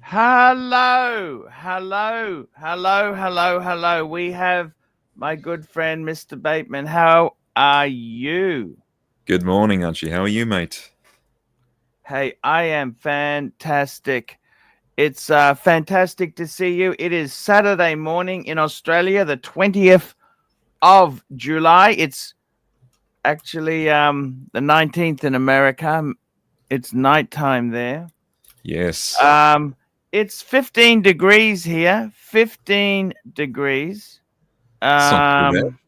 Hello, hello, hello, hello, hello. We have my good friend, Mr. Bateman. How are you? Good morning, Archie. How are you, mate? Hey, I am fantastic. It's fantastic to see you. It is Saturday morning in Australia, the 20th of July. It's actually the 19th in America. It's nighttime there. Yes. Um, it's 15 degrees here. 15 degrees. It's not too bad. Um,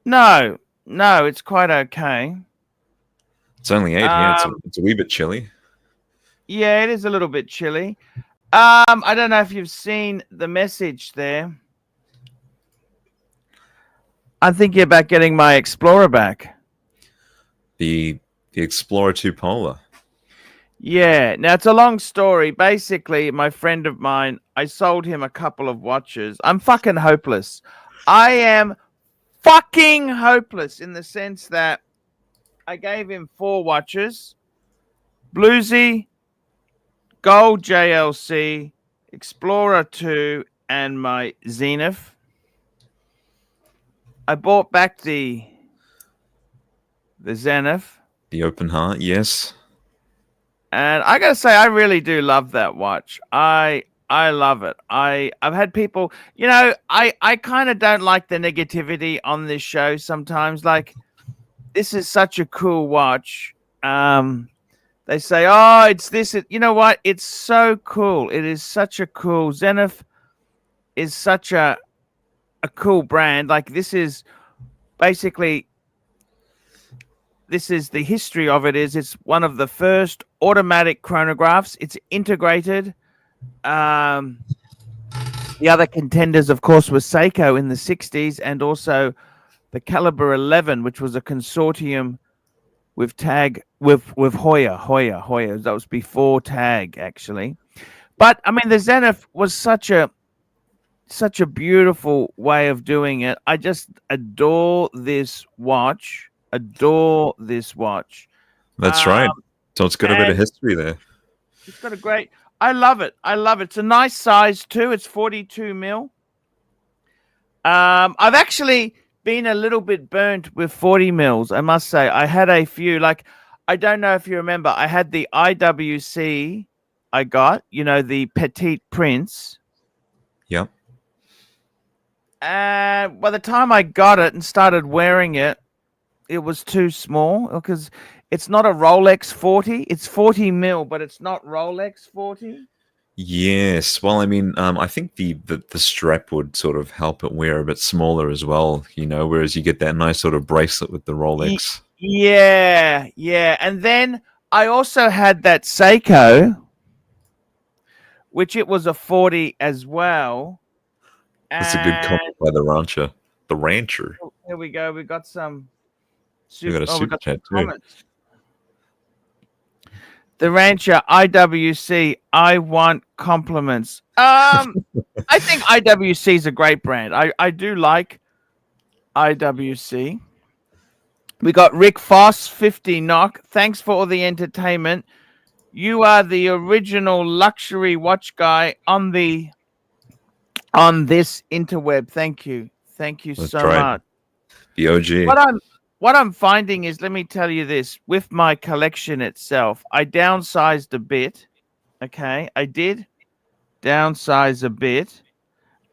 no, no, it's quite okay. It's only 8 here. It's a, Um, it's a wee bit chilly. yeah, it is a little bit chilly. I don't know if you've seen the message there. I'm thinking about getting my Explorer back. The Explorer 2 Polar. Yeah, now it's a long story. Basically, my friend of mine, I sold him a couple of watches. I'm fucking hopeless. I am fucking hopeless in the sense that I gave him 4 watches. Bluesy, Gold JLC, Explorer 2, and my Zenith. I bought back the Zenith. The Open Heart, yes. And I gotta say, I really do love that watch. I love it. I've had people, I kind of don't like the negativity on this show sometimes. Like, this is such a cool watch. They say, oh, it's this. You know what? It's so cool. It is such a cool. Zenith is such a cool brand. Like, this is basically, this is the history of it. It's one of the first automatic chronographs. It's integrated. The other contenders, of course, were Seiko in the 60s and also the Caliber 11, which was a consortium with Tag with Hoya. That was before Tag, actually. But I mean, the Zenith was such a beautiful way of doing it. I just adore this watch. Adore this watch. That's right. So it's got a bit of history there. It's got a great. I love it. I love it. It's a nice size too. It's 42 mil. I've actually been a little bit burnt with 40 mils. I must say, I had a few. Like, I don't know if you remember, I had the IWC. I got, the Petite Prince. Yep. And by the time I got it and started wearing it, it was too small because it's not a Rolex 40. It's 40 mil, but it's not Rolex 40. Yes. Well, I mean, I think the strap would sort of help it wear a bit smaller as well, whereas you get that nice sort of bracelet with the Rolex. Yeah. And then I also had that Seiko, which it was a 40 as well. That's a good comment by the rancher. The rancher. Here we go. We got some. We got a super chat too. The rancher IWC. I want compliments. I think IWC is a great brand. I do like IWC. We got Rick Foss, 50 knock. Thanks for all the entertainment. You are the original luxury watch guy on this interweb. Thank you. Thank you so much. The OG. What I'm finding is, let me tell you this, with my collection itself, I downsized a bit. Okay, I did downsize a bit.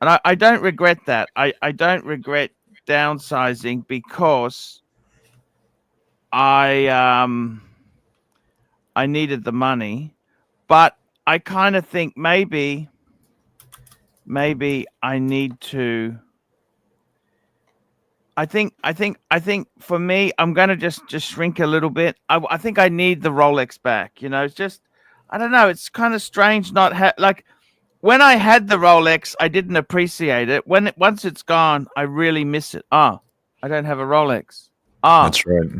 And I don't regret that. I don't regret downsizing because I needed the money. But I kind of think maybe I need to. I think for me, I'm gonna just shrink a little bit. I think I need the Rolex back. It's just, I don't know. It's kind of strange not like when I had the Rolex, I didn't appreciate it. Once it's gone, I really miss it. I don't have a Rolex. That's right.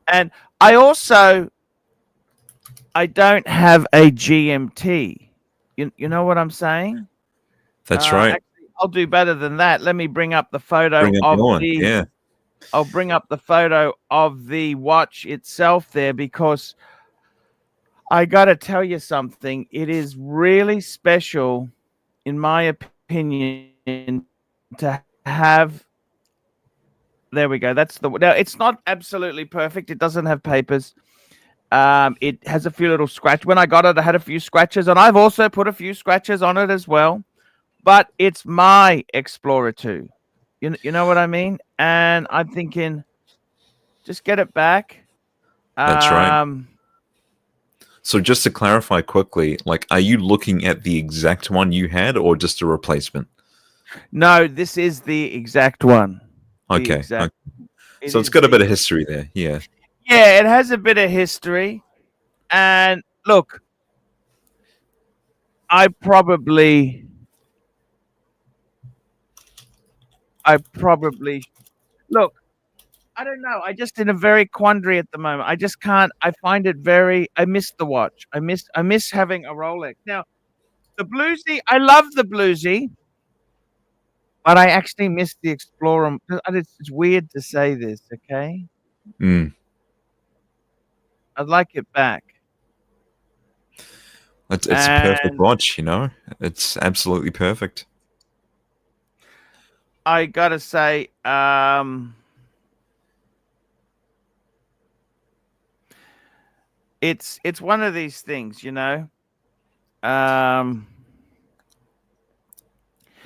And I don't have a GMT. You know what I'm saying? That's right. Actually, I'll do better than that. Let me bring up the photo I'll bring up the photo of the watch itself there because I got to tell you something. It is really special, in my opinion, to have. There we go. That's the. Now, it's not absolutely perfect. It doesn't have papers. It has a few little scratches. When I got it, I had a few scratches, and I've also put a few scratches on it as well. But it's my Explorer 2. You know what I mean? And I'm thinking, just get it back. That's right. So just to clarify quickly, like, are you looking at the exact one you had or just a replacement? No, this is the exact one. Okay. Exact. Okay. So it's got a bit of history there. Yeah. Yeah, it has a bit of history. And look, I probably look, I don't know. I just in a very quandary at the moment. I just can't. I find it very. I miss the watch. I miss having a Rolex. Now the bluesy. I love the bluesy, but I actually miss the Explorer. It's weird to say this. Okay, Mm. I'd like it back. It's a perfect watch, you know. It's absolutely perfect. I gotta say, it's one of these things, you know. And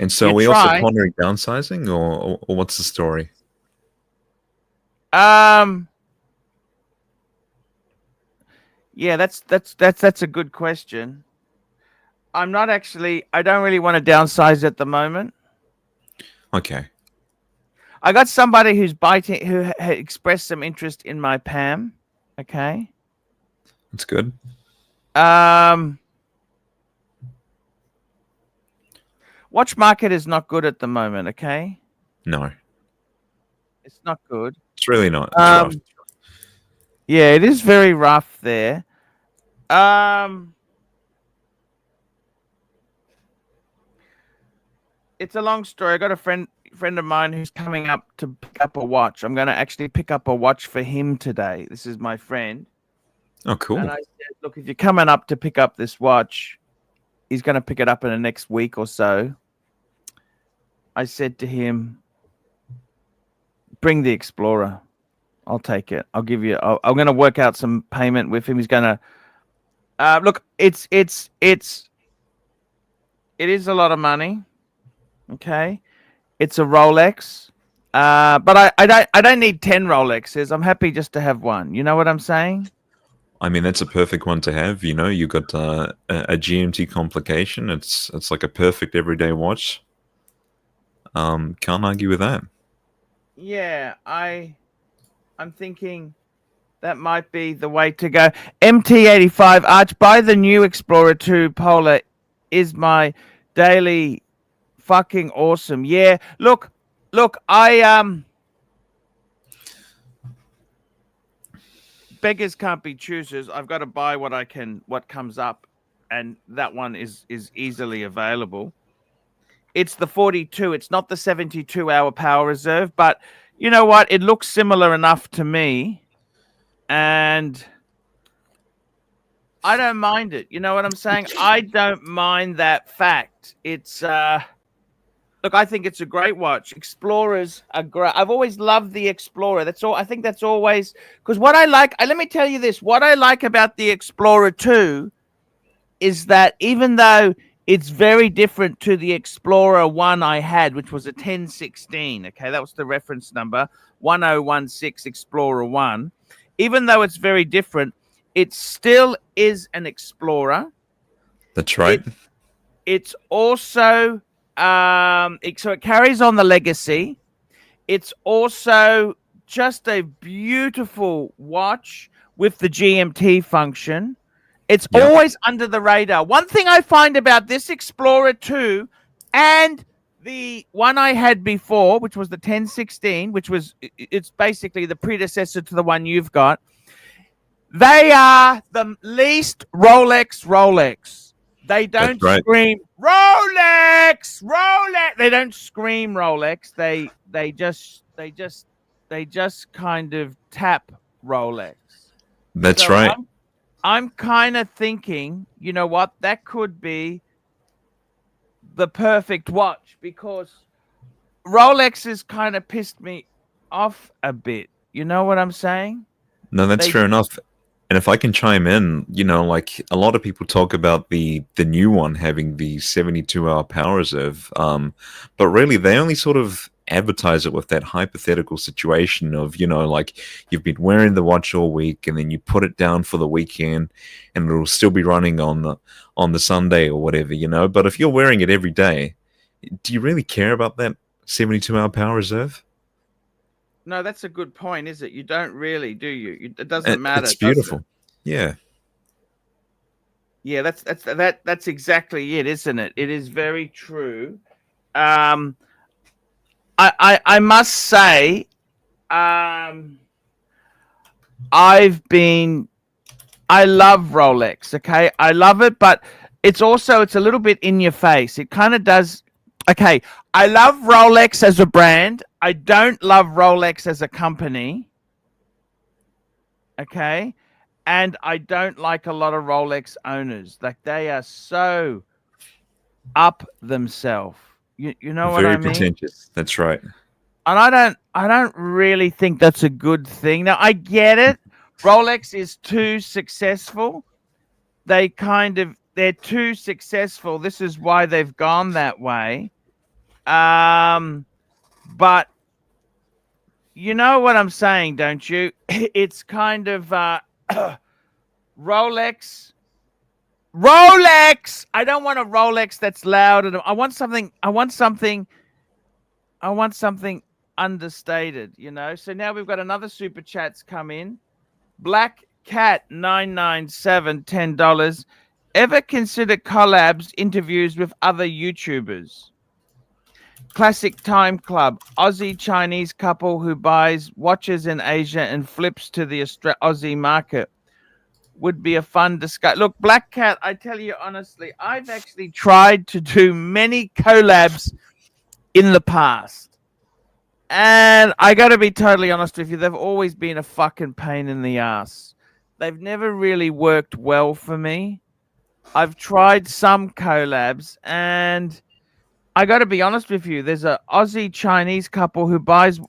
so are we also pondering downsizing, or what's the story? Yeah, that's a good question. I'm not actually. I don't really want to downsize at the moment. Okay. I got somebody who had expressed some interest in my PAM. Okay. That's good. Watch market is not good at the moment. Okay. No. It's not good. It's really not. It's rough. Yeah, it is very rough there. It's a long story. I got a friend of mine who's coming up to pick up a watch. I'm going to actually pick up a watch for him today. This is my friend. Oh, cool. And I said, look, if you're coming up to pick up this watch, he's going to pick it up in the next week or so. I said to him, bring the Explorer. I'll take it. I'll give you. I'm going to work out some payment with him. He's going to look. It is a lot of money. Okay, it's a Rolex. But I don't need 10 Rolexes. I'm happy just to have one. You know what I'm saying? I mean, that's a perfect one to have. You know, you got a GMT complication. It's like a perfect everyday watch. Can't argue with that. Yeah, I'm thinking that might be the way to go. MT85 Arch, buy the new Explorer 2 Polar is my daily fucking awesome. Yeah, look, I beggars can't be choosers. I've got to buy what comes up, and that one is easily available. It's the 42. It's not the 72-hour power reserve, but you know what? It looks similar enough to me, and I don't mind it. You know what I'm saying? I don't mind that fact. It's look, I think it's a great watch. Explorers are great. I've always loved the Explorer. That's all. I think that's always because what I like. Let me tell you this: what I like about the Explorer 2 is that even though it's very different to the Explorer 1 I had, which was a 1016. Okay, that was the reference number 1016 Explorer 1. Even though it's very different, it still is an Explorer. That's right. It's also so it carries on the legacy. It's also just a beautiful watch with the GMT function. It's always under the radar. One thing I find about this Explorer 2 and the one I had before, which was the 1016, it's basically the predecessor to the one you've got. They are the least Rolex. They don't scream Rolex. They don't scream Rolex. They just kind of tap Rolex. That's right. I'm kind of thinking, you know what, that could be the perfect watch because Rolex has kind of pissed me off a bit. You know what I'm saying? No, that's They fair enough. And if I can chime in, like a lot of people talk about the new one having the 72-hour power reserve, but really they only sort of advertise it with that hypothetical situation of, like you've been wearing the watch all week and then you put it down for the weekend and it'll still be running on the Sunday or whatever, But if you're wearing it every day, do you really care about that 72-hour power reserve? No, that's a good point, is it? You don't really, do you? It doesn't matter, It's does it? beautiful. Yeah. Yeah, that's exactly it, isn't it? It is very true. Um, I must say, um, I've been I love Rolex, okay? I love it, but it's a little bit in your face. It kind of does. Okay, I love Rolex as a brand. I don't love Rolex as a company, okay? And I don't like a lot of Rolex owners. Like they are so up themselves. You know what I Very mean? pretentious. That's right. And I don't really think that's a good thing. Now I get it. Rolex is too successful. They're too successful. This is why they've gone that way. But you know what I'm saying, don't you? It's kind of Rolex. Rolex. I don't want a Rolex that's loud, and I want something. I want something understated. So now we've got another super chats come in. Black Cat 997 $10. Ever consider collabs interviews with other YouTubers? Classic Time Club, Aussie Chinese couple who buys watches in Asia and flips to the Aussie market. Would be a fun discussion. Look, Black Cat, I tell you honestly, I've actually tried to do many collabs in the past. And I got to be totally honest with you, they've always been a fucking pain in the ass. They've never really worked well for me. I've tried some collabs, and I got to be honest with you, there's a Aussie Chinese couple who buys.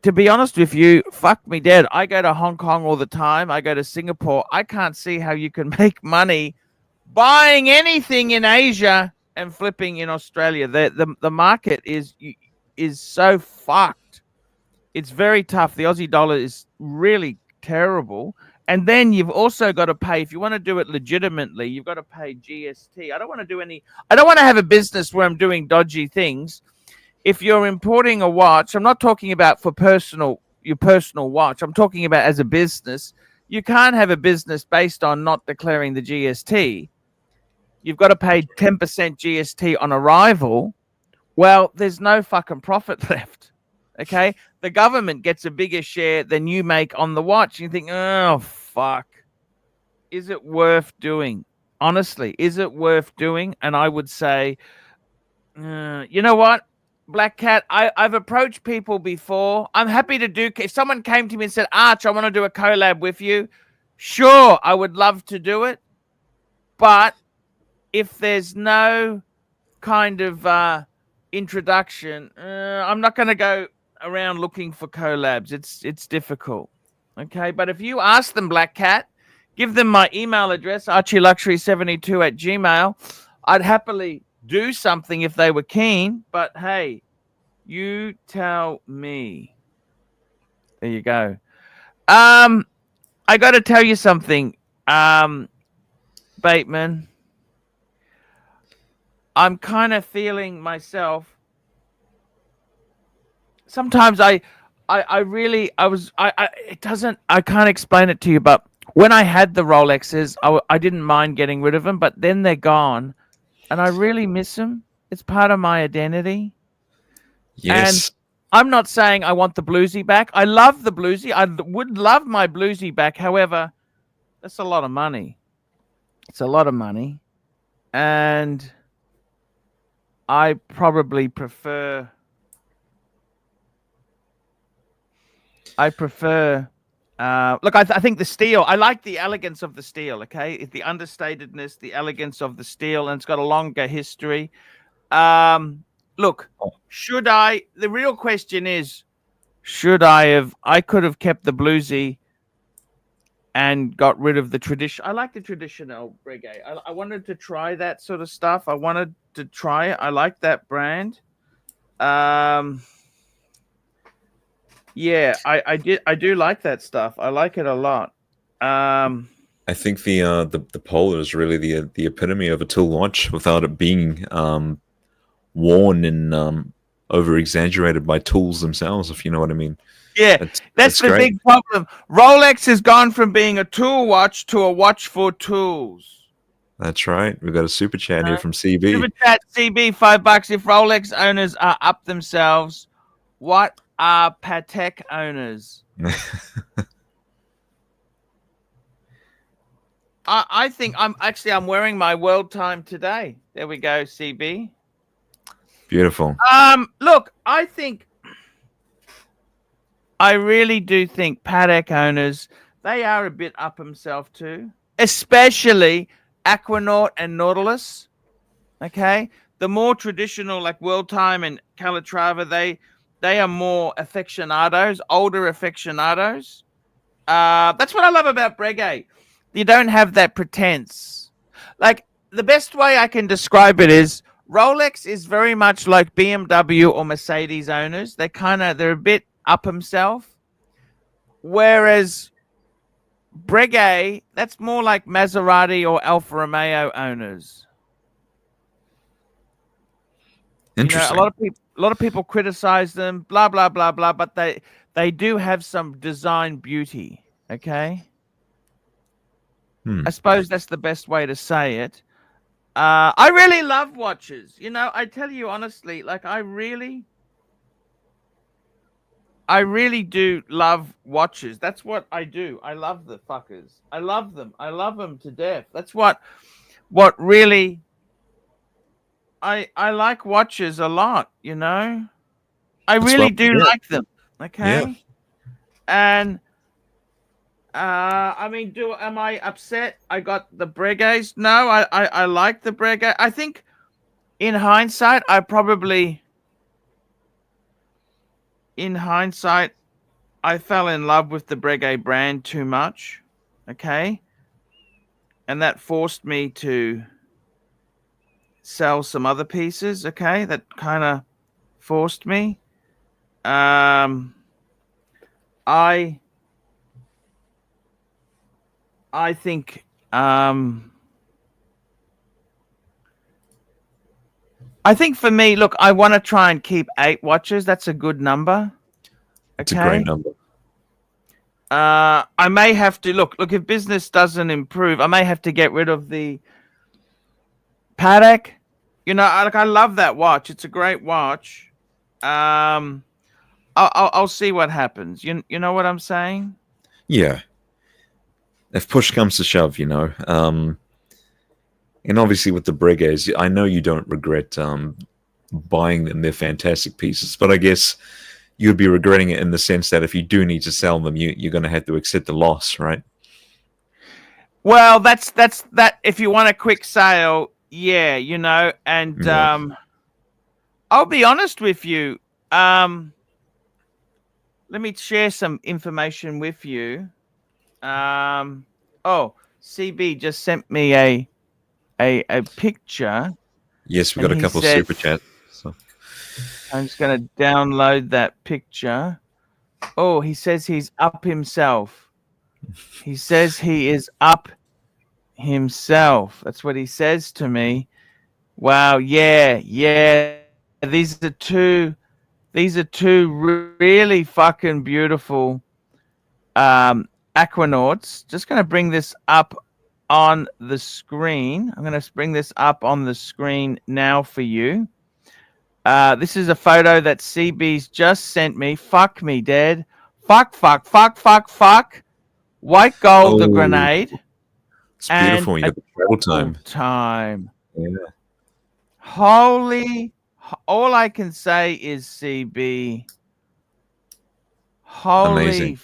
To be honest with you, fuck me dead. I go to Hong Kong all the time. I go to Singapore. I can't see how you can make money buying anything in Asia and flipping in Australia. The market is so fucked. It's very tough. The Aussie dollar is really terrible. And then you've also got to pay, if you want to do it legitimately, you've got to pay GST. I don't want to have a business where I'm doing dodgy things. If you're importing a watch, I'm not talking about for your personal watch. I'm talking about as a business. You can't have a business based on not declaring the GST. You've got to pay 10% GST on arrival. Well, there's no fucking profit left. Okay? The government gets a bigger share than you make on the watch. You think, oh, fuck. Is it worth doing? Honestly, is it worth doing? And I would say, you know what? Black Cat, I've approached people before. I'm happy to do. If someone came to me and said, Arch, I want to do a collab with you, sure, I would love to do it. But if there's no kind of introduction, I'm not going to go around looking for collabs. It's difficult. Okay, but if you ask them, Black Cat, give them my email address, archieluxury72@gmail. I'd happily do something if they were keen, but hey, you tell me. There you go. I got to tell you something, Bateman. I'm kind of feeling myself. Sometimes it doesn't, I can't explain it to you, but when I had the Rolexes, I didn't mind getting rid of them, but then they're gone and I really miss them. It's part of my identity. And Yes. I'm not saying I want the bluesy back. I love the bluesy. I would love my bluesy back. However, that's a lot of money. It's a lot of money. And I probably prefer Look, I think the steel. I like the elegance of the steel. Okay, it's the understatedness, the elegance of the steel, and it's got a longer history. Look, should I? The real question is, should I have? I could have kept the bluesy and got rid of the tradition. I like the traditional reggae. I wanted to try that sort of stuff. I wanted to try it. I like that brand. Yeah, I do like that stuff. I like it a lot. I think the Polar is really the epitome of a tool watch without it being worn and over exaggerated by tools themselves, if you know what I mean. Yeah, that's the great. big problem. Rolex has gone from being a tool watch to a watch for tools. That's right. We've got a super chat here from CB. Super chat CB, $5. If Rolex owners are up themselves, what are Patek owners? I think I'm wearing my world time today. There we go, CB. Beautiful. Look, I really do think Patek owners, they are a bit up themselves too, especially Aquanaut and Nautilus. Okay, the more traditional like World Time and Calatrava, they are more aficionados, older aficionados. That's what I love about Breguet. You don't have that pretense. Like the best way I can describe it is Rolex is very much like BMW or Mercedes owners. They're a bit up himself. Whereas Breguet, that's more like Maserati or Alfa Romeo owners. Interesting. You know, a lot of people criticize them, blah blah blah blah, but they do have some design beauty. Okay. I suppose that's the best way to say it. I really love watches. You know, I tell you honestly, like I really do love watches. That's what I do. I love the fuckers. I love them. I love them to death. That's what really I like watches a lot, you know? I really do like them. Okay? Yeah. And I mean, am I upset I got the Breguets? No, I like the Breguet. I think in hindsight, I fell in love with the Breguet brand too much. Okay? And that forced me to sell some other pieces. Okay? That kind of forced me. I think for me, look, I want to try and keep 8 watches. That's a good number. Okay? It's a great number. I may have to look if business doesn't improve, I may have to get rid of the Patek. You know, I love that watch. It's a great watch. I'll see what happens. You know what I'm saying? Yeah. If push comes to shove, you know. And obviously with the Breguets, I know you don't regret buying them. They're fantastic pieces. But I guess you'd be regretting it in the sense that if you do need to sell them, you're going to have to accept the loss, right? Well, that's that. If you want a quick sale, yeah, you know. And I'll be honest with you. Let me share some information with you. CB just sent me a picture. Yes, we got a couple of super chats. So I'm just going to download that picture. Oh, he says he's up himself. He says he is up himself. That's what he says to me. Wow, yeah. These are two really fucking beautiful Aquanauts. Just going to bring this up on the screen. I'm going to bring this up on the screen now for you. This is a photo that CB's just sent me. Fuck me, Dad. Fuck. White gold, the grenade. It's beautiful. You got the travel time. Yeah. Holy. All I can say is CB. Holy Amazing.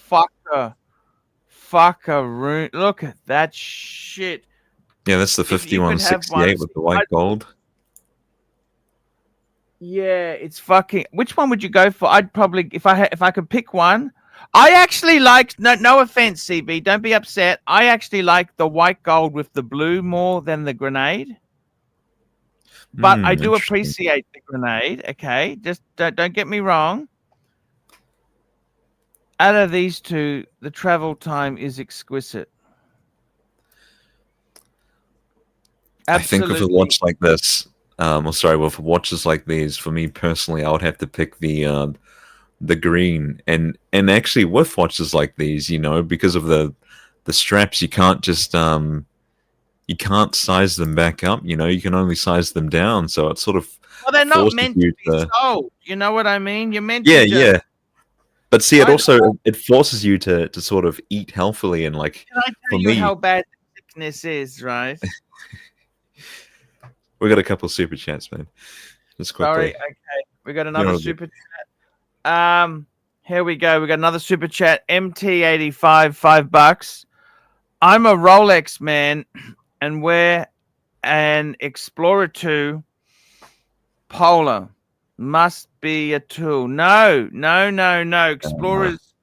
fuckaroo. Look at that shit. Yeah, that's the If you could have 5168 with the white gold. Yeah, it's fucking. Which one would you go for? I'd probably, if I could pick one. I actually like. No offense, CB. Don't be upset. I actually like the white gold with the blue more than the grenade. But I do Interesting. appreciate the grenade. Okay, just don't get me wrong. Out of these two, the travel time is exquisite. Absolutely. I think with a watch like this, with watches like these, for me personally, I would have to pick the green. And actually, with watches like these, because of the straps, you can't just you can't size them back up. You can only size them down. So it sort of they're not forces meant you to be sold. You know what I mean? You're meant yeah, to just. yeah. But see, it forces you to sort of eat healthily and like. Can I tell you how bad the sickness is, right? We got a couple super chats, man. Just quickly. Sorry, okay. We got another super chat. Here we go. We got another super chat. MT85, $5. I'm a Rolex man and wear an Explorer 2 Polar. Must be a tool. No. Explorers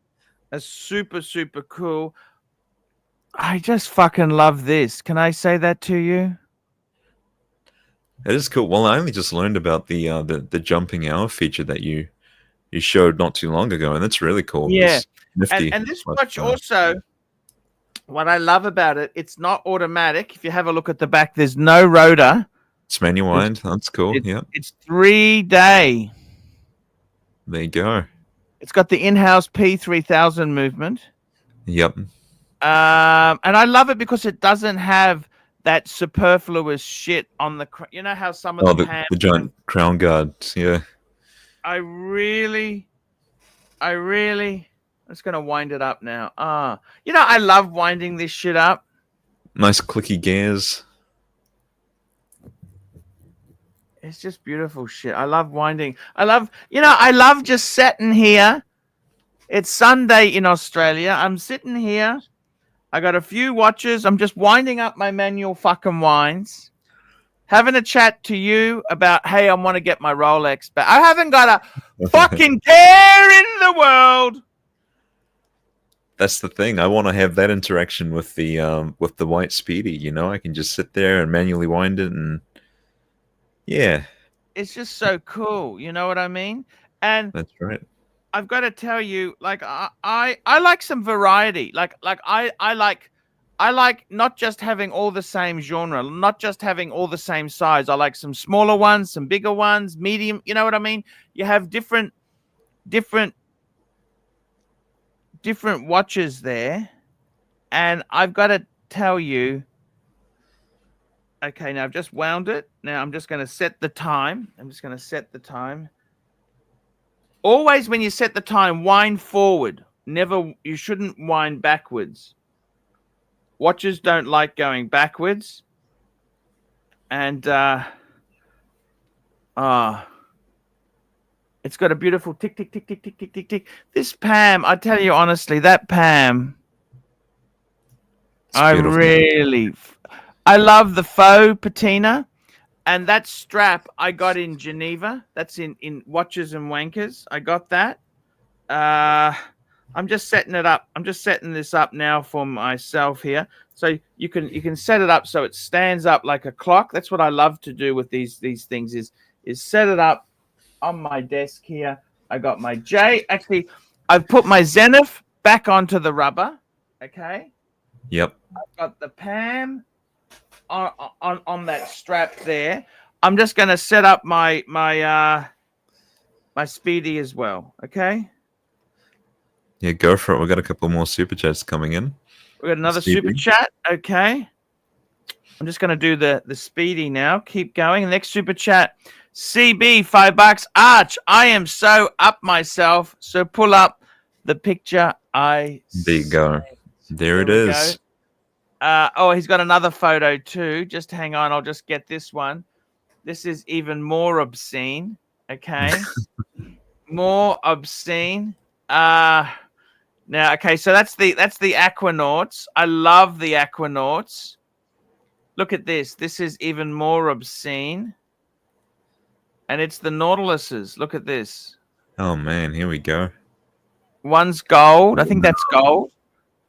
are super, super cool. I just fucking love this. Can I say that to you? It is cool. Well, I only just learned about the jumping hour feature that you showed not too long ago, and that's really cool. Yeah, it's nifty. And this watch also, what I love about it, it's not automatic. If you have a look at the back, there's no rotor. It's manual wind. That's cool. Yeah, it's 3-day. There you go. It's got the in-house P3000 movement. Yep. And I love it because it doesn't have that superfluous shit on the. You know how some of the giant crown guards. Yeah. I'm just gonna wind it up now. I love winding this shit up. Nice clicky gears. It's just beautiful shit. I love winding. I love just sitting here. It's Sunday in Australia. I'm sitting here. I got a few watches. I'm just winding up my manual fucking winds. Having a chat to you about, hey, I want to get my Rolex back. I haven't got a fucking care in the world. That's the thing. I want to have that interaction with the white Speedy. I can just sit there and manually wind it, and yeah, it's just so cool. You know what I mean? And that's right. I've got to tell you, like I like some variety. Like I like not just having all the same genre, not just having all the same size. I like some smaller ones, some bigger ones, medium. You know what I mean? You have different watches there, and I've got to tell you. Okay, now I've just wound it. Now I'm just going to set the time. Always when you set the time, wind forward. You shouldn't wind backwards. Watches don't like going backwards. And it's got a beautiful tick, tick, tick, tick, tick, tick, tick, tick. This Pam, I tell you honestly, that Pam, I love the faux patina. And that strap I got in Geneva. That's in Watches and Wankers. I got that. I'm just setting it up. I'm just setting this up now for myself here. So you can set it up so it stands up like a clock. That's what I love to do with these things is set it up on my desk here. I got my J. Actually, I've put my Zenith back onto the rubber. Okay. Yep. I've got the Pam on that strap there. I'm just going to set up my Speedy as well. Okay. Yeah, go for it. We've got a couple more super chats coming in. We got another super chat. Okay. I'm just going to do the Speedy now. Keep going. Next super chat. CB, $5. Arch, I am so up myself. So pull up the picture I There you go. There it is. He's got another photo too. Just hang on. I'll just get this one. This is even more obscene. Okay. More obscene. Now, okay, so that's the Aquanauts. I love the Aquanauts. Look at this. This is even more obscene. And it's the Nautiluses. Look at this. Oh man, here we go. One's gold. I think that's gold.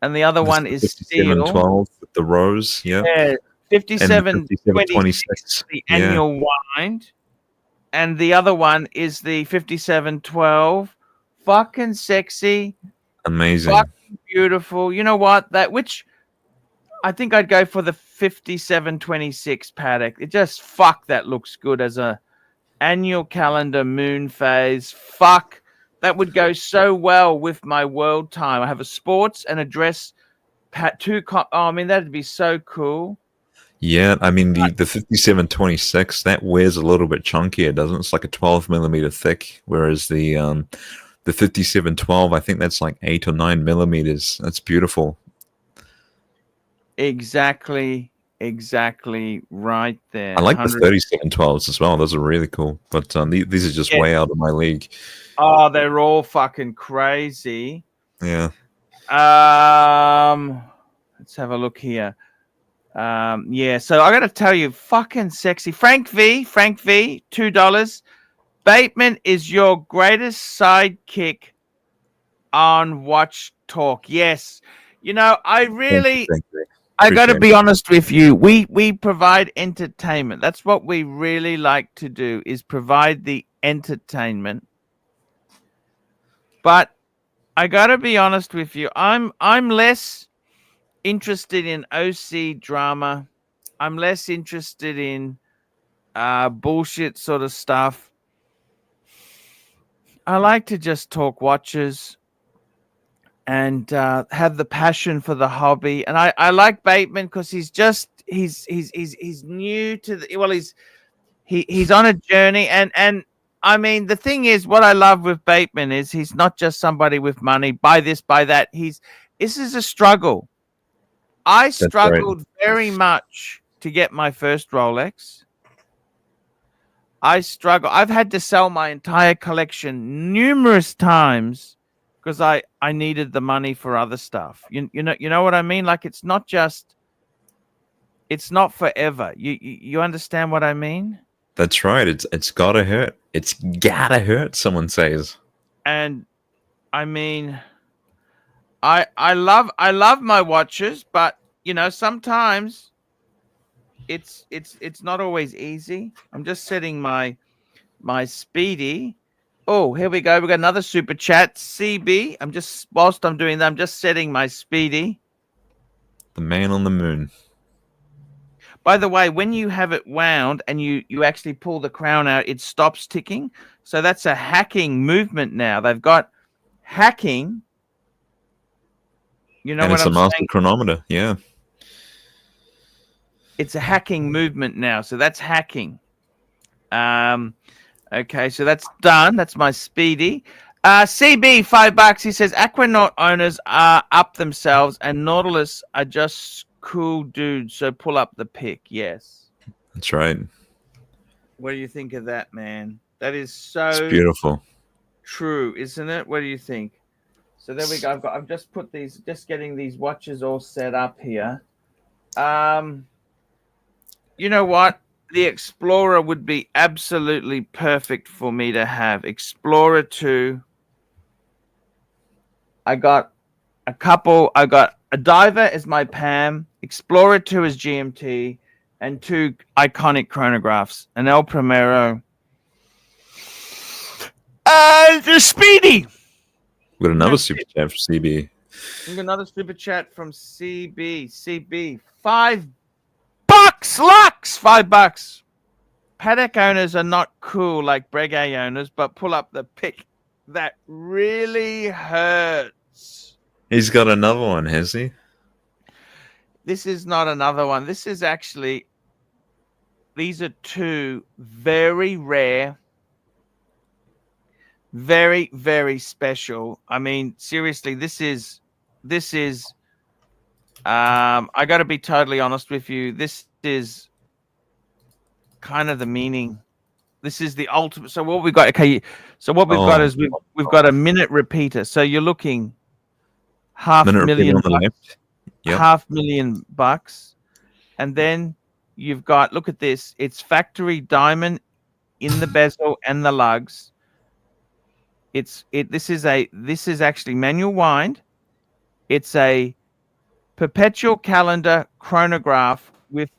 And the other This one is steel. 5712 with the rose, yeah. Yeah, And the 5726, the annual wind. And the other one is the 5712. Fucking sexy. Amazing. Fucking beautiful. You know what? I think I'd go for the 5726 paddock. It just that looks good as a annual calendar moon phase. That would go so well with my world time. I have a sports and a dress I mean, that'd be so cool. Yeah, I mean the 5726 that wears a little bit chunkier, doesn't it? It's like a 12 millimeter thick, whereas the 5712, I think that's like 8 or 9 millimeters. That's beautiful. Exactly right there. I like the 3712s as well. Those are really cool, but these are just way out of my league. Oh, they're all fucking crazy. Yeah. Let's have a look here. Yeah, so I got to tell you, fucking sexy. Frank V, $2. Bateman is your greatest sidekick on Watch Talk. Yes. You know, I got to be honest with you. We provide entertainment. That's what we really like to do, is provide the entertainment. But I got to be honest with you. I'm less interested in OC drama. I'm less interested in bullshit sort of stuff. I like to just talk watches and have the passion for the hobby. And I like Bateman because he's new to the he's on a journey, and I mean, the thing is, what I love with Bateman is he's not just somebody with money, buy this, buy that. This is a struggle. I struggled very much to get my first Rolex. I've had to sell my entire collection numerous times because I needed the money for other stuff. You know what I mean? Like, it's not forever. You understand what I mean? That's right. It's gotta hurt. It's gotta hurt, someone says. And I mean, I love my watches, but you know, sometimes it's not always easy. I'm just setting my speedy. Oh, here we go. We got another super chat. CB. Whilst I'm doing that, I'm just setting my speedy. The man on the moon. By the way, when you have it wound and you actually pull the crown out, it stops ticking. So that's a hacking movement now. They've got hacking. You know and what I'm saying? it's a master chronometer, yeah. It's a hacking movement now. So that's hacking. Okay, so that's done. That's my speedy. CB, $5. He says Aquanaut owners are up themselves and Nautilus are just cool dudes. So pull up the pic. Yes. That's right. What do you think of that, man? That is so it's beautiful. True, isn't it? What do you think? So there we go. I've just put just getting these watches all set up here. You know what? The Explorer would be absolutely perfect for me to have. Explorer 2. I got a couple. I got a Diver as my PAM, Explorer 2 as GMT, and 2 iconic chronographs. An El Primero. The Speedy. We got another super chat from CB. We got another super chat from CB. CB. $5. Lux. $5. Paddock owners are not cool like Breguet owners, but pull up the pic. That really hurts. He's got another one, has he? This is not another one. This is actually, these are 2 very rare, very, very special. I mean, seriously, this is, I got to be totally honest with you. This is kind of the meaning. This is the ultimate. So what we've got, okay. So what we've got is we've got a minute repeater. So you're looking half Minute repeater million on the bucks, left. Yep. $500,000, and then you've got, look at this, it's factory diamond in the bezel and the lugs. This is actually manual wind. It's a perpetual calendar chronograph with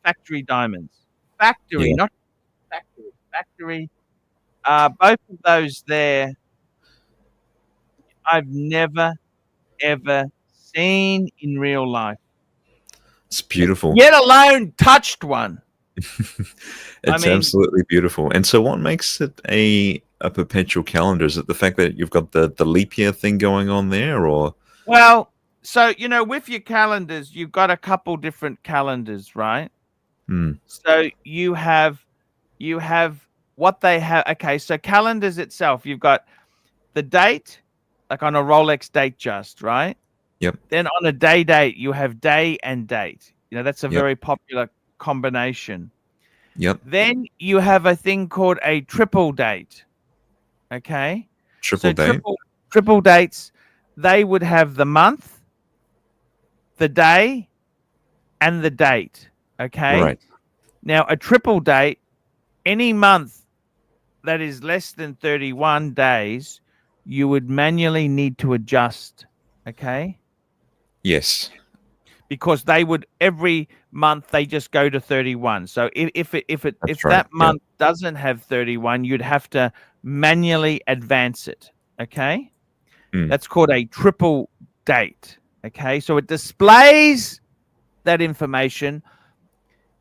factory diamonds. Factory, Yeah. not factory. Factory. Both of those there, I've never ever seen in real life. It's beautiful. Yet alone touched one. It's absolutely beautiful. And so what makes it a perpetual calendar? Is it the fact that you've got the leap year thing going on there, or? Well, so, with your calendars, you've got a couple different calendars, right? So you have what they have. Okay, so calendars itself, you've got the date, like on a Rolex date just, right? Yep. Then on a date, you have day and date. That's a Yep. very popular combination. Yep. Then you have a thing called a triple date. Okay? Triple date. Triple dates, they would have the month, the day, and the date. Okay? Right. Now, a triple date, any month that is less than 31 days, you would manually need to adjust. Okay? Yes. Because they would, every month they just go to 31. So if that month doesn't have 31, you'd have to manually advance it. Okay? That's called a triple date. Okay? So it displays that information.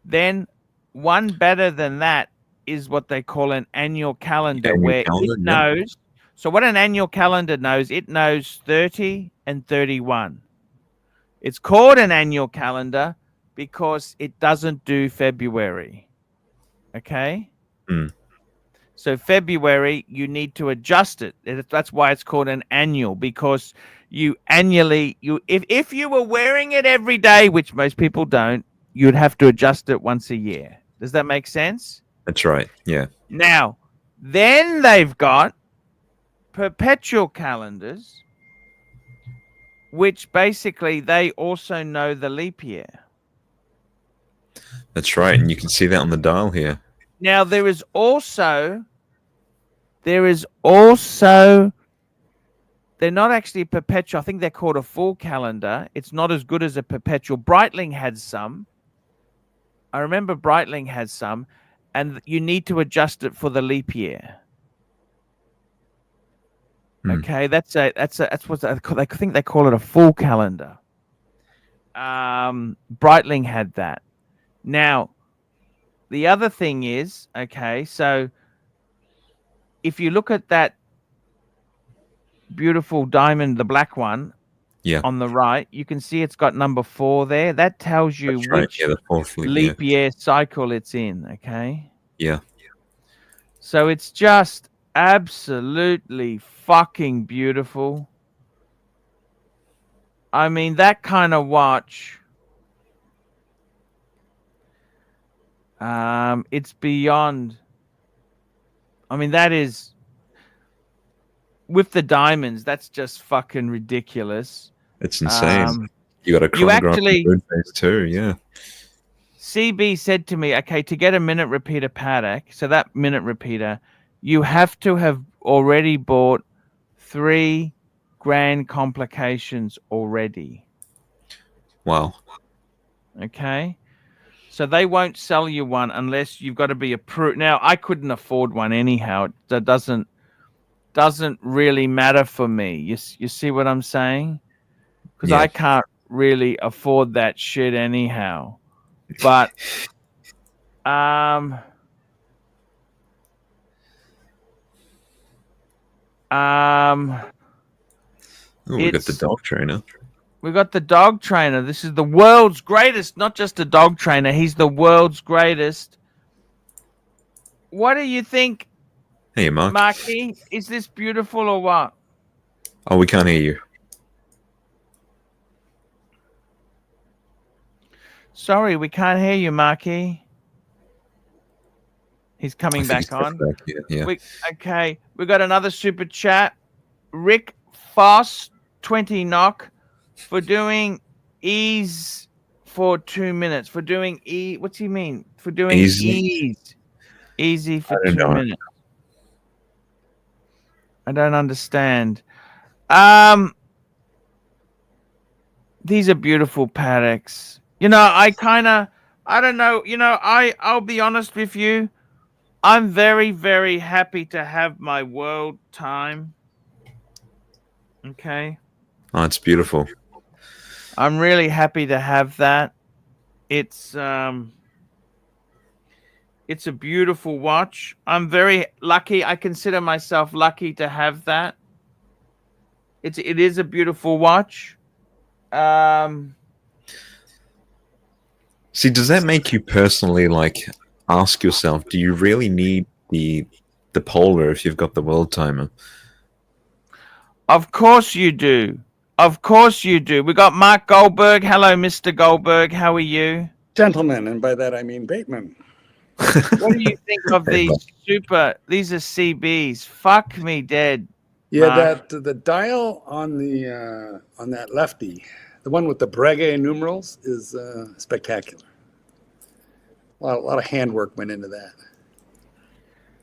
Then one better than that is what they call an annual calendar, it knows. So what an annual calendar knows, it knows 30 and 31. It's called an annual calendar because it doesn't do February. Okay? So February, you need to adjust it. That's why it's called an annual, because you annually, if you were wearing it every day, which most people don't, you'd have to adjust it once a year. Does that make sense? That's right. Yeah. Now, then they've got perpetual calendars, which basically they also know the leap year. That's right. And you can see that on the dial here. Now, there is also, they're not actually perpetual. I think they're called a full calendar. It's not as good as a perpetual. Breitling had some. I remember Breitling has some, and you need to adjust it for the leap year. Okay, that's what I think they call it, a full calendar. Breitling had that. Now, the other thing is, okay, so if you look at that beautiful diamond, the black one, on the right, you can see it's got number 4 there. That tells you which the fourth leap year cycle it's in. Okay. Yeah. So it's just absolutely fucking beautiful. I mean, that kind of watch, it's beyond. I mean, that is, with the diamonds, that's just fucking ridiculous. It's insane. You got a chronograph phase too, yeah. CB said to me, okay, to get a minute repeater Patek, so that minute repeater, you have to have already bought 3 grand complications already. Wow. Okay. So they won't sell you one unless you've got to be approved. Now, I couldn't afford one anyhow. That doesn't really matter for me. You see what I'm saying? Because I can't really afford that shit anyhow. But we got the dog trainer. We got the dog trainer. This is the world's greatest, not just a dog trainer. He's the world's greatest. What do you think? Hey, Mark. Marky, is this beautiful or what? Oh, we can't hear you. Sorry, we can't hear you, Marky. He's coming back on. Yeah. Okay, we got another super chat. Rick Foss 20 knock for doing ease for 2 minutes. For doing what's he mean? For doing Easy? easy for I don't 2 know. minutes. I don't understand. These are beautiful Pateks. You know, I don't know. You know, I'll be honest with you. I'm very, very happy to have my world time. Okay. Oh, it's beautiful. I'm really happy to have that. It's a beautiful watch. I'm very lucky. I consider myself lucky to have that. It is a beautiful watch. See, does that make you personally like ask yourself, do you really need the polar if you've got the world timer? Of course you do. Of course you do. We got Mark Goldberg. Hello, Mr. Goldberg. How are you? Gentlemen, and by that I mean Bateman. What do you think of these these are CBs? Fuck me dead. Yeah, Mark. the dial on that lefty, the one with the Breguet numerals, is spectacular. A lot of handwork went into that.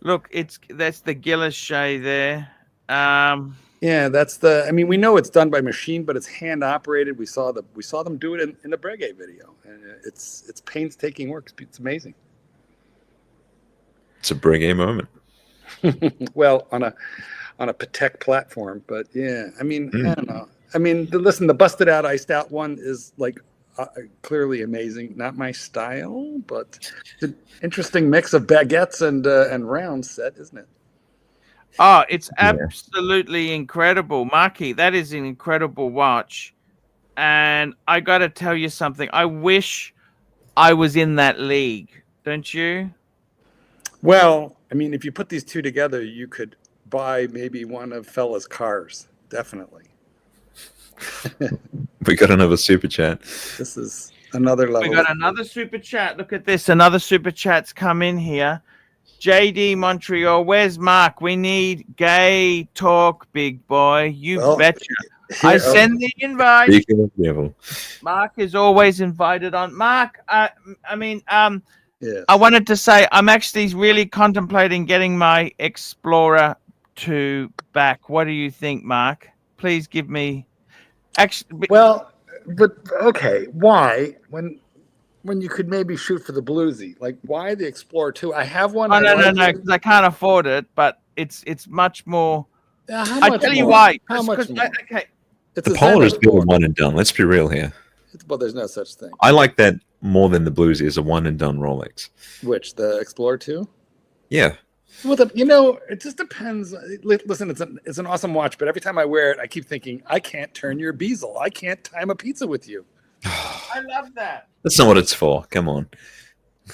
Look, that's the Gillis Shay there. Yeah, that's the. I mean, we know it's done by machine, but it's hand operated. We saw them do it in the Breguet video, and it's painstaking work. It's amazing. It's a Breguet moment. Well, on a Patek platform, but yeah, I mean, I don't know. I mean, listen, the busted out, iced out one is like clearly amazing. Not my style, but it's an interesting mix of baguettes and round set, isn't it? Oh, it's absolutely incredible, Marky. That is an incredible watch, and I got to tell you something. I wish I was in that league. Don't you? Well, I mean, if you put these two together, you could buy maybe one of fella's cars. Definitely. We got another super chat. This is another level. We got another super chat. Look at this. Another super chat's come in here. JD Montreal, where's Mark? We need gay talk, big boy. You betcha. I send the invite. Speaking of devil. Mark is always invited on. Mark, Yes. I wanted to say I'm actually really contemplating getting my Explorer 2 back. What do you think, Mark? Please give me. Actually, well, but okay, why when you could maybe shoot for the bluesy? Like, why the Explorer 2? I have one. Oh, no, because I can't afford it, but it's much more. How much I tell you more? why. How much more? Okay. It's The polar is still a one and done. Let's be real here. Well, there's no such thing. I like that more than the bluesy is a one and done Rolex. Which, the Explorer 2? Yeah. Well, it just depends. Listen, it's an awesome watch, but every time I wear it, I keep thinking, I can't turn your bezel. I can't time a pizza with you. I love that. That's not what it's for. Come on.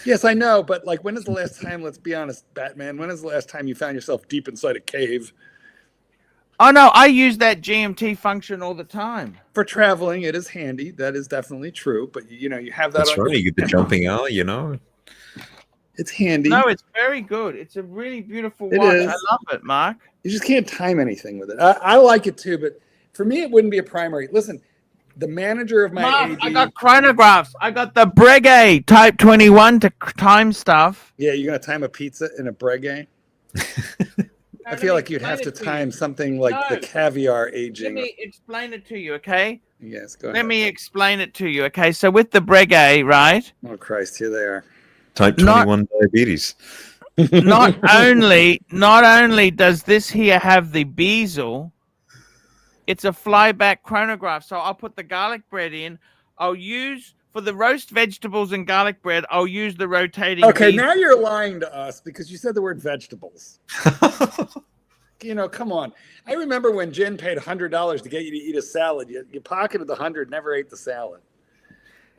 Yes, I know, but like, when is the last time, let's be honest, Batman, when is the last time you found yourself deep inside a cave? Oh, no, I use that GMT function all the time. For traveling, it is handy. That is definitely true. But, you have that. That's right. You get the jumping hour, It's handy. No, it's very good. It's a really beautiful It watch. is. I love it, Mark. You just can't time anything with it. I like it too, but for me, it wouldn't be a primary. Listen, the manager of my Mark, AD. I got chronographs. I got the Breguet Type 21 to time stuff. Yeah, you're going to time a pizza in a Breguet? I feel like you'd have to time something like the caviar aging. Let me explain it to you, okay? Yes, go ahead. Let me explain it to you, okay? So with the Breguet, right? Oh, Christ, here they are. Type 21 diabetes. Not only does this here have the bezel, it's a flyback chronograph. So I'll put the garlic bread in. I'll use, for the roast vegetables and garlic bread, I'll use the rotating Okay, bezel. now you're lying to us because you said the word vegetables. Come on. I remember when Jen paid $100 to get you to eat a salad. You pocketed the 100, never ate the salad.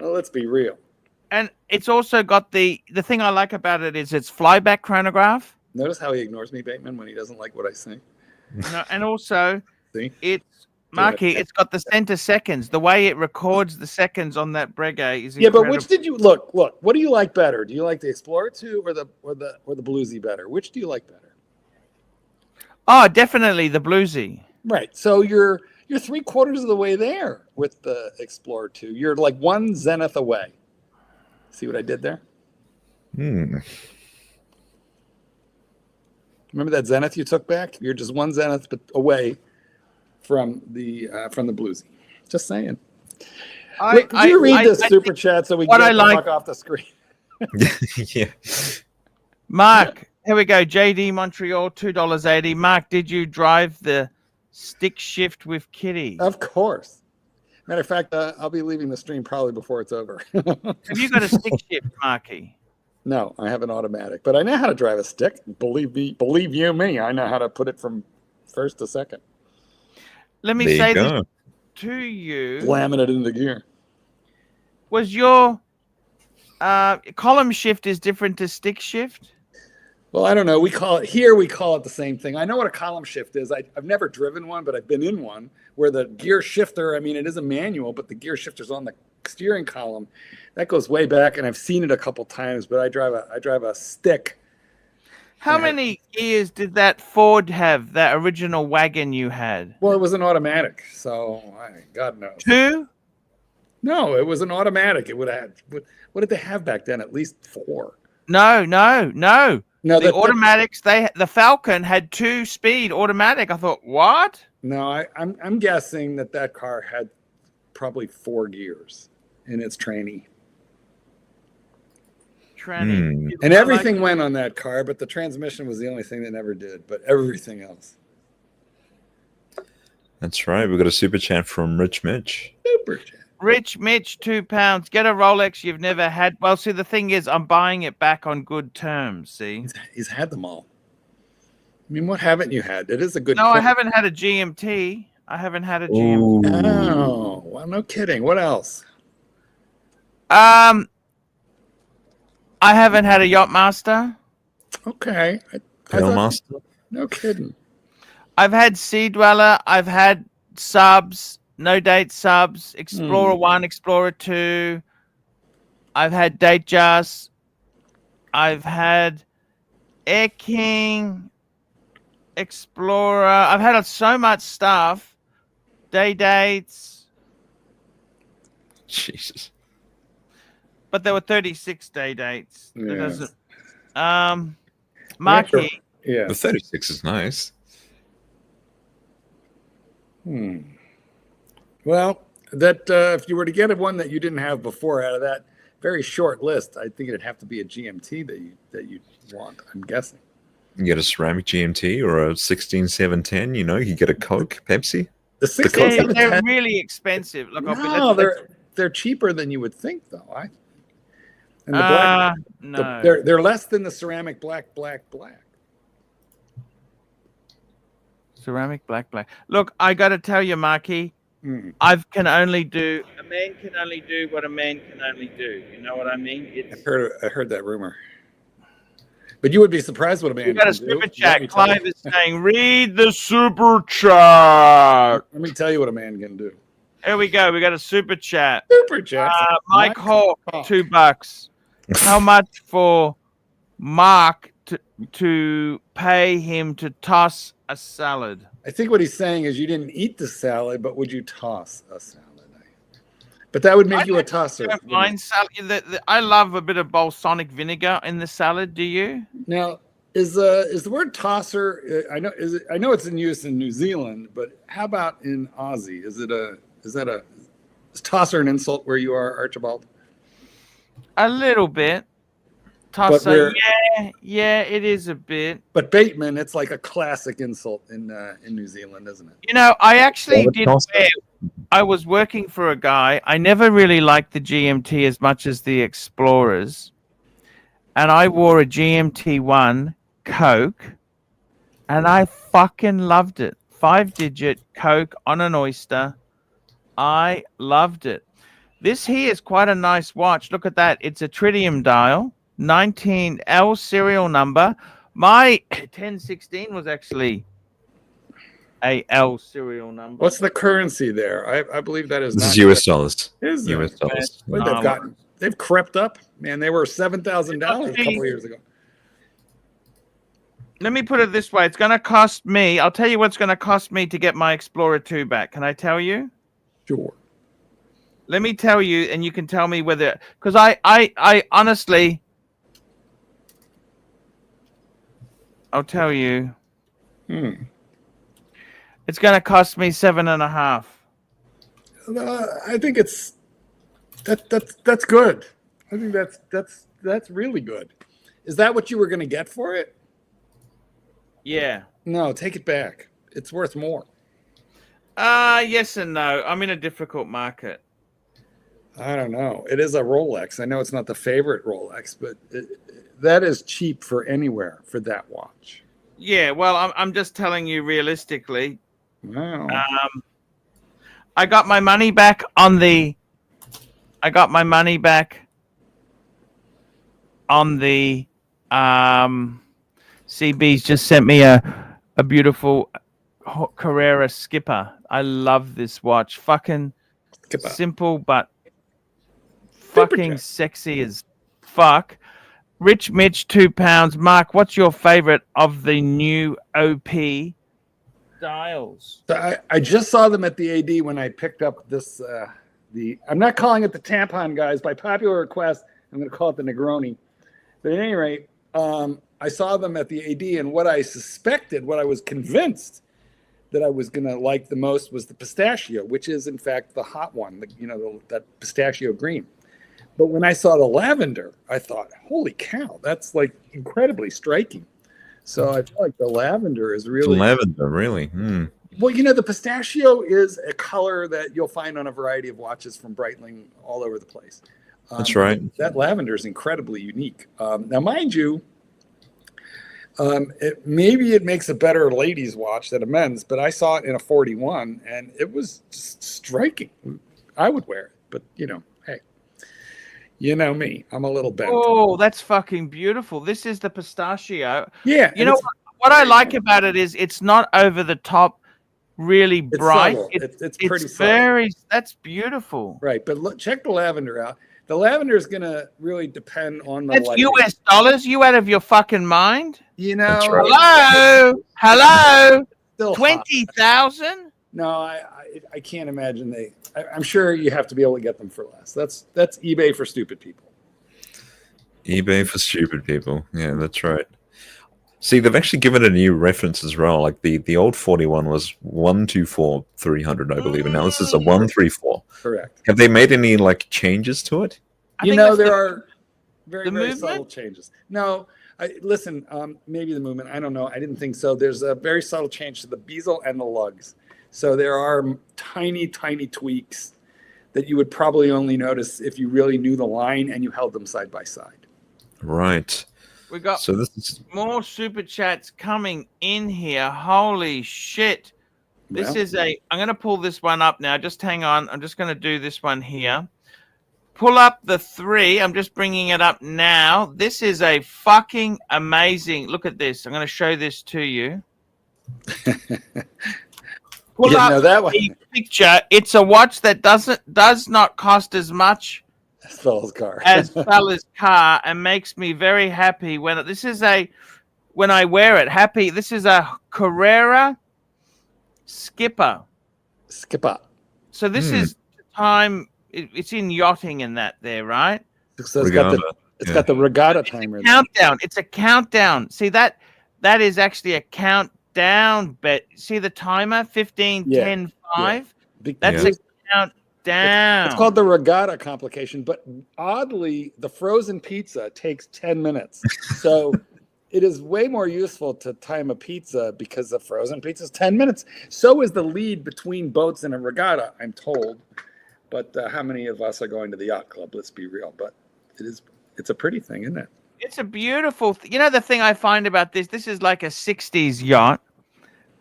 Well, let's be real. And it's also got the thing I like about it is it's flyback chronograph. Notice how he ignores me, Bateman, when he doesn't like what I say. No, and also See? Marky, it's got the center seconds. The way it records the seconds on that Breguet is incredible. Yeah, but which did you look? What do you like better? Do you like the Explorer 2 or the Bluesy better? Which do you like better? Oh, definitely the Bluesy. Right. So you're You're 3/4 of the way there with the Explorer 2. You're like one zenith away. See what I did there? Hmm. Remember that zenith you took back? You're just one zenith away from the bluesy. Just saying. Could you read the super chat so we can get the fuck off the screen? Yeah. Mark, here we go. JD Montreal, $2.80. Mark, did you drive the stick shift with Kitty? Of course. Matter of fact, I'll be leaving the stream probably before it's over. Have you got a stick shift, Marky? No, I have an automatic, but I know how to drive a stick. Believe you me, I know how to put it from first to second. Let me say this to you. Slamming it into gear. Was your column shift is different to stick shift? Well, I don't know. We call it the same thing. I know what a column shift is. I've never driven one, but I've been in one where the gear shifter, I mean, it is a manual, but the gear shifter's on the steering column. That goes way back, and I've seen it a couple times, but I drive a stick. How many gears did that Ford have, that original wagon you had? Well, it was an automatic, so God knows. 2? No, it was an automatic. It would have. What did they have back then? At least 4. No. No, The automatics. The Falcon had 2-speed automatic. I thought, what? No, I'm guessing that car had probably 4 gears in its tranny. And everything went on that car, but the transmission was the only thing that never did. But everything else. That's right. We got a super chat from Rich Mitch. Super chat. Rich Mitch, £2. Get a Rolex you've never had. Well, see, the thing is, I'm buying it back on good terms. See, he's had them all. I mean, what haven't you had? It is a good. No, I haven't had a GMT. I haven't had a GMT. Oh, well, no kidding. What else? I haven't had a Yachtmaster. Okay. Master. No kidding. I've had Sea Dweller. I've had subs, no date subs, Explorer 1, Explorer 2. I've had Datejust. I've had Air King, Explorer. I've had so much stuff. Day dates. Jesus. But there were 36 day dates. Yeah. That doesn't. Marky. Yeah. The 36 is nice. Well, that if you were to get one that you didn't have before out of that very short list, I think it'd have to be a GMT that you want. I'm guessing. You get a ceramic GMT or a 16710. You know, you get a Coke, Pepsi. The 16, they're really expensive. Look, no, they're cheaper than you would think, though. And the black, no, they're less than the ceramic black. Ceramic black. Look, I got to tell you, Marky, a man can only do what a man can only do. You know what I mean? I heard that rumor. But you would be surprised what a man can do. We got a super chat. Clive is saying, read the super chat. Let me tell you what a man can do. Here we go. We got a super chat. Super chat. Mike Hawk, $2. How much for Mark to pay him to toss a salad? I think what he's saying is you didn't eat the salad, but would you toss a salad? But that would make you a tosser. I don't mind salad. I love a bit of balsamic vinegar in the salad. Do you? Now, is the word tosser? I know it's in use in New Zealand, but how about in Aussie? Is tosser an insult where you are, Archibald? A little bit. Tosser, yeah, it is a bit. But Bateman, it's like a classic insult in New Zealand, isn't it? You know, I actually did. I was working for a guy. I never really liked the GMT as much as the Explorers, and I wore a GMT1 Coke, and I fucking loved it. 5-digit Coke on an oyster. I loved it. This here is quite a nice watch. Look at that. It's a tritium dial, 19L serial number. My 1016 was actually a L serial number. What's the currency there? I believe that is this not is US dollars. Is it? US dollars. Well, they've crept up. Man, they were $7,000 a couple of years ago. Let me put it this way. It's going to cost me. I'll tell you what's going to cost me to get my Explorer 2 back. Can I tell you? Sure. Let me tell you, and you can tell me whether, because I honestly, I'll tell you, it's going to cost me $7.5. I think that's good. I think that's really good. Is that what you were going to get for it? Yeah. No, take it back. It's worth more. Yes and no. I'm in a difficult market. I don't know. It is a Rolex. I know it's not the favorite Rolex, but that is cheap for anywhere for that watch. Yeah, well, I'm just telling you realistically. Wow. I got my money back on the. I got my money back on the. CB's just sent me a beautiful Carrera Skipper. I love this watch. Fucking Skipper. simple, but fucking sexy as fuck. Rich Mitch, £2. Mark, what's your favorite of the new OP dials? So I just saw them at the AD when I picked up this. I'm not calling it the tampon, guys. By popular request, I'm going to call it the Negroni. But at any rate, I saw them at the AD, and what I suspected, what I was convinced that I was going to like the most was the pistachio, which is in fact the hot one, that pistachio green. But when I saw the lavender, I thought, holy cow, that's like incredibly striking. So I feel like the lavender is really... Lavender, really? Well, the pistachio is a color that you'll find on a variety of watches from Breitling all over the place. That's right. That lavender is incredibly unique. Now, mind you, maybe it makes a better ladies' watch than a men's, but I saw it in a 41, and it was just striking. I would wear it, but, hey, you know me. I'm a little bent. Oh, that's fucking beautiful. This is the pistachio. Yeah. You know what I like about it is it's not over the top, really bright. It's pretty subtle. That's beautiful. Right, but look, check the lavender out. The lavender is going to really depend on the That's lighting. US dollars? You out of your fucking mind? That's right. Hello? Still 20,000? No, I can't imagine I'm sure you have to be able to get them for less. That's eBay for stupid people. eBay for stupid people. Yeah, that's right. See, they've actually given a new reference as well. Like the old 41 was 124,300, I believe, and now this is a 134. Correct. Have they made any like changes to it? There are very movement? subtle changes. No, listen. Maybe the movement. I don't know. I didn't think so. There's a very subtle change to the bezel and the lugs. So there are tiny, tiny tweaks that you would probably only notice if you really knew the line and you held them side by side. Right. We got this is more super chats coming in here. Holy shit. This is I'm going to pull this one up now. Just hang on. I'm just going to do this one here. Pull up the 3. I'm just bringing it up now. This is a fucking amazing. Look at this. I'm going to show this to you. Pull up that one. The picture. It's a watch that does not cost as much as Fella's car and makes me very happy when I wear it. Happy. This is a Carrera Skipper. So this is time. It's in yachting and that there, right? So it's got the regatta timer. Countdown. It's a countdown. See that is actually a countdown. But see the timer 15, 10, 5. That's a countdown. It's called the regatta complication, but oddly, the frozen pizza takes 10 minutes. So it is way more useful to time a pizza because the frozen pizza is 10 minutes. So is the lead between boats in a regatta, I'm told. But how many of us are going to the yacht club? Let's be real. But it's a pretty thing, isn't it? It's a beautiful the thing I find about this is like a 60s yacht,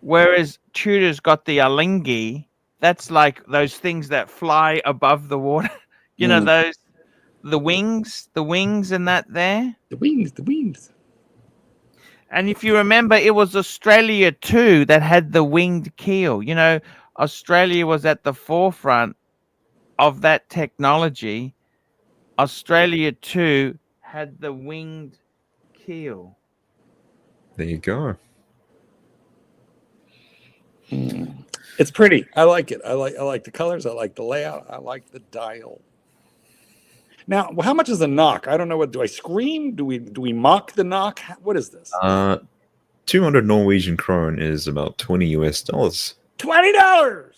whereas Tudor's got the Alinghi. That's like those things that fly above the water. The wings and that there. The wings. And if you remember, it was Australia too that had the winged keel. Australia was at the forefront of that technology. Australia too had the winged keel. There you go. It's pretty. I like it. I like the colors. I like the layout. I like the dial. Now, how much is a knock? I don't know. What do I scream? Do we mock the knock? What is this? 200 Norwegian krone is about $20 US. $20. $20.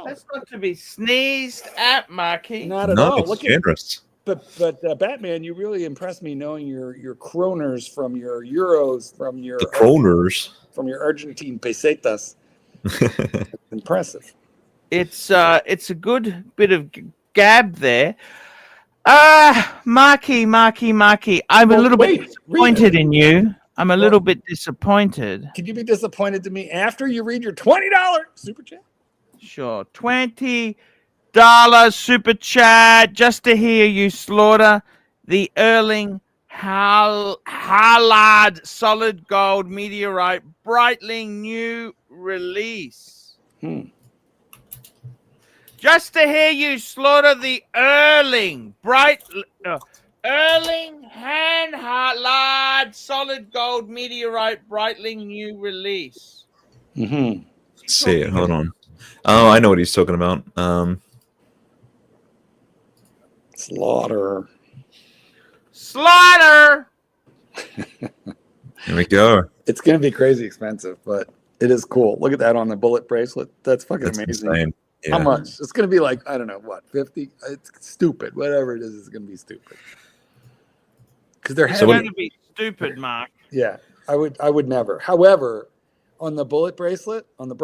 That's not to be sneezed at, Marky. Not at No, all. it's Look generous. But Batman, you really impressed me knowing your kroners from your euros from your The kroners from your Argentine pesetas. Impressive. It's a good bit of gab there. Marky. I'm a little bit disappointed in you. I'm a little bit disappointed. Could you be disappointed to me after you read your $20 super chat? Sure. $20 super chat just to hear you slaughter the Erling Haaland solid gold meteorite Breitling new release. Just to hear you slaughter the Erling Haaland solid gold meteorite Breitling new release. Mm-hmm. Let's see it. Hold on. Oh, I know what he's talking about. Slaughter. Here we go. It's going to be crazy expensive, but it is cool. Look at that on the bullet bracelet. That's fucking That's amazing. insane. Yeah. How much? It's going to be like, I don't know, what, 50? It's stupid. Whatever it is, it's going to be stupid. Because they're going to be stupid, Mark. Yeah, I would never. However, on the bullet bracelet, not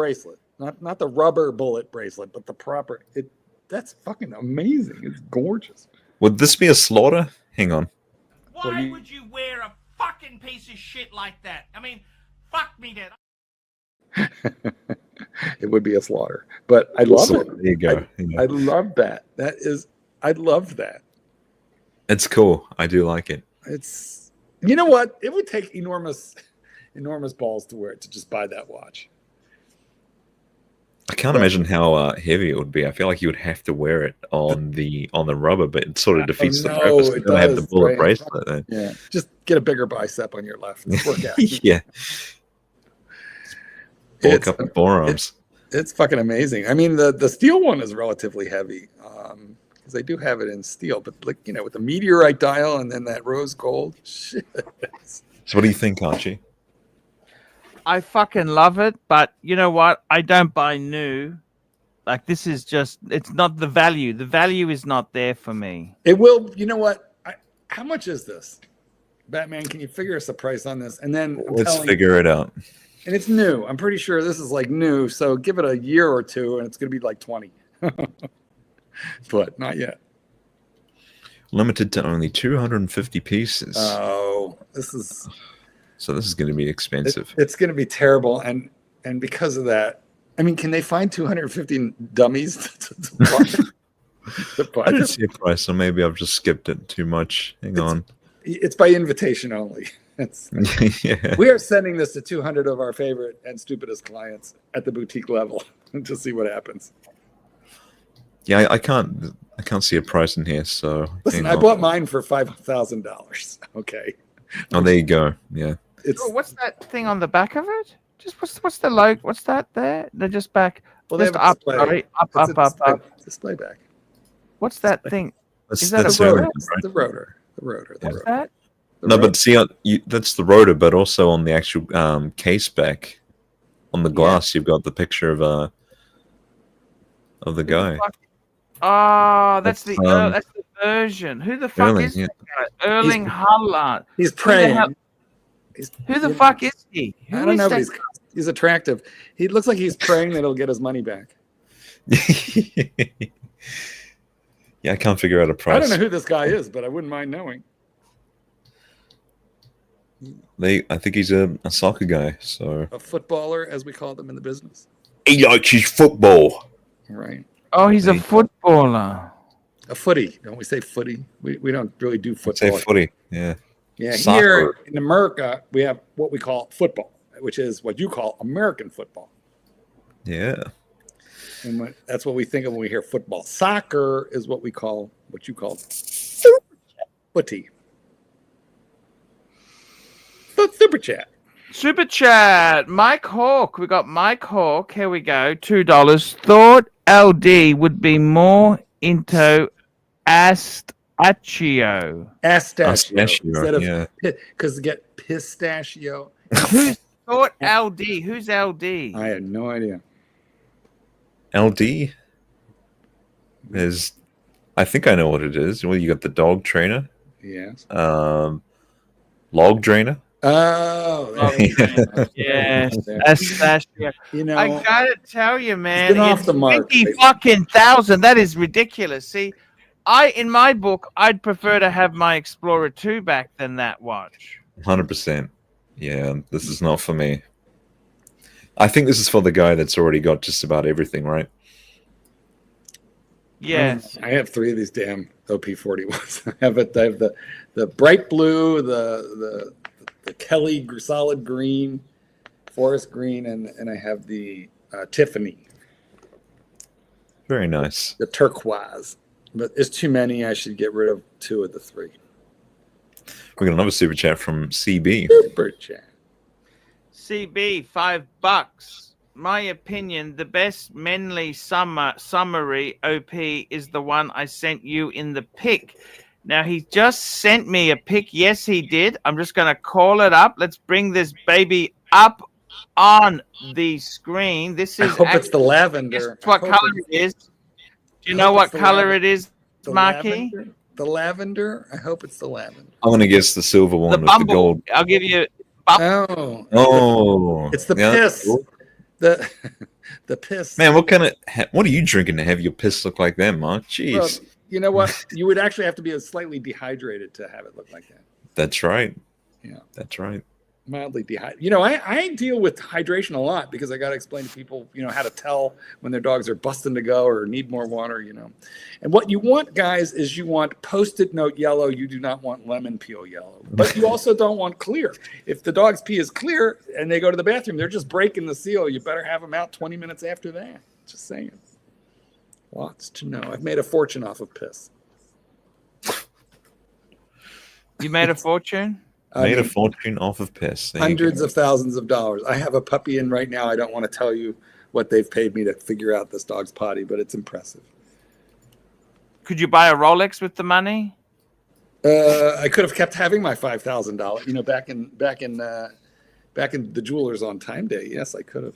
the rubber bullet bracelet, but the proper, that's fucking amazing. It's gorgeous. Would this be a slaughter? Hang on. Why would you wear a fucking piece of shit like that? I mean, fuck me, Dad. It would be a slaughter, but I love it. There you go. I love that. I love that. It's cool. I do like it. It's, you know what? It would take enormous balls to wear it, to just buy that watch. I can't imagine how heavy it would be. I feel like you would have to wear it on the rubber, but it sort of defeats the purpose. You don't have the bullet bracelet then. Yeah, just get a bigger bicep on your left. Work out. Yeah. Bulk up the forearms. It's fucking amazing. I mean, the steel one is relatively heavy because they do have it in steel, but like, you know, with the meteorite dial and then that rose gold. Shit. So what do you think, Archie? I fucking love it, but you know what? I don't buy new. Like, this is just, it's not the value. The value is not there for me. It will, you know what? How much is this? Batman, can you figure us a price on this? And then let's figure it out. And it's new. I'm pretty sure this is like new. So give it a year or two and it's going to be like 20. But not yet. Limited to only 250 pieces. Oh, this is... So this is going to be expensive. It's going to be terrible. And because of that, I mean, can they find 250 dummies to buy? I didn't see a price, so maybe I've just skipped it too much. Hang on. It's by invitation only. Yeah. We are sending this to 200 of our favorite and stupidest clients at the boutique level to see what happens. Yeah, I can't see a price in here. So listen, I bought mine for $5,000. Okay. Oh, there you go. Yeah. What's that thing on the back of it? Just what's the logo? What's that there? They're just back. Well, just up, sorry, up. Display back. What's that thing? Is that a rotor? The rotor. The rotor. What's that? No, but see, that's the rotor, but also on the actual case back, on the glass, you've got the picture of the guy. Oh, that's the version. Who the fuck is that guy? Erling Haaland. He's praying. Who the fuck is he? I don't know, but he's attractive. He looks like he's praying that he'll get his money back. Yeah, I can't figure out a price. I don't know who this guy is, but I wouldn't mind knowing. I think he's a soccer guy, so a footballer, as we call them in the business. He likes his football. Right. Oh, he's a footballer. A footy. Don't we say footy? We don't really do football. Say footy, yeah. Yeah, Soccer. Here in America, we have what we call football, which is what you call American football. Yeah. And that's what we think of when we hear football. Soccer is what you call footy. Super chat. Super chat. Mike Hawk. We got Mike Hawk. Here we go. $2. Thought LD would be more into Astachio. Instead of yeah. because get pistachio. Who's thought LD? Who's LD? I had no idea. LD is, I think I know what it is. Well, you got the dog trainer, Yes. log drainer. Oh, yes. Astachio. You know, I gotta tell you, man, been off the mark. 20,000. That is ridiculous. See, in my book, I'd prefer to have my Explorer 2 back than that watch. 100%. Yeah, this is not for me. I think this is for the guy that's already got just about everything, right? Yes. I have 3 of these damn OP41s. I have the bright blue, the Kelly solid green, forest green, and I have the Tiffany. Very nice. The turquoise. But it's too many. I should get rid of 2 of the 3. We got another super chat from CB. Super chat. CB, $5. My opinion, the best Menly summary OP is the one I sent you in the pic. Now, he just sent me a pic. Yes, he did. I'm just going to call it up. Let's bring this baby up on the screen. This is. I hope it's the lavender. Guess what color it is? Do you know what color it is, Marky? The lavender? I hope it's the lavender. I'm going to guess the silver one with the gold. I'll give you. Oh. It's the piss. Cool. The piss. Man, what are you drinking to have your piss look like that, Mark? Jeez. Well, you know what? You would actually have to be slightly dehydrated to have it look like that. That's right. Yeah. That's right. Mildly dehydrated. You know, I deal with hydration a lot because I got to explain to people, you know, how to tell when their dogs are busting to go or need more water, you know. And what you want, guys, is you want Post-it note yellow. You do not want lemon peel yellow. But you also don't want clear. If the dog's pee is clear and they go to the bathroom, they're just breaking the seal. You better have them out 20 minutes after that. Just saying. Lots to know. I've made a fortune off of piss. You made a fortune? Made a fortune off of piss. Hundreds of thousands of dollars. I have a puppy in right now. I don't want to tell you what they've paid me to figure out this dog's potty, but it's impressive. Could you buy a Rolex with the money? I could have kept having my $5,000. You know, back in the jewelers on Time Day. Yes, I could have.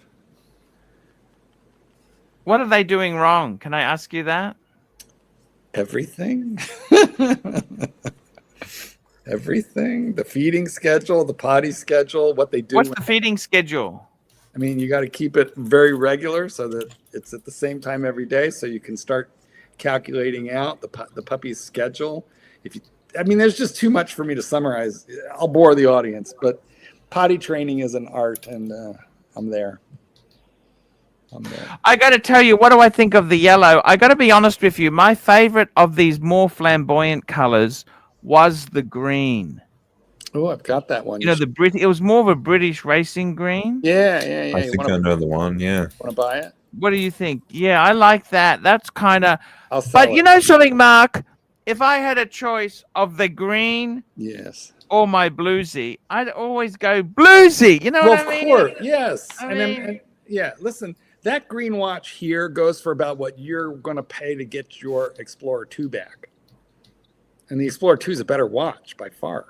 What are they doing wrong? Can I ask you that? Everything. Everything. The feeding schedule, the potty schedule, what they do. What's the feeding schedule? I mean, you got to keep it very regular so that it's at the same time every day, so you can start calculating out the puppy's schedule. There's just too much for me to summarize. I'll bore the audience, but potty training is an art, and I'm there. I got to tell you, what do I think of the yellow? I got to be honest with you. My favorite of these more flamboyant colors was the green. Oh, I've got that one. You know, it was more of a British racing green. Yeah. I think I know the one, yeah. Want to buy it? What do you think? Yeah, I like that. That's kind of... But you know something, Mark? If I had a choice of the green or my bluesy, I'd always go bluesy. You know what I mean? Of course, yes. And listen, that green watch here goes for about what you're going to pay to get your Explorer 2 back. And the Explorer 2 is a better watch by far.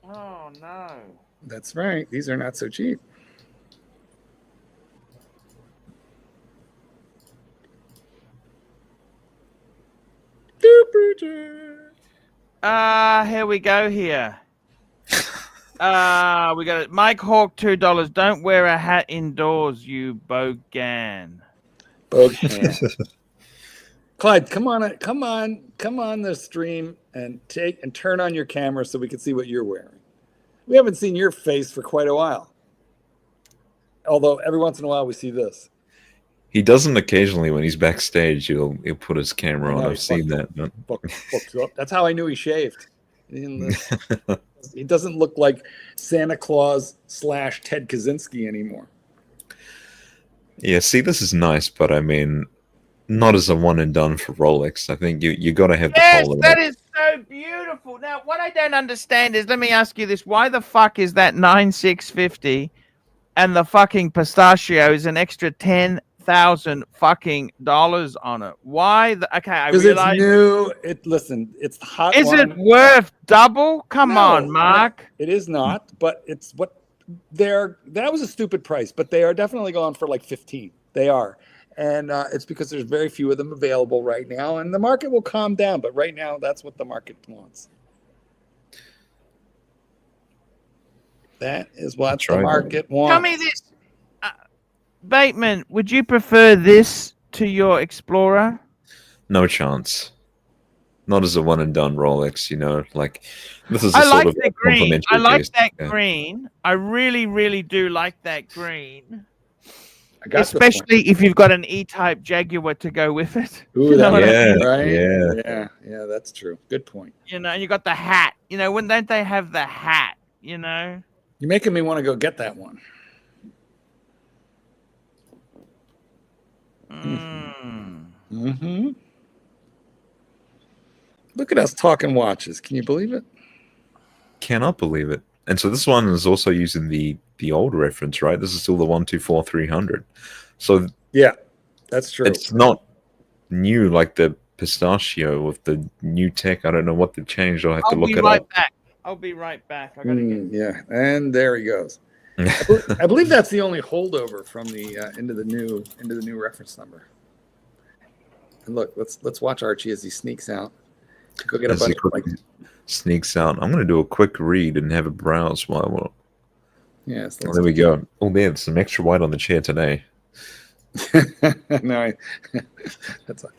Oh, no. That's right. These are not so cheap. Here we go here. We got it. Mike Hawk, $2. Don't wear a hat indoors, you bogan. Clyde, come on the stream and turn on your camera so we can see what you're wearing. We haven't seen your face for quite a while. Although every once in a while we see this. He doesn't occasionally when he's backstage. He'll put his camera on. I've seen that. That's how I knew he shaved. He doesn't look like Santa Claus / Ted Kaczynski anymore. Yeah, see, this is nice, but I mean, not as a one and done for Rolex. I think you got to have the Yes, polar. that is so beautiful. Now, what I don't understand is, let me ask you this: why the fuck is that 9650, and the fucking pistachio is an extra $10,000 fucking dollars on it? Why? Okay, I Because it's realize. new. Listen, it's the hot Is one. it worth double? Come on, Mark. It is not, but it's what that was a stupid price, but they are definitely going for like 15. They are. And it's because there's very few of them available right now, and the market will calm down. But right now, that's what the market wants. That is what the market wants. Tell me this, Bateman, would you prefer this to your Explorer? No chance. Not as a one and done Rolex, you know. Like this is a I sort like of the green. complimentary I like piece. that Yeah. green. I really, really do like that green. I got Especially if you've got an E-type Jaguar to go with it. Ooh, You know what I mean? right? Yeah, that's true. Good point. You know, and you got the hat. You know, when don't they have the hat? You know, You're making me want to go get that one. Mm-hmm. Look at us talking watches. Can you believe it? Cannot believe it. And so this one is also using the old reference, right? This is still the 124-300. So yeah, that's true. It's not new like the pistachio with the new tech. I don't know what they've changed. I'll have to look it up. I'll be right back. I gotta get. Yeah, and there he goes. I believe that's the only holdover from the into the new reference number. And look, let's watch Archie as he sneaks out. Go get a bunch sneaks out. I'm going to do a quick read and have a browse while we're. Yes. There we go. Oh man, some extra white on the chair today. No, that's a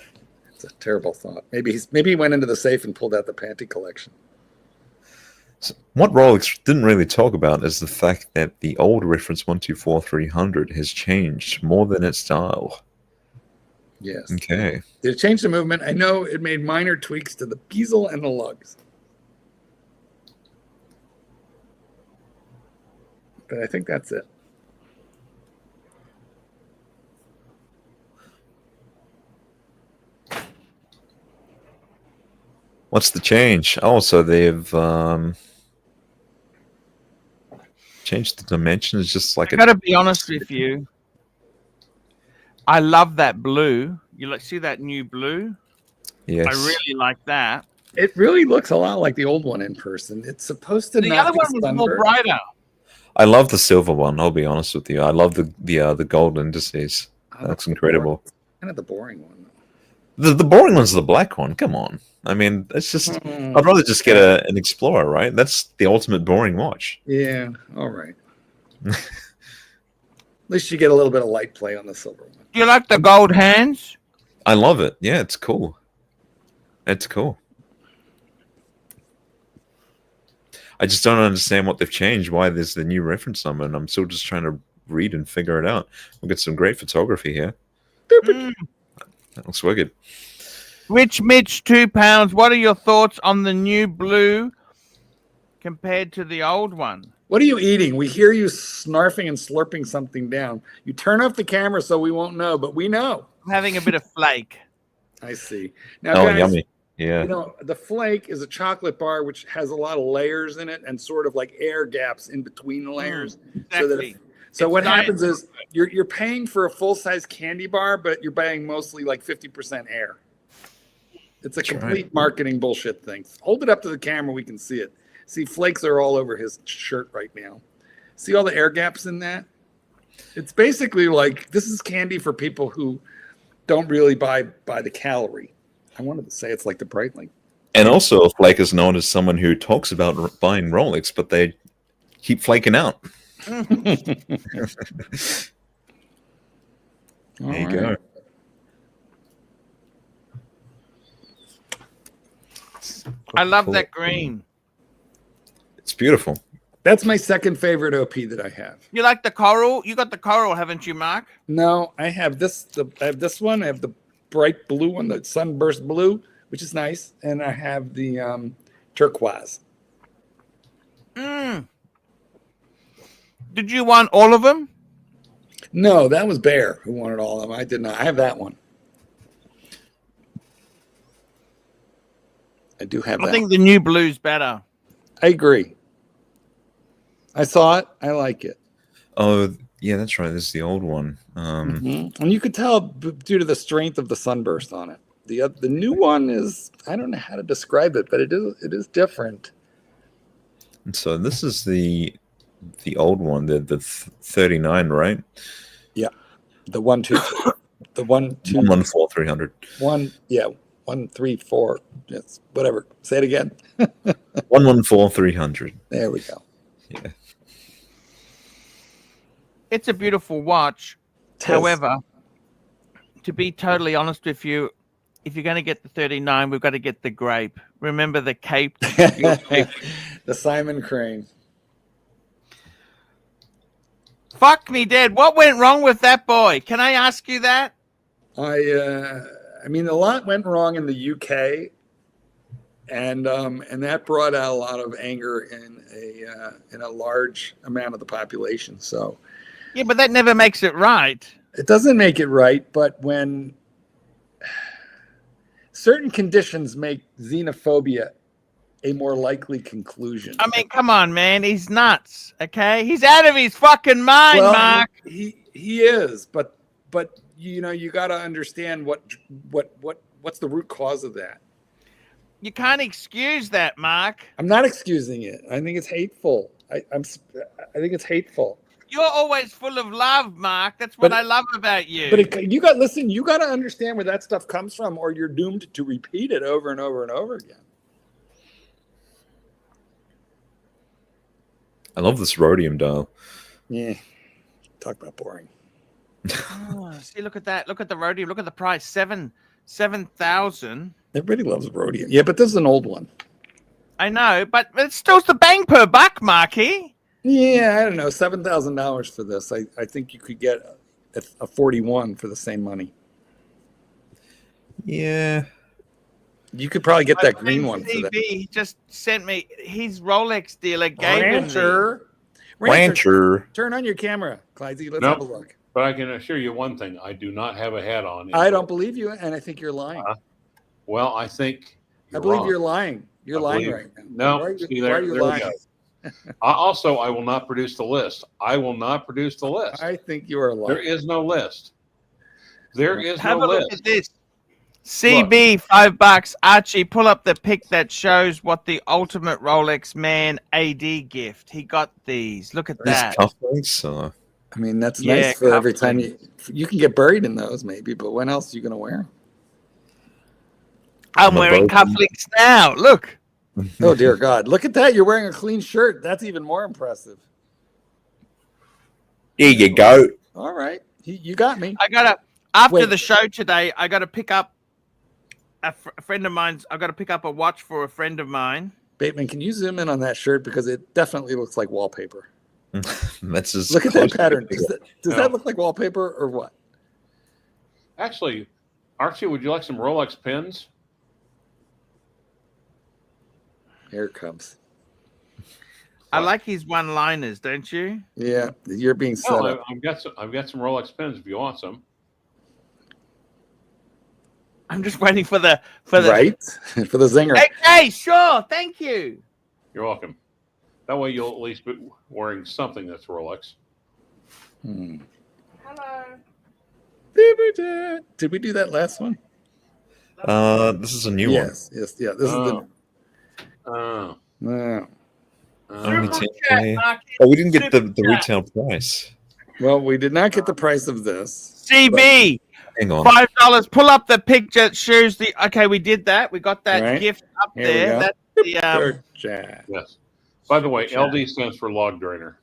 terrible thought. Maybe he went into the safe and pulled out the panty collection. So what Rolex didn't really talk about is the fact that the old reference 124-300 has changed more than its style. Yes. Okay. It changed the movement. I know it made minor tweaks to the bezel and the lugs. But I think that's it. What's the change? Oh, so they've changed the dimensions just like I gotta be honest with you. I love that blue. You see that new blue? Yes. I really like that. It really looks a lot like the old one in person. It's supposed to. The other one was more brighter. I love the silver one. I'll be honest with you. I love the gold indices. That's incredible. Kind of the boring one. The boring one's the black one. Come on. I mean, it's just. I'd rather just get an Explorer, right? That's the ultimate boring watch. Yeah. All right. At least you get a little bit of light play on the silver one. Do you like the gold hands? I love it. Yeah, it's cool. It's cool. I just don't understand what they've changed, why there's the new reference number, and I'm still just trying to read and figure it out. We've got some great photography here. That looks wicked. Rich Mitch, £2. What are your thoughts on the new blue compared to the old one? What are you eating? We hear you snarfing and slurping something down. You turn off the camera so we won't know, but we know. I'm having a bit of flake. I see. Now, guys, yummy. Yeah. You know, the flake is a chocolate bar which has a lot of layers in it and sort of like air gaps in between the layers. Exactly. So what happens is you're paying for a full-size candy bar, but you're buying mostly like 50% air. It's a complete marketing bullshit thing. Hold it up to the camera, we can see it. See, flakes are all over his shirt right now. See all the air gaps in that? It's basically like this is candy for people who don't really buy the calorie. I wanted to say it's like the Breitling. And also, Flake is known as someone who talks about buying Rolex, but they keep flaking out. There you go. I love that green. It's beautiful. That's my second favorite OP that I have. You like the coral? You got the coral, haven't you, Mark? No, I have this. I have this one. I have the bright blue one, the sunburst blue, which is nice, and I have the turquoise. Did you want all of them? No, that was Bear who wanted all of them. I did not. I have that one. I do have I that. think the new blue's better. I agree. I saw it. I like it. Oh, yeah, that's right. This is the old one. And you could tell due to the strength of the sunburst on it. The new one is, I don't know how to describe it, but it is different. And so this is the old one, the 39, right? Yeah, the 1 2 the 1 2 114 300. 1 3 4. Yes, whatever. Say it again. 114 300. There we go. Yeah. It's a beautiful watch. However, to be totally honest with you, if you're going to get the 39, we've got to get the grape. Remember the cape? The Simon Crane. Fuck me dead. What went wrong with that boy? Can I ask you that? I mean, a lot went wrong in the UK, and that brought out a lot of anger in a large amount of the population. So, yeah, but that never makes it right. It doesn't make it right, but when certain conditions make xenophobia a more likely conclusion. I mean, come on, man. He's nuts, okay? He's out of his fucking mind, Well, Mark. He is, but you know, you got to understand what's the root cause of that. You can't excuse that, Mark. I'm not excusing it. I think it's hateful. I think it's hateful. You're always full of love, Mark. That's what I love about you. But you got to understand where that stuff comes from, or you're doomed to repeat it over and over and over again. I love this rhodium dial. Yeah. Talk about boring. Oh, see, look at that. Look at the rhodium. Look at the price. 7,000. Everybody loves rhodium. Yeah, but this is an old one. I know, but it's still the bang per buck, Marky. Yeah, I don't know. $7,000 for this. I think you could get a 41 for the same money. Yeah. You could probably get that green one for that. He just sent me his Rolex dealer gave Rancher. Turn on your camera, Clydesy. Let's have a look. But I can assure you one thing: I do not have a hat on. I don't believe you, and I think you're lying. Well, I think I believe you're lying. You're lying right now. No, why are you lying? I will not produce the list. I will not produce the list. I think you are lying. There is no list. There is Have no a look list. at this. CB, $5. Archie, pull up the pic that shows what the ultimate Rolex man AD gift. He got these. Look at that. Cufflinks. I mean, that's nice for every time you can get buried in those, maybe. But when else are you going to wear them? I'm wearing cufflinks now. Look. Oh dear God! Look at that. You're wearing a clean shirt. That's even more impressive. Here you go. All right, you got me. After the show today, I got to pick up a friend of mine's. I got to pick up a watch for a friend of mine. Bateman, can you zoom in on that shirt because it definitely looks like wallpaper. That's just look at that pattern. Does that look like wallpaper or what? Actually, Archie, would you like some Rolex pins? Here it comes. I like his one-liners, don't you? Yeah, you're being set up. I've got some Rolex pins if you want some. I'm just waiting for the right for the zinger. Okay, sure. Thank you. You're welcome. That way you'll at least be wearing something that's Rolex. Hello. Did we do that last one? This is a new one. Yes. Yeah. This is the. Only 10K. Oh, we didn't get the retail price. Well, we did not get the price of this. CB. Hang on. $5. Pull up the picture that shows the. Okay, we did that. We got that gift up there. That's the. Yes. By the way, LD stands for log drainer.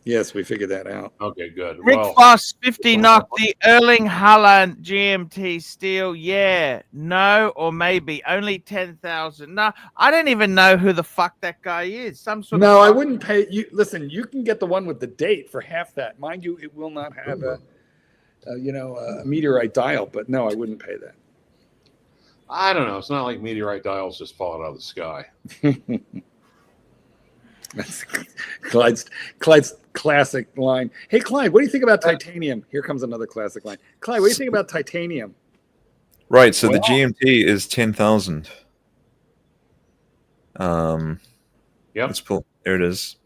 Yes, we figured that out. Okay, good. Rick Foss, 50 knock the Erling Haaland GMT steel. Yeah, no, or maybe only 10,000. No, I don't even know who the fuck that guy is. Some sort. No, I wouldn't pay you. Listen, you can get the one with the date for half that. Mind you, it will not have a meteorite dial. But no, I wouldn't pay that. I don't know. It's not like meteorite dials just fall out of the sky. That's Clyde's classic line. Hey, Clyde, what do you think about titanium? Here comes another classic line. Clyde, what do you think about titanium? Right, so the GMT is 10,000. Yep. Let's pull. There it is.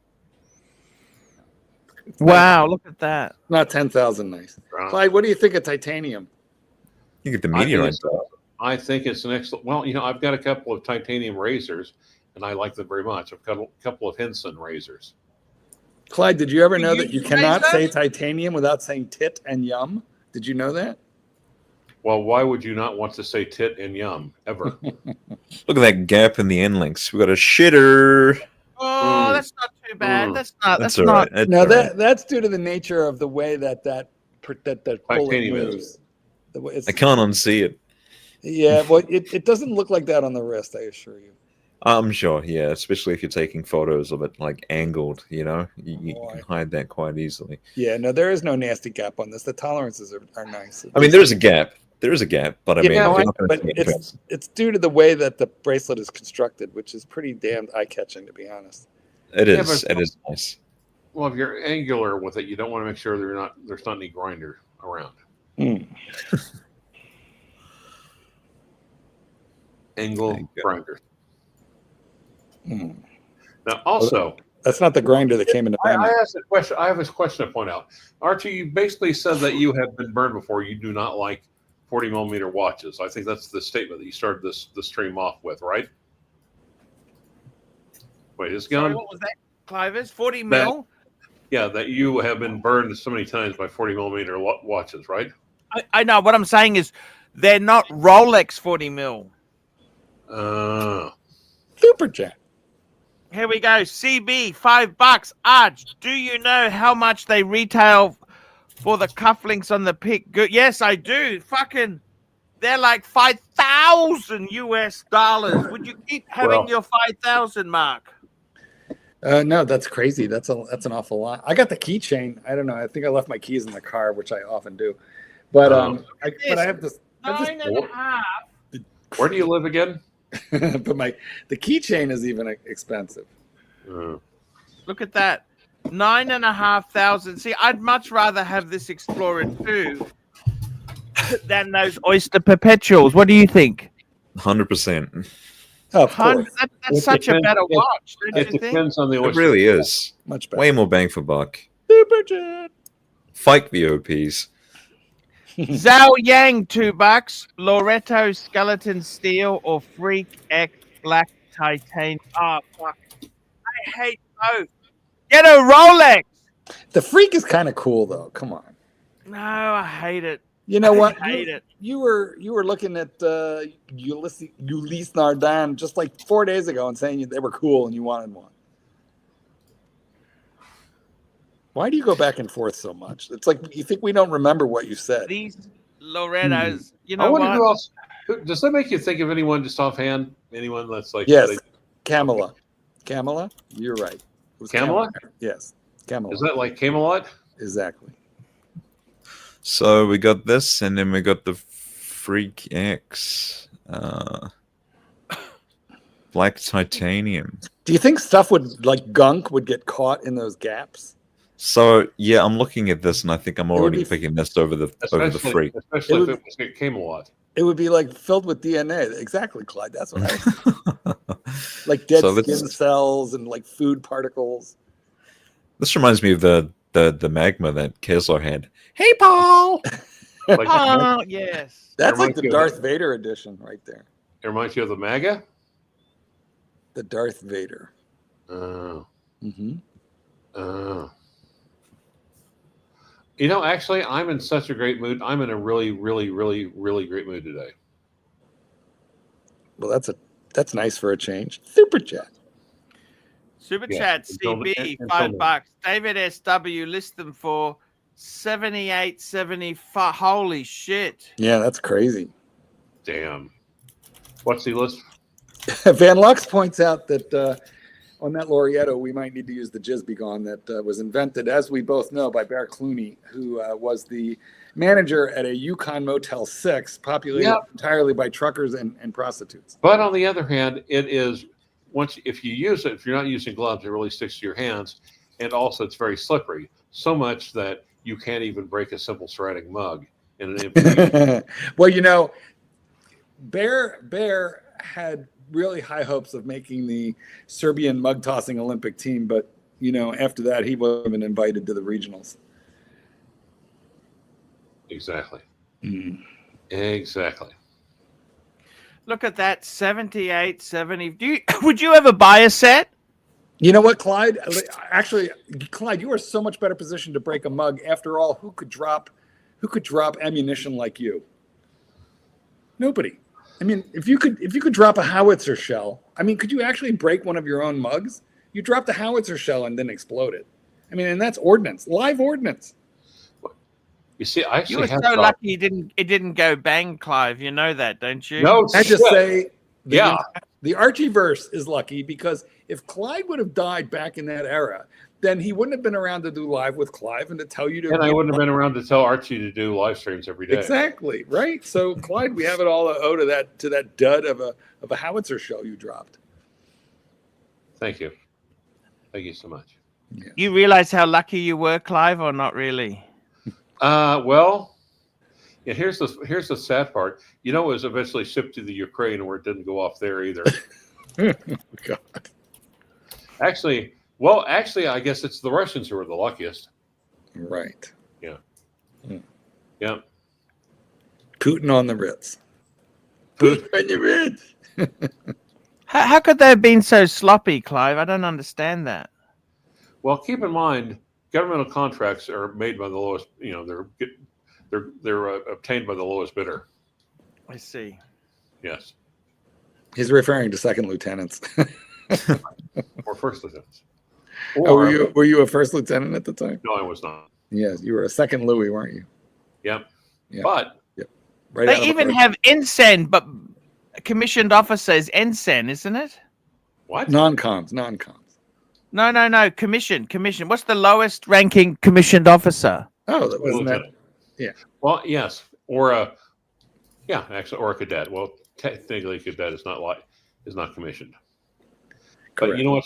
Wow, look at that. Not 10,000 nice. Clyde, what do you think of titanium? You get the I think meteorite. it's- I think it's an excellent. Well, I've got a couple of titanium razors, and I like them very much. I've got a couple of Henson razors. Clyde, did you ever know You that you use cannot say razors? titanium without saying tit and yum? Did you know that? Well, why would you not want to say tit and yum ever? Look at that gap in the end links. We got a shitter. Oh, that's not too bad. Mm. That's all not. right. That's No, all right. that's due to the nature of the way that bullet Titanium is. moves. The way it's, I can't unsee it. yeah, well, it doesn't look like that on the wrist, I assure you. I'm sure, yeah, especially if you're taking photos of it like angled, you Boy. can hide that quite easily. Yeah, no, there is no nasty gap on this. The tolerances are nice. I mean, there's a gap. There is a gap, but I mean, no, you're not going but to see it first. it's due to the way that the bracelet is constructed, which is pretty damned eye-catching, to be honest. It Yeah, is. but- It is nice. Well, if you're angular with it, you don't want to make sure there's not any grinder around. Hmm. Angle There you go. grinder. Hmm. Now, also, That's not the grinder that came into I my asked a question. I have this question to point out. Archie, you basically said that you have been burned before. You do not like 40 millimeter watches. I think that's the statement that you started the stream off with, right? Wait, is Sorry, gone? what was that, Clovis? 40 mil? Yeah, that you have been burned so many times by 40 millimeter watches, right? I know. What I'm saying is they're not Rolex 40 mil. Super Chat. Here we go. CB, $5. Arch, do you know how much they retail for the cufflinks on the pick? Good. Yes, I do. Fucking, they're like 5,000 US dollars. Would you keep having Well- your 5,000 mark? No, that's crazy. That's an awful lot. I got the keychain. I don't know. I think I left my keys in the car, which I often do. But I have this. Nine and a half. Where do you live again? But the keychain is even expensive. Look at that. 9,500. See, I'd much rather have this Explorer 2 than those Oyster Perpetuals. What do you think? 100%. Oh, of course, That's such a better watch, don't It you think? depends on the It oyster. really is. much better. Way more bang for buck. Super Chat. Fight VOPs. Zhao Yang, $2. Loretto Skeleton Steel or Freak X Black Titanium. Oh, fuck. I hate both. Get a Rolex. The Freak is kind of cool, though. Come on. No, I hate it. You know what? I hate it. You were looking at Ulysse Nardin just like 4 days ago and saying they were cool and you wanted one. Why do you go back and forth so much? It's like you think we don't remember what you said. These Lorettos, you I know wonder what? who else. Does that make you think of anyone just offhand? Anyone that's like Yes, Camilla. Camilla, you're right. It was Camilla? Yes, Camilla. Is that like Camelot? Exactly. So we got this, and then we got the Freak X. Black titanium. Do you think stuff like gunk would get caught in those gaps? So yeah, I'm looking at this, and I think I'm would already be- picking this over the Freak. Especially It if it was like Camelot. It would be like filled with DNA. Exactly, Clyde. That's what I was like dead So skin cells and like food particles. This reminds me of the magma that Kessler had. Hey, Paul. Like, Oh, yes. That's like reminds the me of Darth Vader edition right there. it reminds you of the MAGA? The Darth Vader. Oh. Mm-hmm. Oh. Actually, I'm in such a great mood. I'm in a really, really, really, really great mood today. Well, that's nice for a change. Super chat. Super Yeah, Chat, until the- CB, until $5. David SW, list them for 78.75. Holy shit. Yeah, that's crazy. Damn. What's the list? Van Lux points out that on that Laureato, we might need to use the Jizz Begone that was invented, as we both know, by Bear Clooney, who was the manager at a Yukon Motel 6, populated entirely by truckers and prostitutes. But on the other hand, it is if you use it, if you're not using gloves, it really sticks to your hands. And also it's very slippery, so much that you can't even break a simple ceramic mug in an empty. Well, Bear had really high hopes of making the Serbian mug tossing Olympic team, but after that, he wasn't even invited to the regionals. Exactly. Mm. Exactly. Look at that, 78, 70. Would you ever buy a set? You know what, Clyde? Actually, Clyde, you are so much better positioned to break a mug. After all, who could drop ammunition like you? Nobody. I mean, if you could drop a howitzer shell, I mean, could you actually break one of your own mugs? You drop the howitzer shell and then explode it. I mean, and that's ordnance, live ordnance. You see, I actually You were so lucky it didn't go bang, Clive. You know that, don't you? No, I just say, yeah. The Archie verse is lucky because if Clyde would have died back in that era, then he wouldn't have been around to do live with Clive and to tell you to. And I wouldn't have been around to tell Archie to do live streams every day. Exactly, right? So, Clyde, we have it all owe to that dud of a howitzer shell you dropped. Thank you. Thank you so much. Yeah. You realize how lucky you were, Clive, or not really? Well, yeah, here's the sad part. It was eventually shipped to the Ukraine where it didn't go off there either. God. Actually, I guess it's the Russians who are the luckiest. Right. Yeah. Mm. Yeah. Putin on the Ritz. Putin on the Ritz. How could they have been so sloppy, Clive? I don't understand that. Well, keep in mind, governmental contracts are made by the lowest. They're obtained by the lowest bidder. I see. Yes. He's referring to second lieutenants. Or first lieutenants. Were you a first lieutenant at the time? No, I was not. Yes, you were a second Louis, weren't you? Yep. Yeah. But right. They even have ensign, but commissioned officer is ensign, isn't it? What? Non-coms. No. Commission. What's the lowest ranking commissioned officer? Oh, that wasn't that. Yeah. Well, yes, or a cadet. Well, technically, a cadet is not commissioned. Correct. But you know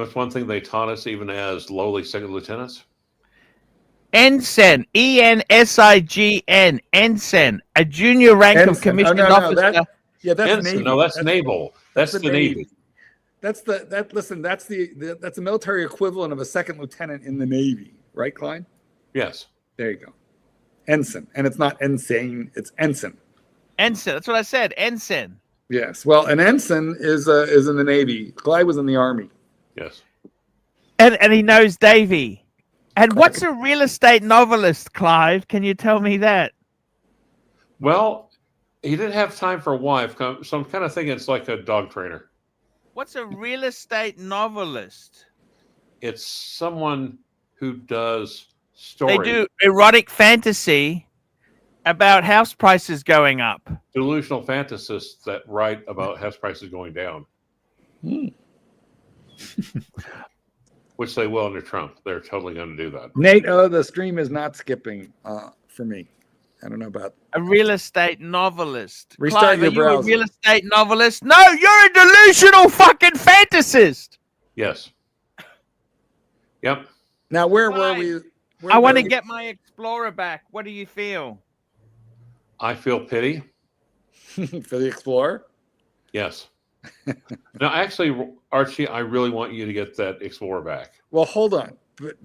what's one thing they taught us even as lowly second lieutenants? Ensign, ENSIGN, ensign, a junior rank of commissioned officer. That's Ensign. Navy. No, that's naval. That's the Navy. That's the military equivalent of a second lieutenant in the Navy, right, Klein? Yes. There you go. Ensign, and it's not insane; it's ensign. Ensign. That's what I said. Ensign. Yes. Well, an ensign is in the Navy. Clyde was in the Army. Yes. And he knows Davy. And what's a real estate novelist, Clive? Can you tell me that? Well, he didn't have time for a wife, so I'm kind of thinking it's like a dog trainer. What's a real estate novelist? It's someone who does story. They do erotic fantasy about house prices going up. Delusional fantasists that write about house prices going down. Which they will under Trump. They're totally going to do that. Nate, the stream is not skipping for me. I don't know about a real estate novelist. Restart Clive, your are you browser. a real estate novelist? No, you're a delusional fucking fantasist. Yes. Yep. Now, where were we? I want to get my Explorer back. What do you feel? I feel pity. For the Explorer? Yes. No, actually, Archie, I really want you to get that Explorer back. Well, hold on. But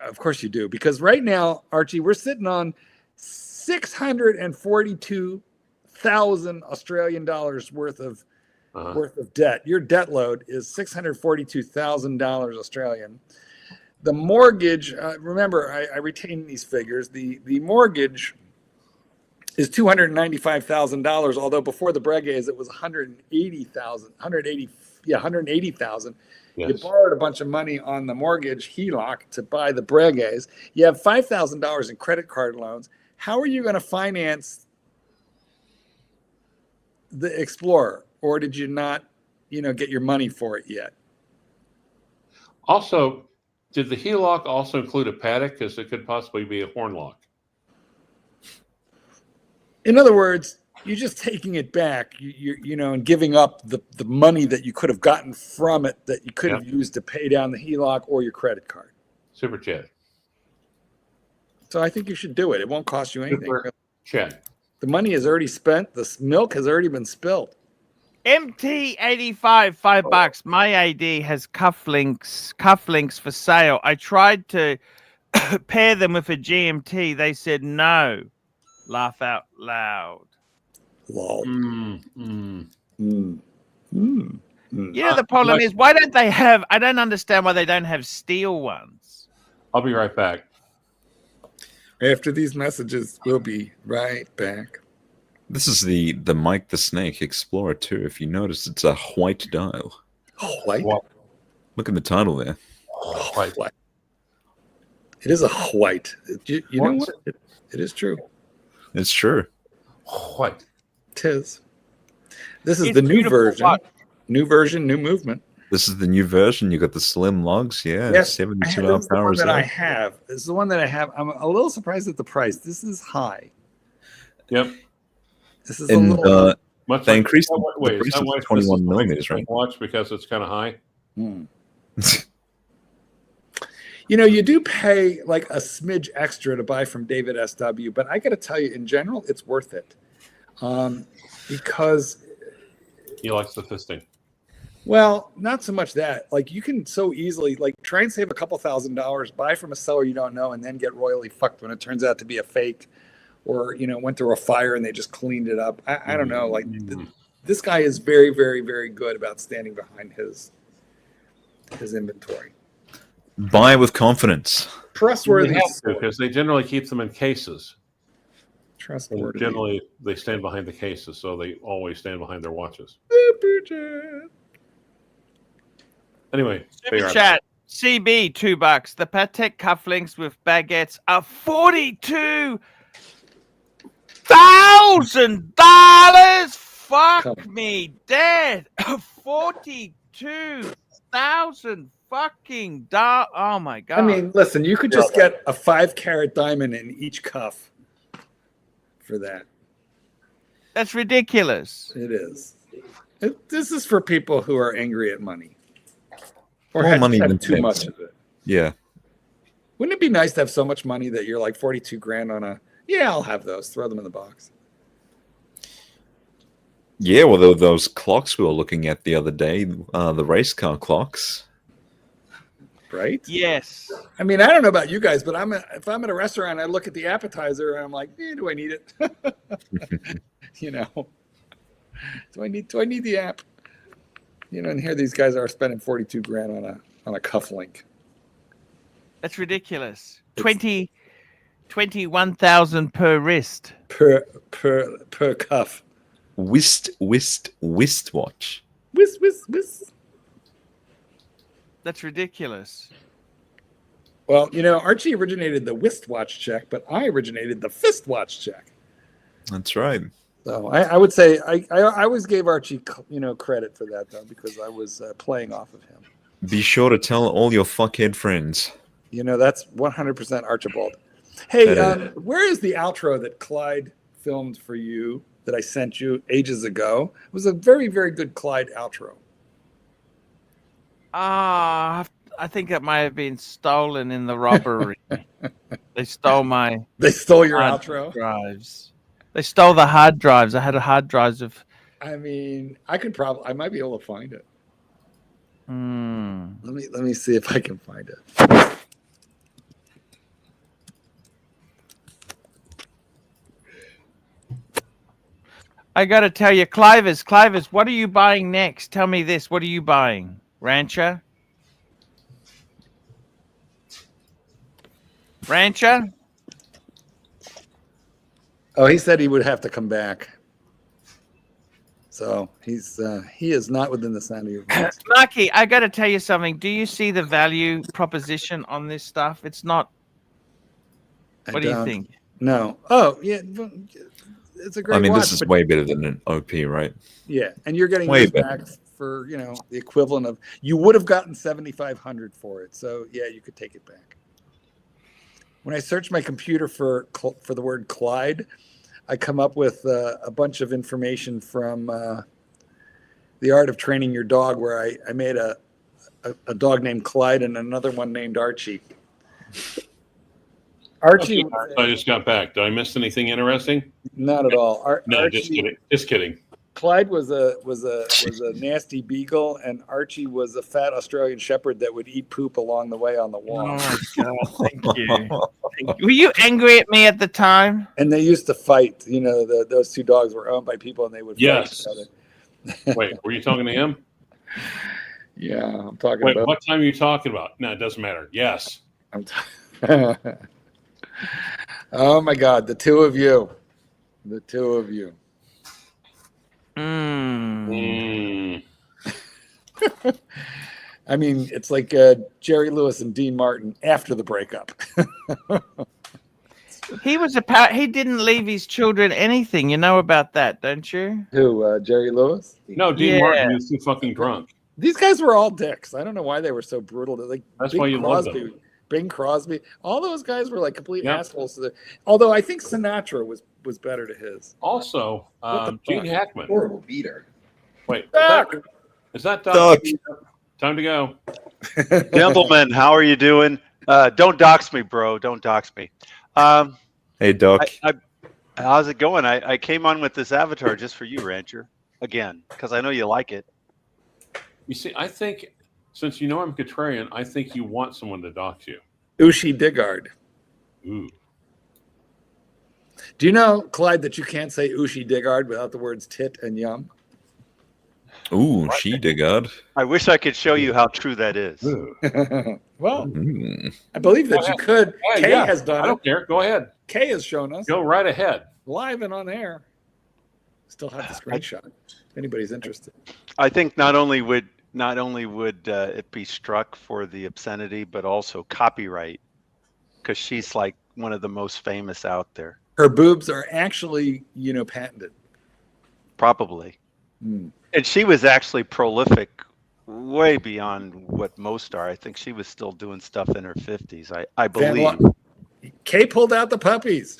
of course you do. Because right now, Archie, we're sitting on 642,000 Australian dollars worth of debt. Your debt load is $642,000 Australian. The mortgage, remember, I retain these figures. The mortgage is $295,000, although before the Breguets it was $180,000. Yes. You borrowed a bunch of money on the mortgage HELOC to buy the Breguets. You have $5,000 in credit card loans. How are you going to finance the Explorer, or did you not, get your money for it yet? Also, did the HELOC also include a paddock? Because it could possibly be a horn lock. In other words, you're just taking it back, and giving up the money that you could have gotten from it that you could have used to pay down the HELOC or your credit card. Super chat. So I think you should do it. It won't cost you anything. Super chat. The money is already spent. The milk has already been spilled. MT85, $5. My AD has cufflinks for sale. I tried to pair them with a GMT. They said no. Laugh out loud. Lol. The problem is, why don't they have? I don't understand why they don't have steel ones. I'll be right back. After these messages, we'll be right back. This is the Mike the Snake Explorer 2. If you notice, it's a white dial. White? Look at the title there. White. It is a white. You know what? It is true. It's true. White. Tis. This is the new version. New version, new movement. This is the new version. You got the slim lugs. Yeah, yes, 72-hour power reserve. I have. This is the one that I have. I'm a little surprised at the price. This is high. Yep. This is a little. They increased wait, the 21 millimeters, right? Watch because it's kind of high. You know, you do pay like a smidge extra to buy from David SW, but I got to tell you, in general, it's worth it because he likes the fisting. Well, not so much that. Like, you can so easily like try and save a couple $1,000s, buy from a seller you don't know, and then get royally fucked when it turns out to be a fake, or went through a fire and they just cleaned it up. I don't know. Like this guy is very, very, very good about standing behind his inventory. Buy with confidence. Trustworthy. Because they generally keep them in cases. Trustworthy. Generally, they stand behind the cases, so they always stand behind their watches. Anyway, Super chat. CB $2. The Patek cufflinks with baguettes are $42,000. Fuck me dead. 42,000 fucking dollars. Oh my god. I mean, listen, you could just get a 5-carat diamond in each cuff for that. That's ridiculous. It is. This is for people who are angry at money. Or more money have than too much of it. Yeah. Wouldn't it be nice to have so much money that you're like 42 grand on a, yeah, I'll have those. Throw them in the box. Yeah, well, those clocks we were looking at the other day, the race car clocks. Right? Yes. I mean, I don't know about you guys, but if I'm at a restaurant, I look at the appetizer and I'm like, do I need it? Do I need the app? And here these guys are spending 42 grand on a cufflink. That's ridiculous. 21,000 per wrist. Per cuff. Whist watch. Whist. That's ridiculous. Well, Archie originated the whist watch check, but I originated the fist watch check. That's right. So I would say I always gave Archie credit for that, though, because I was playing off of him. Be sure to tell all your fuckhead friends. That's 100% Archibald. Hey, where is the outro that Clyde filmed for you that I sent you ages ago? It was a very, very good Clyde outro. I think it might have been stolen in the robbery. They stole your outro drives. They stole the hard drives. I had a hard drives of. I mean, I might be able to find it. Let me see if I can find it. I got to tell you, Clivers, what are you buying next? Tell me this. What are you buying? Rancher? Oh, he said he would have to come back. So he is not within the sound of your voice. Marky, I got to tell you something. Do you see the value proposition on this stuff? It's not. What do you think? No. Oh, yeah. It's a great watch. This is way better than an OP, right? Yeah, and you're getting way this back for the equivalent of, you would have gotten $7,500 for it. So yeah, you could take it back. When I search my computer for the word Clyde, I come up with a bunch of information from The Art of Training Your Dog, where I made a dog named Clyde and another one named Archie. Archie. I just got back. Did I miss anything interesting? Not at all. No, Archie, just kidding. Just kidding. Clyde was a nasty beagle, and Archie was a fat Australian shepherd that would eat poop along the way on the Oh wall. my god! Thank you. Were you angry at me at the time? And they used to fight. You know, those two dogs were owned by people, and they would fight Yes. each other. Wait, were you talking to him? Yeah, I'm talking Wait, about. what time are you talking about? No, it doesn't matter. Yes. Oh my God, the two of you. Mm. I mean, it's like Jerry Lewis and Dean Martin after the breakup. He didn't leave his children anything. You know about that, don't you? Who, Jerry Lewis? No, Dean Yeah. Martin, he was too fucking drunk. These guys were all dicks. I don't know why they were so brutal. Like That's Bing why you love Crosby, them. Bing Crosby. All those guys were like complete Yep. assholes. To although I think Sinatra was better to his. Also, What the Gene fuck? Hackman. Horrible beater. Wait, Doc! is that Doc? Doc. Time to go. Gentlemen, how are you doing? Don't dox me, bro. Don't dox me. Hey, Doc. How's it going? I came on with this avatar just for you, Rancher. Again, because I know you like it. You see, I think since you know I'm contrarian, I think you want someone to dox you. Ushi Digard. Ooh. Do you know, Clyde, that you can't say Ushi Digard without the words tit and yum? Ooh, she digard. I wish I could show you how true that is. Ooh. Well, Mm. I believe that Go you ahead. could. Yeah, Kay yeah. has I done it. don't care. Go ahead. Kay has shown us Go right ahead. live and on air. Still have the screenshot. If anybody's interested. I think not only would it be struck for the obscenity, but also copyright, because she's like one of the most famous out there, Her boobs are actually, patented. probably. Hmm. And she was actually prolific, way beyond what most are. I think she was still doing stuff in her 50s. I believe. Kay pulled out the puppies.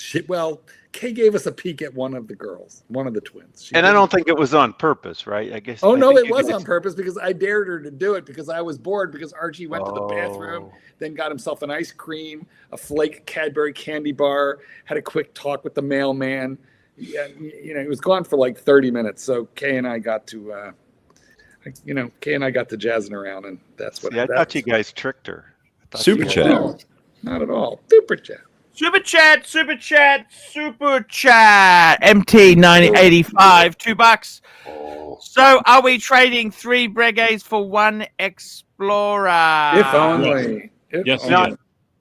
Kay gave us a peek at one of the girls, one of the twins. She And I didn't- don't think it was on purpose, right? I guess. Oh, I no, think it you was could on purpose because I dared her to do it because I was bored because Archie went to the bathroom, then got himself an ice cream, a flake Cadbury candy bar, had a quick talk with the mailman. Yeah, he was gone for like 30 minutes. So Kay and I got to, jazzing around, and that's what. Yeah, I thought you guys tricked her. I thought Super you guys- chat. No, not at all. Super chat. Super chat, super chat, super chat. MT985, $2. Oh. So, are we trading 3 Breguets for 1 Explorer? If only. If Yes, only. Now,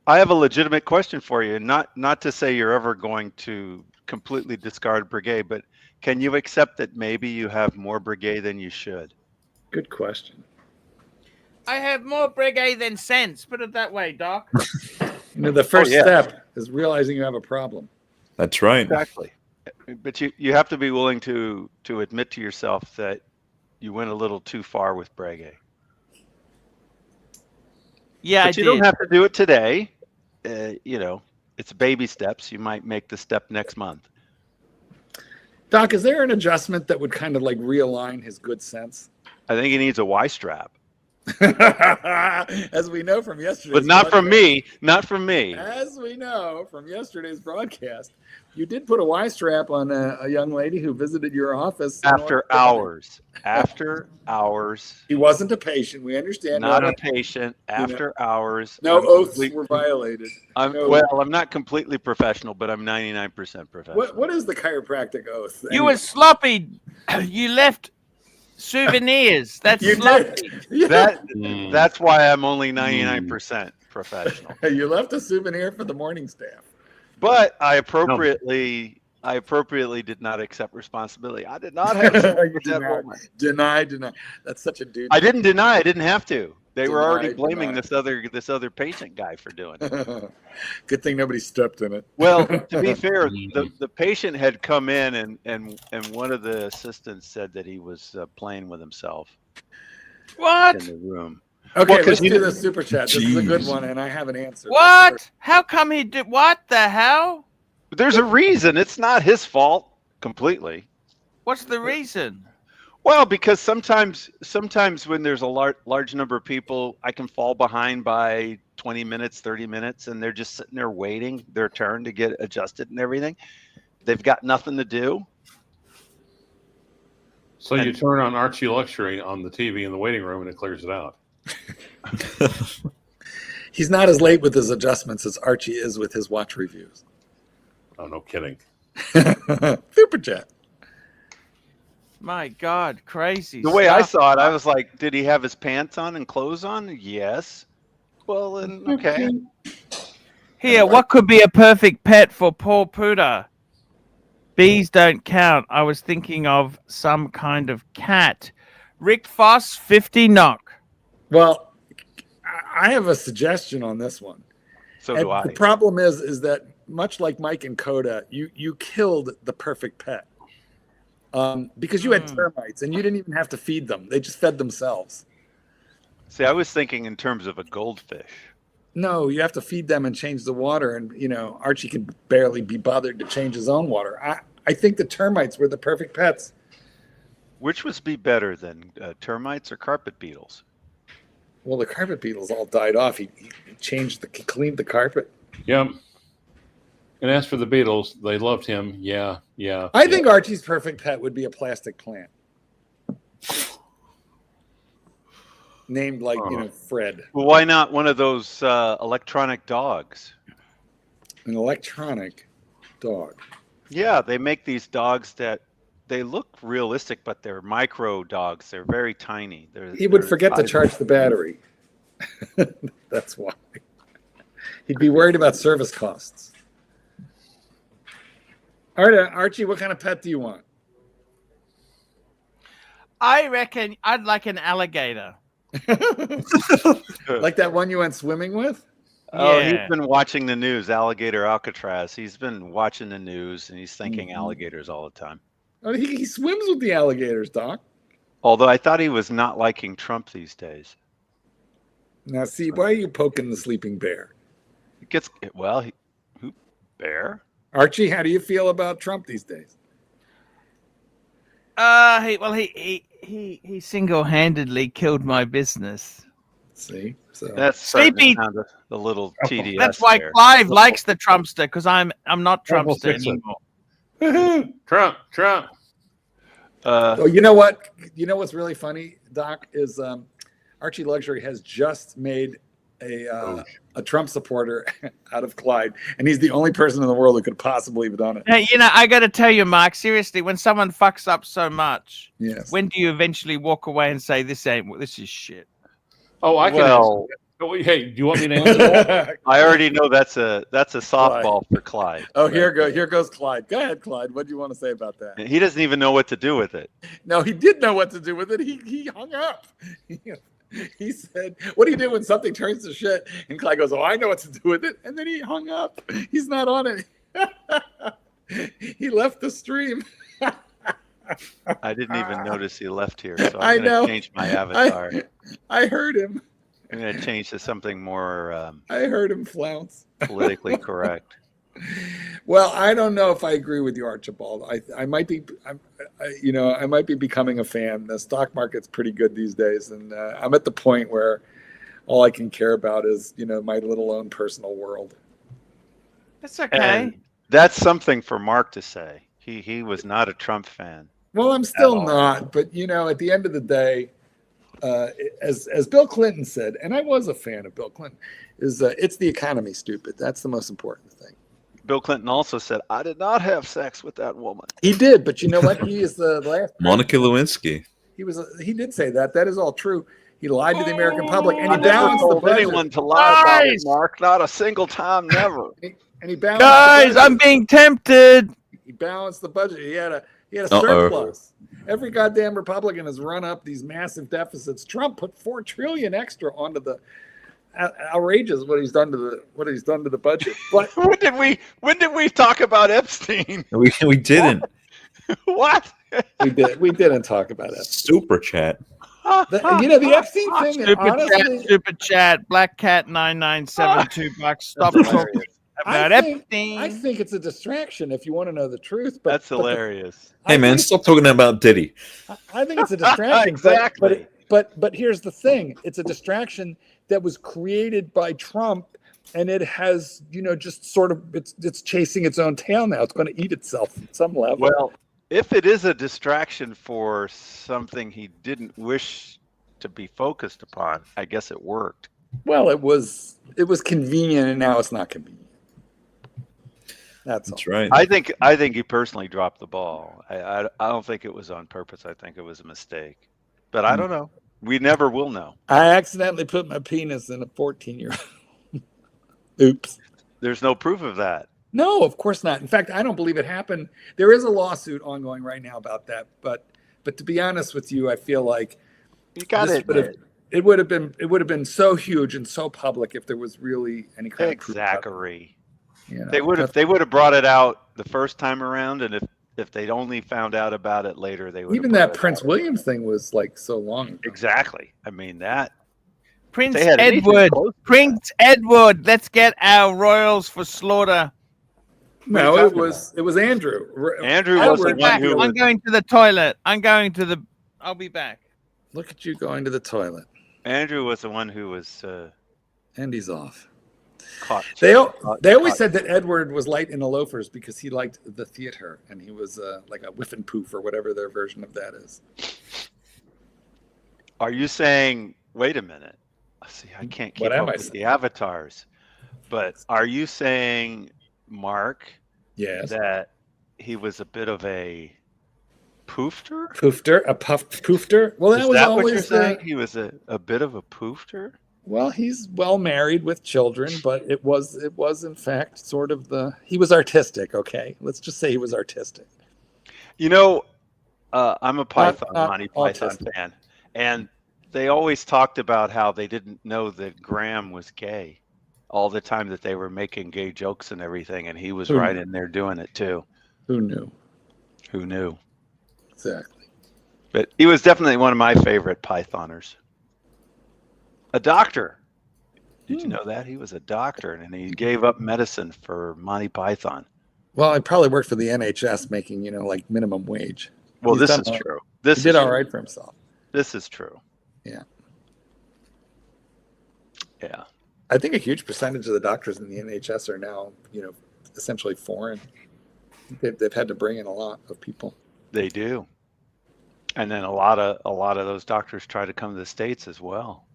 I have a legitimate question for you. Not to say you're ever going to completely discard Breguet, but can you accept that maybe you have more Breguet than you should? Good question. I have more Breguet than sense. Put it that way, Doc. The first yeah. step is realizing you have a problem. That's right. Exactly. But you have to be willing to admit to yourself that you went a little too far with Breguet. Yeah, But you don't have to do it today. It's baby steps. You might make the step next month. Doc, is there an adjustment that would kind of like realign his good sense? I think he needs a Y strap, As we know from yesterday's but not from broadcast. me. Not from me. As we know from yesterday's broadcast, you did put a Y strap on a young lady who visited your office. After hours. After hours. He wasn't a patient. We understand. Not no, a patient. After hours. no I'm oaths complete- were violated. I'm not completely professional, but I'm 99% professional. What is the chiropractic oath? You were sloppy. You left souvenirs. That's You sloppy. did. That's why I'm only 99% professional. You left a souvenir for the morning staff. But I appropriately did not accept responsibility. I did not have sex with that woman. Deny. That's such a dude. I didn't deny. I didn't have to. They were already Deny. blaming this other patient guy for doing it. Good thing nobody stepped in it. Well, to be fair, the patient had come in and one of the assistants said that he was playing with himself What? in the room. Okay, Well, 'cause let's you do didn't- the super chat. This is a good Jeez. one, and I have an answer. What? How come he did? What the hell? There's a reason. It's not his fault completely. What's the reason? Well, because sometimes when there's a large number of people, I can fall behind by 20 minutes, 30 minutes, and they're just sitting there waiting their turn to get adjusted and everything. They've got nothing to do. So you turn on Archie Luxury on the TV in the waiting room, and it clears it out. He's not as late with his adjustments as Archie is with his watch reviews. Oh, no kidding. Super chat. My God, crazy. The way I stuff. saw it, I was like, did he have his pants on and clothes on? Yes. Well, then, okay. Here, what could be a perfect pet for poor Pooter? Bees don't count. I was thinking of some kind of cat. Rick Foss, 50 knock. Well, I have a suggestion on this one. So And do I. the problem is that much like Mike and Coda, you killed the perfect pet because you had termites and you didn't even have to feed them; they just fed themselves. See, I was thinking in terms of a goldfish. No, you have to feed them and change the water, and Archie can barely be bothered to change his own water. I think the termites were the perfect pets. Which would be better than termites or carpet beetles? Well, the carpet beetles all died off. He cleaned the carpet. Yep. And as for the Beatles, they loved him. Yeah. I think Archie's perfect pet would be a plastic plant. Named like, Fred. Well, why not one of those electronic dogs? An electronic dog. Yeah, they make these dogs that they look realistic, but they're micro dogs. They're very tiny. He would forget to charge the battery. That's why. He'd be worried about service costs. All right, Archie, what kind of pet do you want? I reckon I'd like an alligator. Like that one you went swimming with? Oh, Yeah. he's been watching the news, alligator Alcatraz. He's been watching the news, and he's thinking alligators all the time. Oh, he swims with the alligators, Doc. Although I thought he was not liking Trump these days. Now, see, why are you poking the sleeping bear? It gets who bear? Archie, how do you feel about Trump these days? He single-handedly killed my business. See, so That's Sleepy- starting to sound a little tedious. That's why there. Clive likes the Trumpster, because I'm not Trump will Trumpster fix it. anymore. Trump. oh, you know what? You know what's really funny, Doc, is Archie Luxury has just made a Trump supporter out of Clyde, and he's the only person in the world who could possibly have done it. Hey, I got to tell you, Mark, seriously, when someone fucks up so much, Yes. when do you eventually walk away and say, this is shit? Oh, I can Well, answer that. Oh, hey, do you want me to answer that? I already know that's a softball for Clyde. Oh, here goes Clyde. Go ahead, Clyde. What do you want to say about that? He doesn't even know what to do with it. No, he did know what to do with it. He hung up. He said, "What do you do when something turns to shit?" And Clyde goes, "Oh, I know what to do with it." And then he hung up. He's not on it. He left the stream. I didn't even notice he left here, so I I'm going know. to change my avatar. I heard him. I'm going to change to something more I heard him flounce. politically correct. Well, I don't know if I agree with you, Archibald. I might be, I might be becoming a fan. The stock market's pretty good these days, and I'm at the point where all I can care about is, my little own personal world. That's okay. And that's something for Mark to say. He was not a Trump fan. Well, I'm still not, but at the end of the day, as Bill Clinton said, and I was a fan of Bill Clinton, is it's the economy, stupid. That's the most important thing. Bill Clinton also said, "I did not have sex with that woman." He did, but you know what? He is the last. Monica Lewinsky. He did say that. That is all true. He lied to the American public, and he balanced the budget. Anyone to lie about it, Guys! Mark? Not a single time, never. And he balanced. Guys, I'm being tempted. He balanced the budget. He had a surplus. Every goddamn Republican has run up these massive deficits. Trump put $4 trillion extra onto the outrageous what he's done to the budget. But when did we talk about Epstein? We didn't. What? we didn't talk about it. Super chat. The Epstein thing. Super chat. Black Cat 9972 $2. Stop talking about Epstein. I think it's a distraction if you want to know the truth. But That's hilarious. Hey man, stop talking about Diddy. I think it's a distraction. Exactly. But here's the thing: it's a distraction that was created by Trump, and it has just sort of it's chasing its own tail now. It's going to eat itself at some level. Well, If it is a distraction for something he didn't wish to be focused upon, I guess it worked. Well, it was convenient, and now it's not convenient. That's right. I think he personally dropped the ball. I don't think it was on purpose. I think it was a mistake. But I don't know. We never will know. I accidentally put my penis in a 14-year-old. Oops. There's no proof of that. No, of course not. In fact, I don't believe it happened. There is a lawsuit ongoing right now about that. But to be honest with you, I feel like You got it. it would have been so huge and so public if there was really any kind of proof. Exactly. You know, They would have brought it out the first time around, and if they'd only found out about it later, they would. Even that Prince William thing was like so long ago. Exactly. I mean that. Prince Edward. Prince Edward. Let's get our royals for slaughter. No, it was Andrew. Andrew I'll was the be one back. who I'm going to the toilet. I'll be back. Look at you going to the toilet. Andrew was the one who was And he's off. caught. They always said that Edward was light in the loafers because he liked the theater and he was like a whiff and poof or whatever their version of that is. Are you saying? Wait a minute. See, I can't keep up with the avatars. But are you saying, Mark, Yes. that he was a bit of a poofter? Poofter, a puffed poofter. Well, Is was that always what you're saying? He was a bit of a poofter? Well, he's well married with children, but it was in fact sort of he was artistic. Okay, let's just say he was artistic. You know, I'm a Monty Python autistic. fan, and they always talked about how they didn't know that Graham was gay all the time, that they were making gay jokes and everything, and he was right in there doing it too. Who knew? Who knew? Exactly. But he was definitely one of my favorite Pythoners. A doctor. Did you know that? He was a doctor, and he gave up medicine for Monty Python. Well, he probably worked for the NHS making, like minimum wage. Well, He's this done is true. This He did is all true. right for himself. This is true. Yeah. Yeah. I think a huge percentage of the doctors in the NHS are now, essentially foreign. They've had to bring in a lot of people. They do. And then a lot of those doctors try to come to the States as well.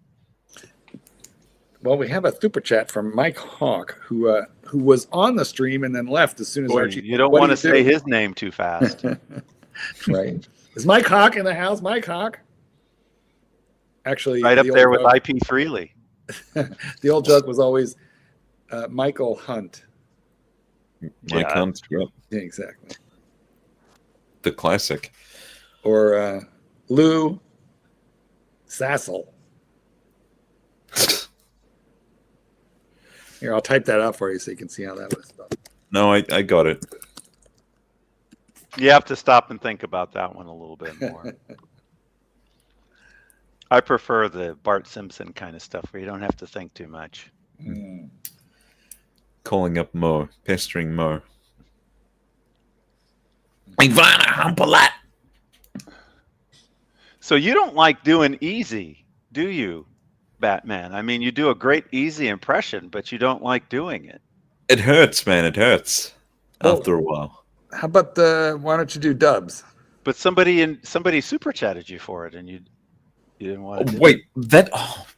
Well, we have a super chat from Mike Hawk, who was on the stream and then left as soon as Archie. You don't want to say his name too fast. Right. Is Mike Hawk in the house? Mike Hawk? Actually, Right up there with IP Freely. The old joke was always Michael Hunt. Mike Hunt. Yep. Yeah, exactly. The classic. Or Lou Sassel. Here, I'll type that out for you so you can see how that was spelled. No, I got it. You have to stop and think about that one a little bit more. I prefer the Bart Simpson kind of stuff where you don't have to think too much. Calling up Mo, pestering Mo. Ivana, Humperlat. So you don't like doing easy, do you, Batman? I mean, you do a great easy impression, but you don't like doing it. It hurts, man. It hurts after a while. How about why don't you do dubs? But somebody super chatted you for it, and you didn't want to. Wait,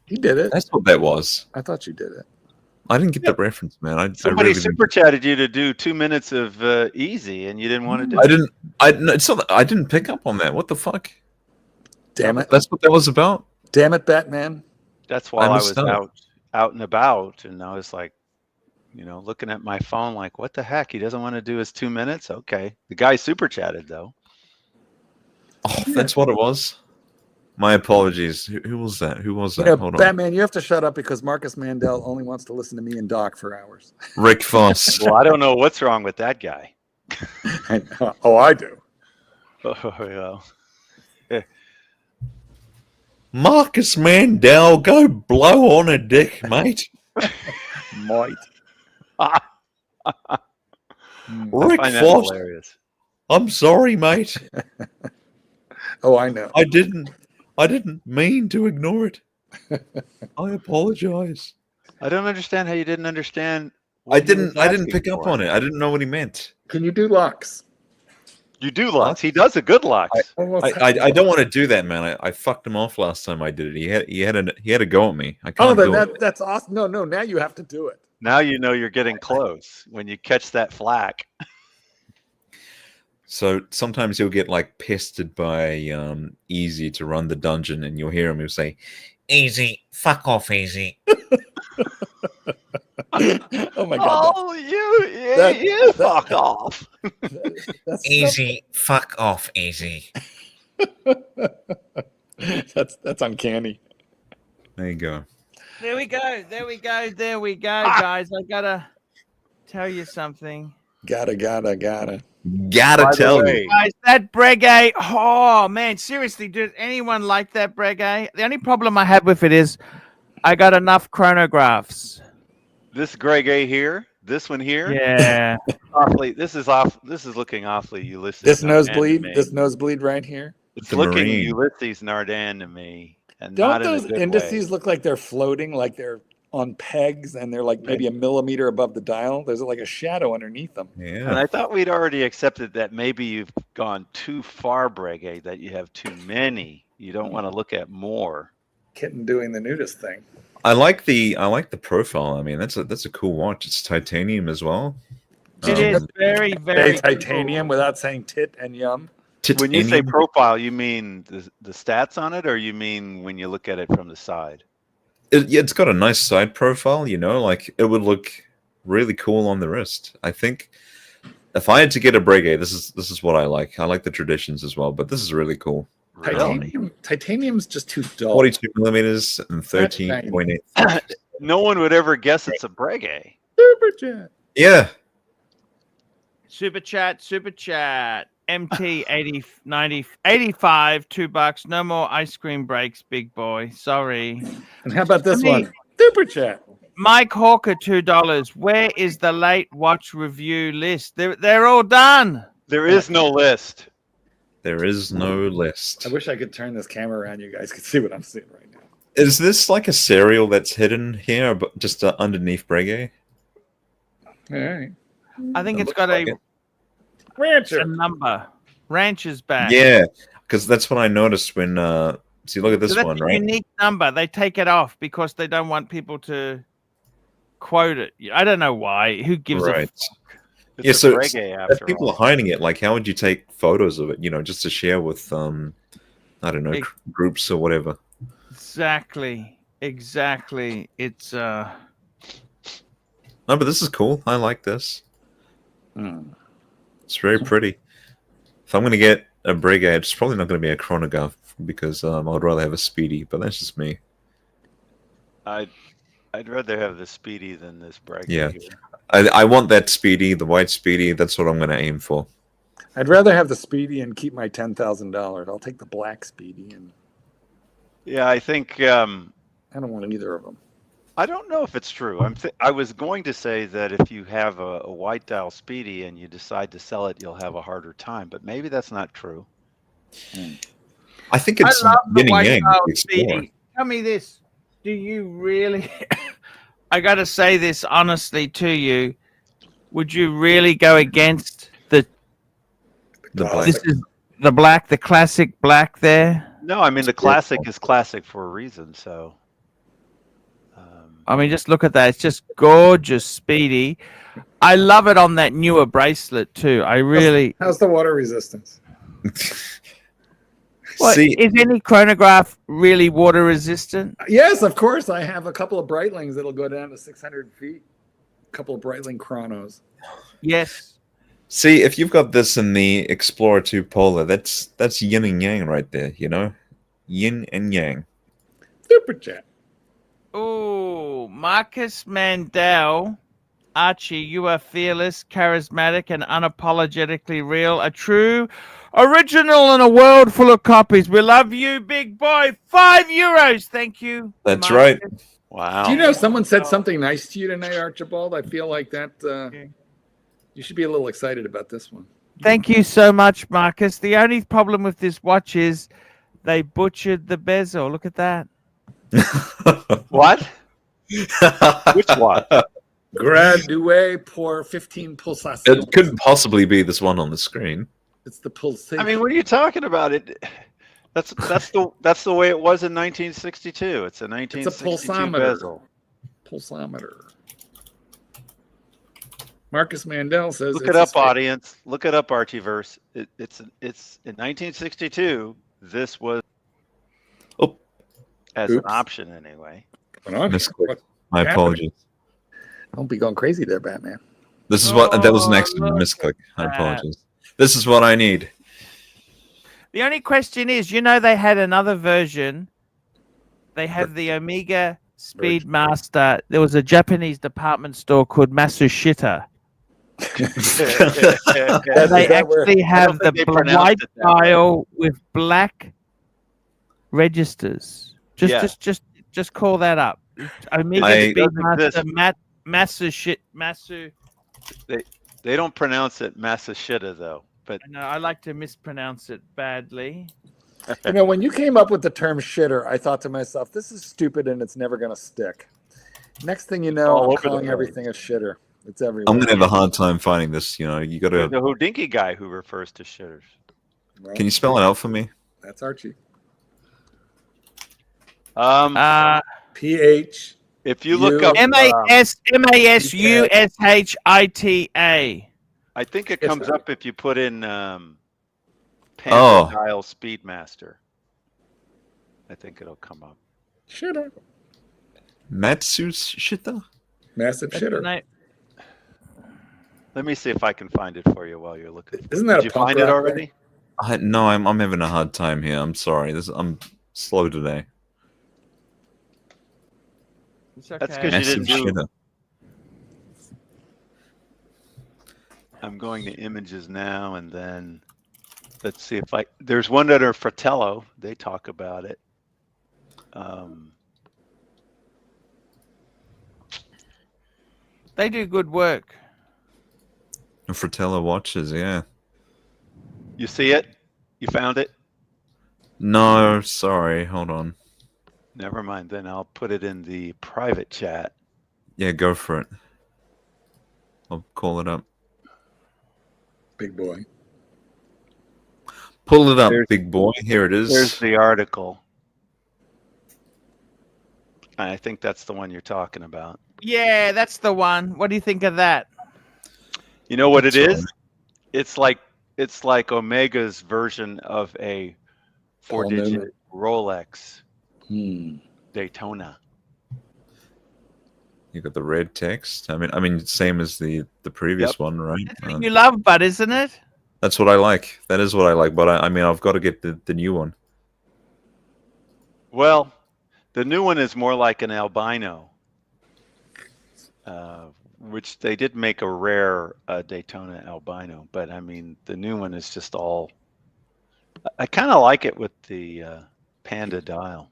He did it. that's what that was. I thought you did it. I didn't get the reference, man. Somebody I really super chatted you to do 2 minutes of easy, and you didn't want to do. It's not that I didn't pick up on that. What the fuck? Damn it! That's what that was about. Damn it, Batman! That's why I was missed out. out and about, and I was like, looking at my phone, like, what the heck? He doesn't want to do his 2 minutes. Okay, the guy super chatted though. Oh, that's what it was. My apologies. Who was that? Hold on. Batman, you have to shut up because Marcus Mandel only wants to listen to me and Doc for hours. Rick Foss. Well, I don't know what's wrong with that guy. I know. Oh, I do. Oh, yeah. Marcus Mandel, go blow on a dick, mate. Might. Rick I find that Foss. hilarious. I'm sorry, mate. Oh, I know. I didn't mean to ignore it. I apologize. I don't understand how you didn't understand. I didn't pick up on it. I didn't know what he meant. Can you do Lux? You do Lux. He does a good Lux. I don't want to do that, man. I fucked him off last time I did it. He had a go at me. I Oh, can't then do it. that's awesome. No, now you have to do it. Now you know you're getting close when you catch that flack. So sometimes you'll get like pestered by Easy to run the dungeon, and you'll hear him. He'll say, "Easy, fuck off, Easy." Oh my god. Oh, you fuck off. That's Easy, fuck off, Easy. that's uncanny. There you go. There we go, guys. I gotta tell you something. Gotta. Gotta By the tell way, you. Guys, that Breguet, oh man, seriously, does anyone like that Breguet? The only problem I have with it is I got enough chronographs. this Greg A here, this one here, Yeah. awfully. This is looking awfully Ulysses. This Nardan to nosebleed, me. this nosebleed right here. It's The looking Marine. Ulysses Nardan to me, and Don't not in a those good indices way. look like they're floating, like they're on pegs, and they're like maybe a millimeter above the dial? There's like a shadow underneath them. And Yeah. I thought we'd already accepted that maybe you've gone too far, Breguet, that you have too many. You don't want to look at more. Kitten doing the nudist thing. I like the profile. I mean, that's a cool watch. It's titanium as well. It is very, Say very titanium without saying tit and yum. When you say Titanium. profile, you mean the stats on it, or you mean when you look at it from the side? It's got a nice side profile, you know, like it would look really cool on the wrist. I think if I had to get a Breguet, this is what I like. I like the traditions as well, but this is really cool. Really? Titanium's just too dull. 42 millimeters and 13.8. No one would ever guess it's a Breguet. Super chat. Yeah. super chat. MT 85, $2. No more ice cream breaks, big boy. Sorry. And how about this I mean- one? Super chat. Mike Hawker, $2. Where is the late watch review list? They're all done. There is no list. There is no list. I wish I could turn this camera around. You guys could see what I'm seeing right now. Is this like a serial that's hidden here, but just underneath Breguet? All right. I think It it's looks got like a it. Rancher. number. Rancher's back. Yeah, because that's what I noticed when. See, look at this So that's one, a right? unique number. They take it off because they don't want people to quote it. I don't know why. Who gives a Right. It's Yeah, a so Breguet if after people all. are hiding it, like, how would you take photos of it? You know, just to share with, I don't know, Ex- groups or whatever. Exactly. It's No, but this is cool. I like this. It's very pretty. If I'm gonna get a Breguet, it's probably not gonna be a chronograph because I'd rather have a Speedy. But that's just me. I'd rather have the Speedy than this Breguet. Yeah. here. I want that Speedy, the white Speedy. That's what I'm gonna aim for. I'd rather have the Speedy and keep my $10,000. I'll take the black Speedy, and Yeah, I think I don't want either of them. I don't know if it's true. I was going to say that if you have a white dial Speedy and you decide to sell it, you'll have a harder time. But maybe that's not true. I think it's I love the yin and white yang. dial to explore. Speedy. Tell me this. Do you really I gotta say this honestly to you. Would you really go against the black. this is the black, the classic black there? No, I mean the classic is classic for a reason. So I mean, just look at that. It's just gorgeous, Speedy. I love it on that newer bracelet too. I really. How's the water resistance? What, See, is any chronograph really water resistant? Yes, of course. I have a couple of Breitlings that'll go down to 600 feet. A couple of Breitling chronos. Yes. see, if you've got this in the Explorer 2 Polar, that's yin and yang right there. You know, yin and yang. Super chat. Oh, Marcus Mandel. Archie, you are fearless, charismatic, and unapologetically real. A true original in a world full of copies. We love you, big boy. €5. Thank you. That's Marcus. right. wow. Do you know someone said something nice to you tonight, Archibald? I feel like that you should be a little excited about this one. Thank you so much, Marcus. The only problem with this watch is they butchered the bezel. Look at that. What? Which one? Gradué pour 15 pulsations. It couldn't possibly be this one on the screen. It's the pulsation. I mean, what are you talking about? That's the way it was in 1962. It's a 1962 pulsometer. bezel. Pulsometer. Marcus Mandel says, Look it up, audience. Look it up, Archieverse. It's in 1962. This was as an option anyway. Misclick. My apologies. Don't be going crazy there, Batman. This is what that was an accident. Misclick. I apologize. This is what I need. The only question is, they had another version. They have the Omega Speedmaster. There was a Japanese department store called Masushita. They actually have the white dial with black registers. Just call that up. Omega Speedmaster Masu. They don't pronounce it Masushita though. But no, I like to mispronounce it badly. When you came up with the term shitter, I thought to myself, this is stupid and it's never going to stick. Next thing you know, I'm calling everything a shitter. It's everywhere. I'm going to have a hard time finding this. You got to... The Houdinki guy who refers to shitters. Well, can you spell it out for me? That's Archie. PH. If you look up... MASUSHITA. I think it comes up if you put in Panda Dial Speedmaster. I think it'll come up. Shitter. Matsushita? Massive shitter. Let me see if I can find it for you while you're looking. Isn't that Did you find it already? No, I'm having a hard time here. I'm sorry. I'm slow today. Okay. That's because you didn't do... I'm going to images now, and then let's see if there's one that are Fratello. They talk about it. They do good work. Fratello watches, yeah. You see it? You found it? No, sorry. Hold on. Never mind. Then I'll put it in the private chat. Yeah, go for it. I'll call it up. Big boy. Pull it up, big boy. Here it is. There's the article. I think that's the one you're talking about. Yeah, that's the one. What do you think of that? You know what it is? It's like Omega's version of a 4-digit Rolex Daytona. You got the red text. I mean, same as the previous one, right? That's what you love, but isn't it? That's what I like. That is what I like. But I mean, I've got to get the new one. Well, the new one is more like an albino, which they did make a rare Daytona albino. But I mean, the new one is just all. I kind of like it with the Panda dial.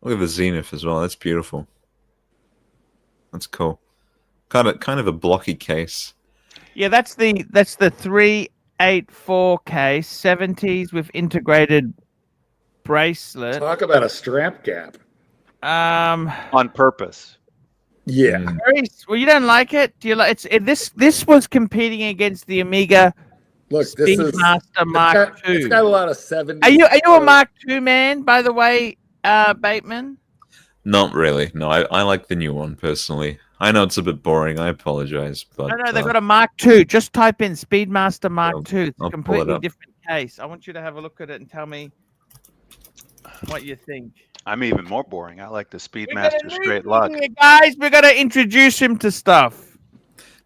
Look at the Zenith as well. That's beautiful. That's cool. Kind of a blocky case. Yeah, that's the 384 case, 70s with integrated bracelet. Talk about a strap gap. On purpose. Yeah. Well, you don't like it? Do you like this was competing against the Omega Speedmaster Mark II. It's got a lot of 70s. Are you a Mark II man, by the way, Bateman? Not really. No, I like the new one personally. I know it's a bit boring. I apologize, but no, they've got a Mark II. Just type in Speedmaster Mark II. It's a completely different case. I want you to have a look at it and tell me what you think. I'm even more boring. I like the Speedmaster Straight Luck. Guys, we're gonna introduce him to stuff.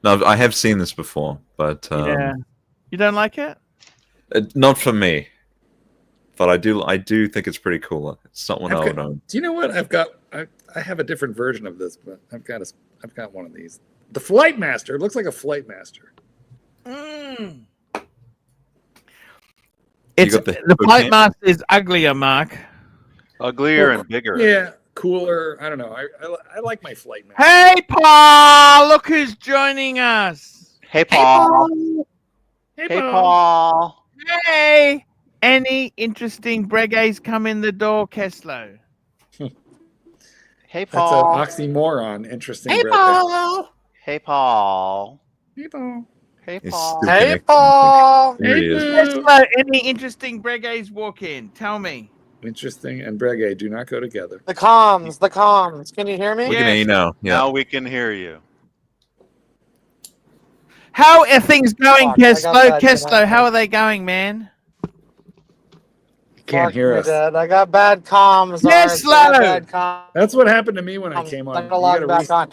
No, I have seen this before, but yeah. You don't like it? Not for me. But I do think it's pretty cool. It's not one I would own. Do you know what I have a different version of this, but I've got one of these. The Flight Master. It looks like a Flight Master. It's the Flight Master is uglier, Mark. Uglier and bigger. Yeah, cooler. I don't know. I like my Flight Master. Hey, Paul! Look who's joining us. Hey, Paul. Hey, Paul. Hey. Any interesting breguets come in the door, Keslow? Hey, Paul. That's an oxymoron. Interesting. Hey, Paul. Hey, Paul. Hey, Paul. Hey, It's Paul. still Hey, connected. Paul. There he is. Hello, any interesting Breguets walk in? Tell me. Interesting and Breguet do not go together. The comms. The comms. Can you hear me? We can hear you now. Yeah. Now we can hear you. How are things going, Fuck, I got Keslow? bad Keslow, connection. how are they going, man? You can't Fuck hear me, us. Dad. I got bad comms. Yes, Arch. I got Slow. bad comms. That's what happened to me when I came on. I'm You gonna log gotta back on.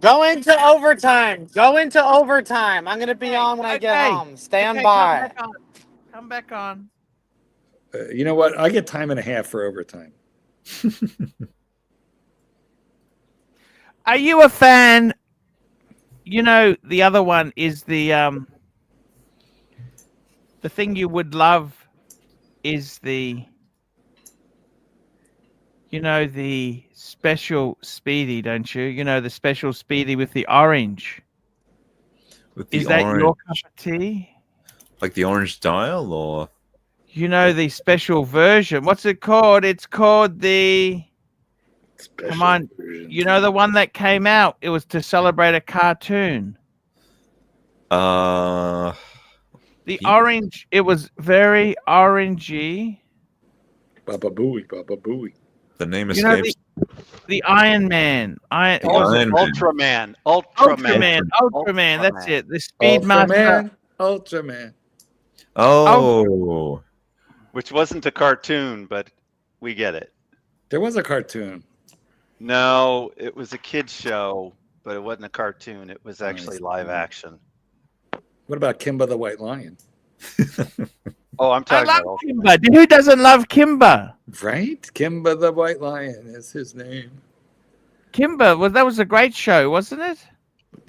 Go into overtime. Go into overtime. I'm gonna be on when I get home. Stand by. Come back on. you know what? I get time and a half for overtime. Are you a fan? You know, the other one is the thing you would love is the the special speedy, don't you? You know, the special speedy with the orange. With the Is that orange, your cup of tea? like the orange dial, or You know, the special version. What's it called? It's called the Special on. version. You know, the one that came out. It was to celebrate a cartoon. uh, The Yeah. orange, it was very orangey. Baba Booey, Baba Booey. the name You know, escapes. the Iron Man. The Iron Iron Man. Ultraman. Ultraman, that's Ultraman. it. The Speedmaster. Ultraman. Ultraman. Oh, Which wasn't a cartoon, but we get it. There was a cartoon. No, it was a kid's show, but it wasn't a cartoon. It was actually Nice. live action. What about Kimba the White Lion? Oh, I'm I talking love about Kimba. Who doesn't love Kimba? Right? Kimba the White Lion is his name. Kimba, that was a great show, wasn't it?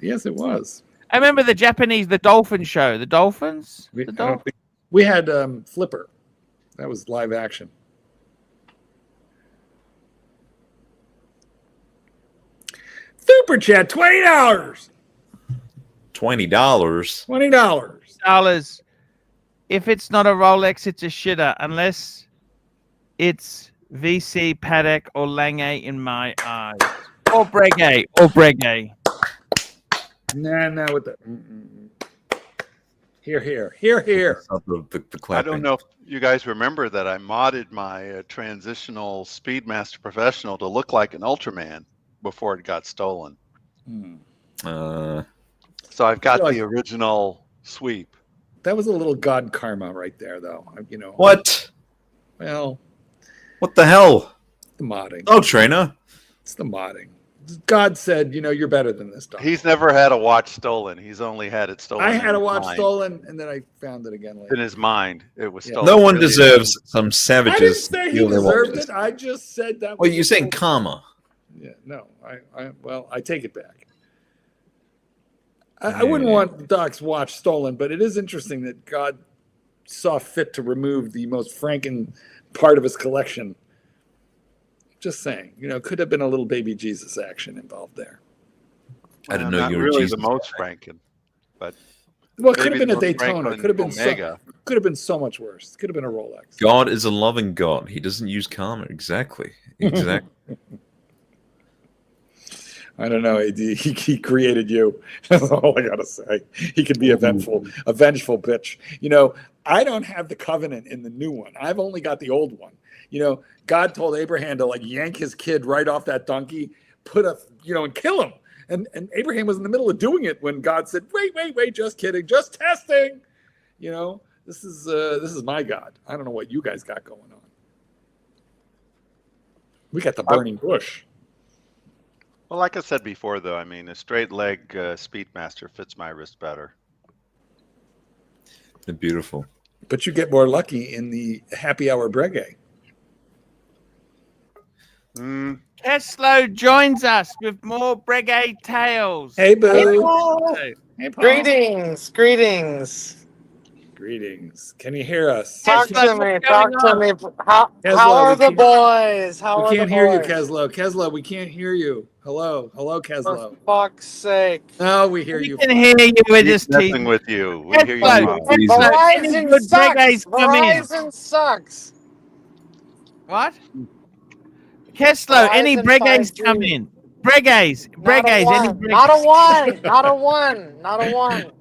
Yes, it was. I remember the dolphin show. The dolphins? We, The I don't dolphins. think- we had Flipper. That was live action. Super chat, $20. $20. $20. $20. If it's not a Rolex, it's a shitter, unless it's VC, Paddock, or Lange in my eyes. Or Breguet. Nah, with the. Here. Not the I clapping. don't know if you guys remember that I modded my transitional Speedmaster Professional to look like an Ultraman before it got stolen. Uh, So I've got Like- the original sweep. That was a little God karma right there, though. what? Well, What the hell? the modding. Oh, trainer. It's the modding. God said, you're better than this dog. He's never had a watch stolen. He's only had it stolen. I in had a his watch mind. stolen, and then I found it again In later. his mind. It was Yeah. stolen. No one Really. deserves some I didn't savages. say he steal their deserved watches. it. I just said that. Well, was you're a saying little- karma. Yeah, no. I take it back. I wouldn't want Doc's watch stolen, but it is interesting that God saw fit to remove the most franken part of his collection. Just saying, could have been a little baby Jesus action involved there. I didn't Well, know not you were really Jesus the most Franken. Well, it could have Maybe been a the Daytona. Franklin Could have been Omega. could have been so much worse. Could have been a Rolex. God is a loving God. He doesn't use karma. Exactly. I don't know, AD. He created you. That's all I gotta say. He could be a vengeful bitch. I don't have the covenant in the new one. I've only got the old one. God told Abraham to yank his kid right off that donkey, and kill him. And Abraham was in the middle of doing it when God said, "Wait, just kidding, just testing." This is my God. I don't know what you guys got going on. We got the burning bush. Well, like I said before, though, a straight leg Speedmaster fits my wrist better. They're beautiful. But you get more lucky in the happy hour Breguet. Keslow joins us with more Breguet tales. Hey, boo. Hey, Paul. Hey, Paul. Greetings. Greetings. Can you hear us? Talk to me. How Keslow, are we the can't- boys? How We are can't the hear you, boys? Keslow. Keslow, we can't hear you. Hello, For Keslow. fuck's sake. Oh, we hear We you. can hear you. We're He's just messing teasing. with you. We hear you. Keslow, fine. Keslow, any Verizon good sucks. Breguets come in. Verizon sucks. What? Keslow, any Verizon Breguets 5G. come in? Breguets, any Not a Breguets. one. Not a one. Not a one. Not a one.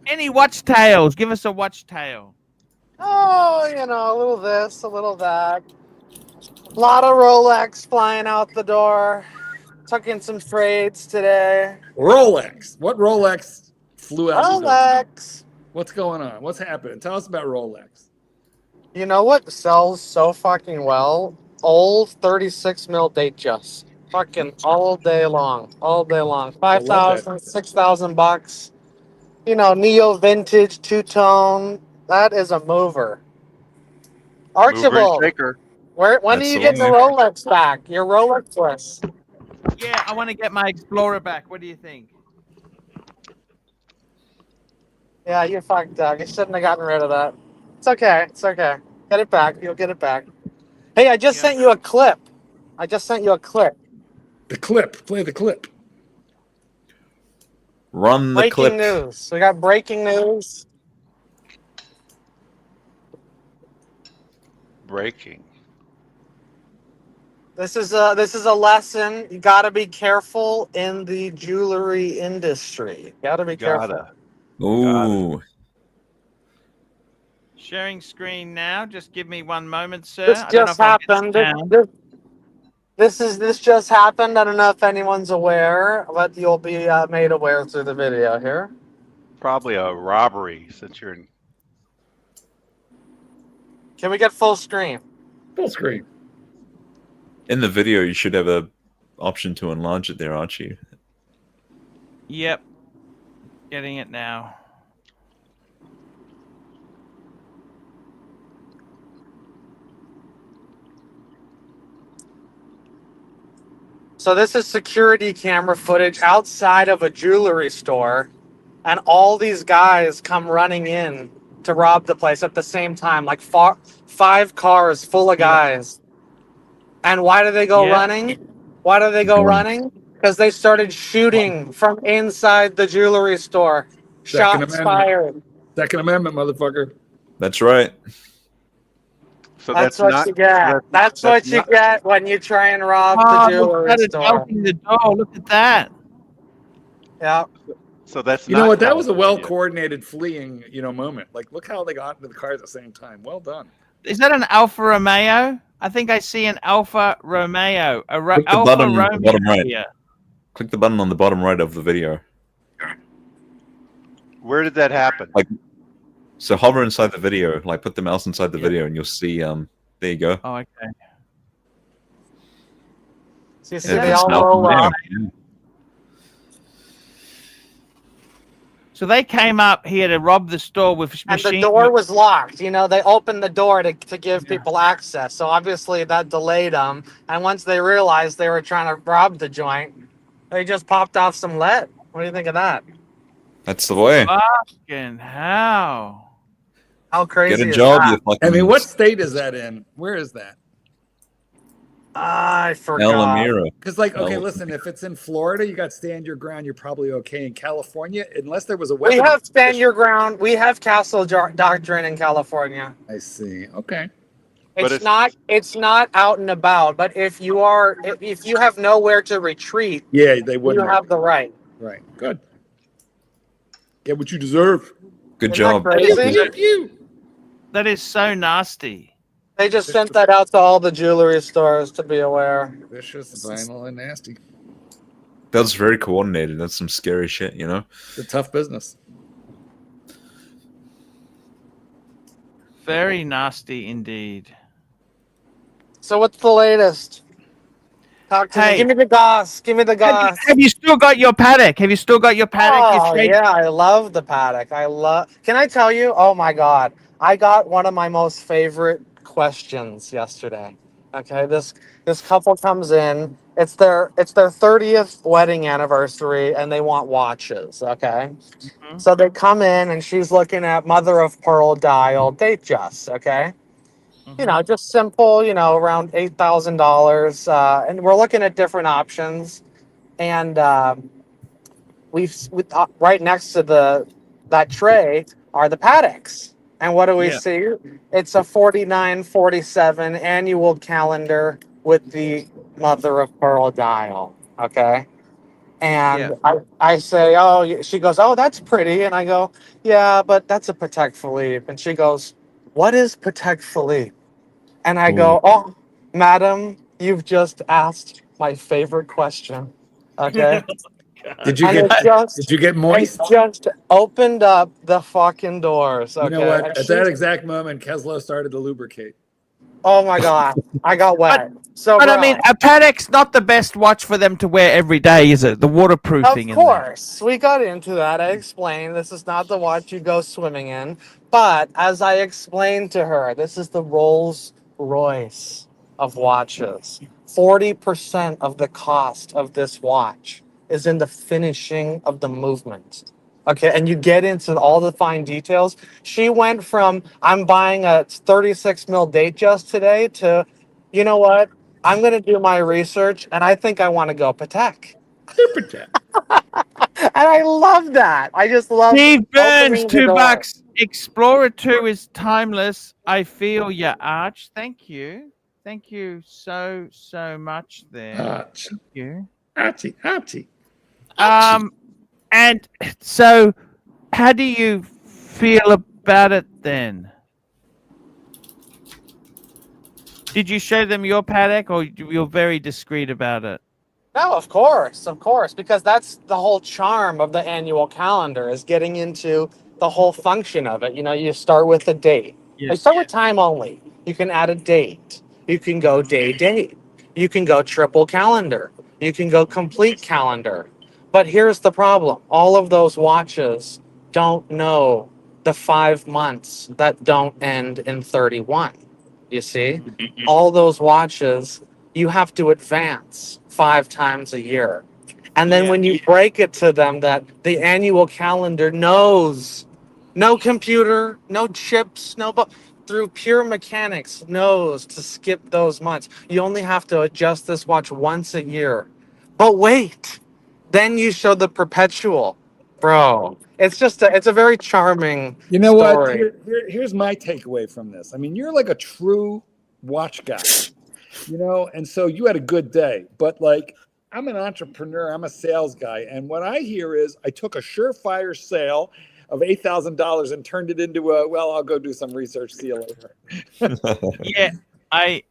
Any watch tales? Give us a watch tale. Oh, you know, a little this, a little that. A lot of Rolex flying out the door. Took in some trades today. Rolex. What Rolex flew out the door? Rolex. What's going on? What's happening? Tell us about Rolex. You know what sells so fucking well? Old 36 mil Datejust. Fucking all day long. All day long. 5,000, 6,000 bucks. You know, neo vintage two-tone. That is a mover. Mover and Archibald, shaker. when are you getting the Absolutely. Rolex back? Your Rolex list. Yeah, I want to get my Explorer back. What do you think? Yeah, you fucked up. You shouldn't have gotten rid of that. It's okay. It's okay. Get it back. You'll get it back. Hey, I just sent you a clip. The clip. Play the clip. Run the Breaking clip. news. We got breaking news. Breaking. This is a lesson. You got to be careful in the jewelry industry. Got to be careful. Ooh. Sharing screen now. Just give me one moment, sir. This I don't know just if I'll get happened. sound. This just happened. I don't know if anyone's aware, but you'll be made aware through the video here. Probably a robbery since you're in. Can we get full screen? Full screen. In the video, you should have a option to enlarge it there, Archie. Yep. Getting it now. So this is security camera footage outside of a jewelry store, and all these guys come running in to rob the place at the same time, like 5 cars full of guys. And why do they go running? Why do they go running? Because they started shooting from inside the jewelry store. Shots fired. Second Amendment, motherfucker. That's right. So That's what you get. That's what you get when you try and rob the jewelry store. Opening the door. Look at that. Yeah. So that's You know what? That was a well-coordinated fleeing, moment. Like, look how they got into the car at the same time. Well done. Is that an Alfa Romeo? I think I see an Alfa Romeo. Click the Alfa button on the bottom right. here. Click the button on the bottom right of the video. Where did that happen? So hover inside the video, put the mouse inside the video, and you'll see. There you go. Oh, okay. So you see they all roll up. So they came up here to rob the store with And the door was locked. They opened the door to give people access. So obviously that delayed them. And once they realized they were trying to rob the joint, they just popped off some lead. What do you think of that? That's the way. Fucking hell. How crazy Get a job, is you that? fucking. I mean, what state is that in? Where is that? I forgot. Alameda. Because, okay, listen, if it's in Florida, you got stand your ground, you're probably okay. In California, unless there was a weapon. We have stand your ground. We have castle doctrine in California. I see. Okay. It's not out and about, but if you have nowhere to retreat, yeah, they wouldn't. You have the right. Right. Good. Get what you deserve. Good job. That is so nasty. They just sent that out to all the jewelry stores to be aware. Vicious, violent, and nasty. That was very coordinated. That's some scary shit, It's a tough business. Very nasty indeed. So what's the latest? Talk to me. Give me the goss. Give me the goss. Have you still got your paddock? Have you still got your paddock? Oh, yeah, I love the paddock. Can I tell you? Oh my God. I got one of my most favorite questions yesterday. Okay, this couple comes in. It's their 30th wedding anniversary, and they want watches. Okay, so they come in, and she's looking at mother of pearl dial Datejust. Okay, just simple. Around $8,000, and we're looking at different options, and right next to that tray are the paddocks. And what do we see? It's a 4947 annual calendar with the mother of pearl dial. Okay. And Yeah. I say, oh, she goes, oh, that's pretty. And I go, yeah, but that's a Patek Philippe. And she goes, what is Patek Philippe? And I go, oh, madam, you've just asked my favorite question. Okay. Did you And get it moist? just opened up the fucking doors. Okay. You know what? And At that exact moment, Keslow started to lubricate. oh my God, I got wet. So, But I bro, mean, a Patek's not the best watch for them to wear every day, is it? The waterproofing of in there. course, we got into that. I explained this is not the watch you go swimming in. But as I explained to her, this is the Rolls Royce of watches. 40% of the cost of this watch is in the finishing of the movement. Okay, and you get into all the fine details. She went from I'm buying a 36 mil Datejust today to, you know what? I'm gonna do my research, and I think I want to go Patek. Super Jet. And I love that. I just love Steve Burns, opening the door. $2. Explorer 2 is timeless. I feel ya, Arch. Thank you. Thank you so much there. Arch. Thank you. Archie. And so how do you feel about it then? Did you show them your Patek, or you're very discreet about it? No, of course, because that's the whole charm of the annual calendar is getting into the whole function of it. You know, you start with a date. Yeah. You start with time only. You can add a date. You can go date. You can go triple calendar. You can go complete calendar. But here's the problem. All of those watches don't know the 5 months that don't end in 31. You see? All those watches, you have to advance 5 times a year. And then when you break it to them that the annual calendar knows, no computer, no chips, through pure mechanics, knows to skip those months. You only have to adjust this watch once a year. But wait, then you show the perpetual. Bro, it's a very charming You know story. what? Here's my takeaway from this. I mean, you're like a true watch guy, you know, and so you had a good day. But like, I'm an entrepreneur, I'm a sales guy, and what I hear is I took a surefire sale of $8,000 and turned it into I'll go do some research. See you later. Yeah, I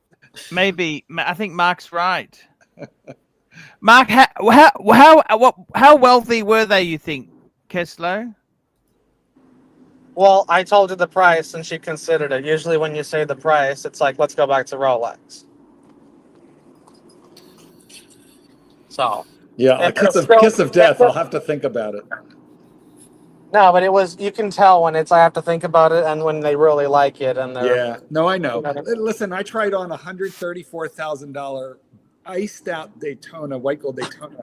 think Mark's right. Mark, how wealthy were they, you think, Keslow? Well, I told her the price and she considered it. Usually when you say the price, it's like, let's go back to Rolex. So. Yeah, a kiss of death. I'll have to think about it. No, but it was, you can tell when it's, I have to think about it and when they really like it. And yeah, no, I know. Listen, I tried on $134,000 iced out Daytona, white gold Daytona,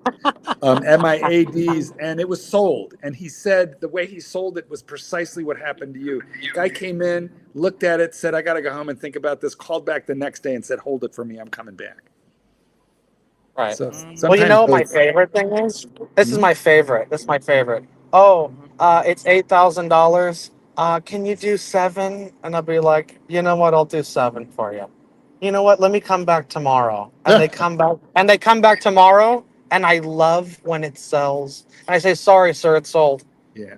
MIADs, and it was sold. And he said the way he sold it was precisely what happened to you. Guy came in, looked at it, said, I got to go home and think about this, called back the next day and said, hold it for me, I'm coming back. Right. So well, you know what my favorite thing is? This is my favorite. This is my favorite. Oh, it's $8,000. Can you do 7? And I'll be like, you know what? I'll do 7 for you. You know what? Let me come back tomorrow. And they come back. And they come back tomorrow. And I love when it sells. And I say, sorry, sir, it's sold. Yeah.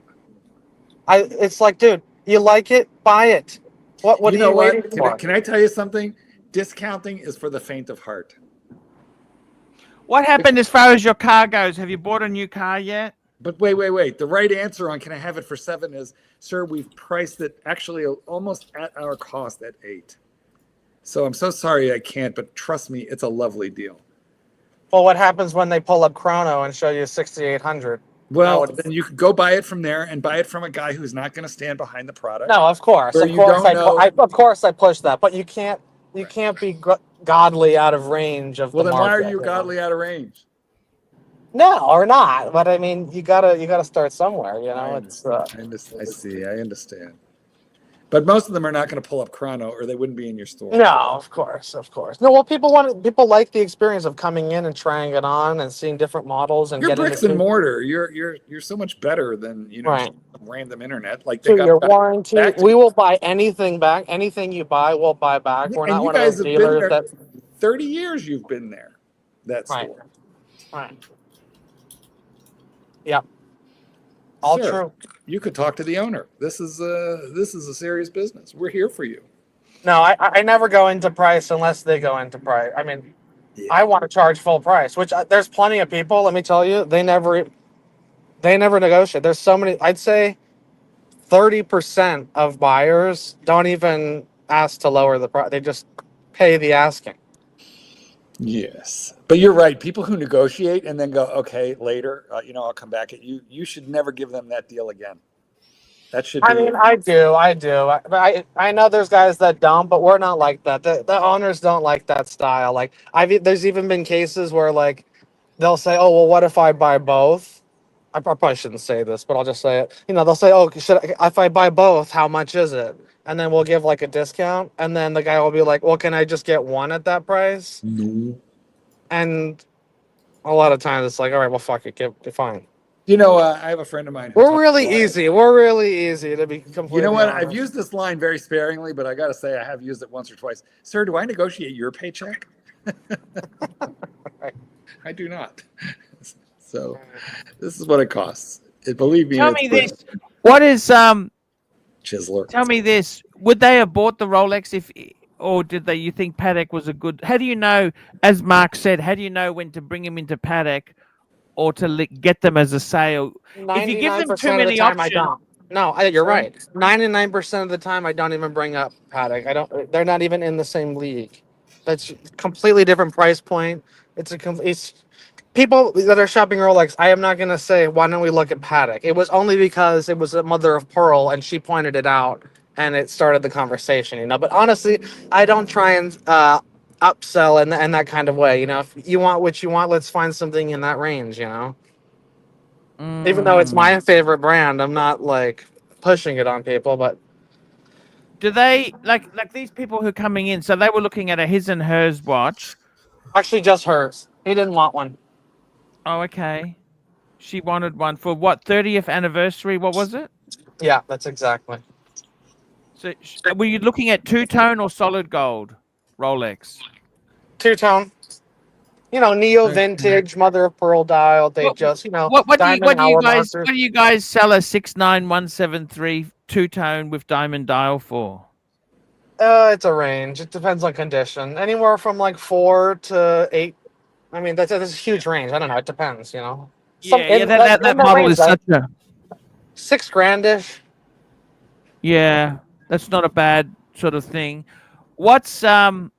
It's like, dude, you like it? Buy it. What are you waiting for? Can I tell you something? Discounting is for the faint of heart. What happened as far as your car goes? Have you bought a new car yet? But wait. The right answer on can I have it for 7 is, sir, we've priced it actually almost at our cost at 8. So I'm so sorry I can't, but trust me, it's a lovely deal. Well, what happens when they pull up Chrono and show you 6,800? Well, then you could go buy it from there and buy it from a guy who's not going to stand behind the product. No, of course. Of course I push that, but you can't be godly out of range of the market. Well, then why are you godly out of range? No, or not. But I mean, you gotta start somewhere. You know, I understand. But most of them are not going to pull up Chrono, or they wouldn't be in your store. No, of course. No, well, people like the experience of coming in and trying it on and seeing different models and you're getting bricks and mortar. You're so much better than random internet. Like they got your warranty. We will buy anything back. Anything you buy, we'll buy back. We're not one of those dealers that 30 years you've been there. That store. Right. Yep. All Sir, true. you could talk to the owner. This is a serious business. We're here for you. No, I never go into price unless they go into price. I mean, Yeah. I want to charge full price, which there's plenty of people. Let me tell you, they never negotiate. There's so many. I'd say 30% of buyers don't even ask to lower the price. They just pay the asking. Yes, but you're right. People who negotiate and then go, okay, later, I'll come back at you. You should never give them that deal again. That should be. I mean, I do. I know there's guys that don't, but we're not like that. The owners don't like that style. Like there's even been cases where like they'll say, "Oh, well, what if I buy both?" I probably shouldn't say this, but I'll just say it. They'll say, "Oh, if I buy both, how much is it?" And then we'll give like a discount, and then the guy will be like, "Well, can I just get one at that price?" No. And a lot of times it's like, "All right, well, fuck it, fine." I have a friend of mine. We're really easy. We're really easy to be completely. You know what? honest. I've used this line very sparingly, but I got to say I have used it once or twice. Sir, do I negotiate your paycheck? I do not. So this is what it costs. Believe me. Tell me this. What is Chiseler? Tell me this. Would they have bought the Rolex or did they? You think Paddock was a good? How do you know? As Mark said, how do you know when to bring him into Paddock or to get them as a sale? If you give them too many options, I don't. No, you're right. 99% of the time, I don't even bring up Paddock. I don't. They're not even in the same league. That's completely different price point. It's people that are shopping Rolex. I am not going to say why don't we look at Paddock. It was only because it was a mother of pearl, and she pointed it out, and it started the conversation. But honestly, I don't try and upsell in that kind of way. If you want what you want, let's find something in that range. Even though it's my favorite brand, I'm not like pushing it on people. But do they like these people who are coming in? So they were looking at a his and hers watch. Actually, just hers. He didn't want one. Oh, okay. She wanted one for what, 30th anniversary? What was it? Yeah, that's exactly. So were you looking at two-tone or solid gold Rolex? Two-tone. Neo vintage, mother of pearl dial. They What just, what do diamond hour markers. What do you guys sell a 69173 two-tone with diamond dial for? It's a range. It depends on condition. Anywhere from like 4 to 8. I mean, that's a huge range. I don't know. It depends. That model is such a $6,000-ish. Yeah, that's not a bad sort of thing. What's do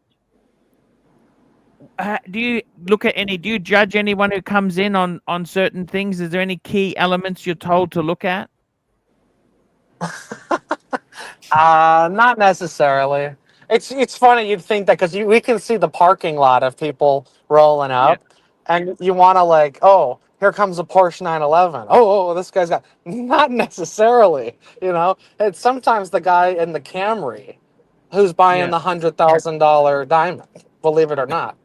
you look at do you judge anyone who comes in on certain things? Is there any key elements you're told to look at? Not necessarily. It's funny you'd think that because we can see the parking lot of people rolling up, and you want to oh, here comes a Porsche 911. Oh, this guy's got. Not necessarily, It's sometimes the guy in the Camry who's buying the $100,000 diamond. Believe it or not.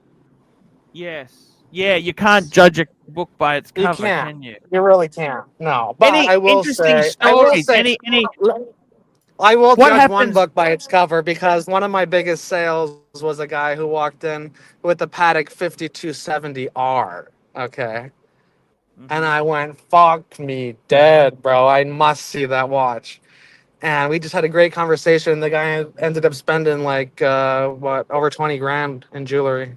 Yes. Yeah, you can't judge a book by its cover, can you? You really can't. No. But Any I will interesting say, stories? I will judge one book by its cover because one of my biggest sales was a guy who walked in with the Patek 5270R. Okay. And I went, fuck me dead, bro. I must see that watch. And we just had a great conversation. The guy ended up spending over 20 grand in jewelry.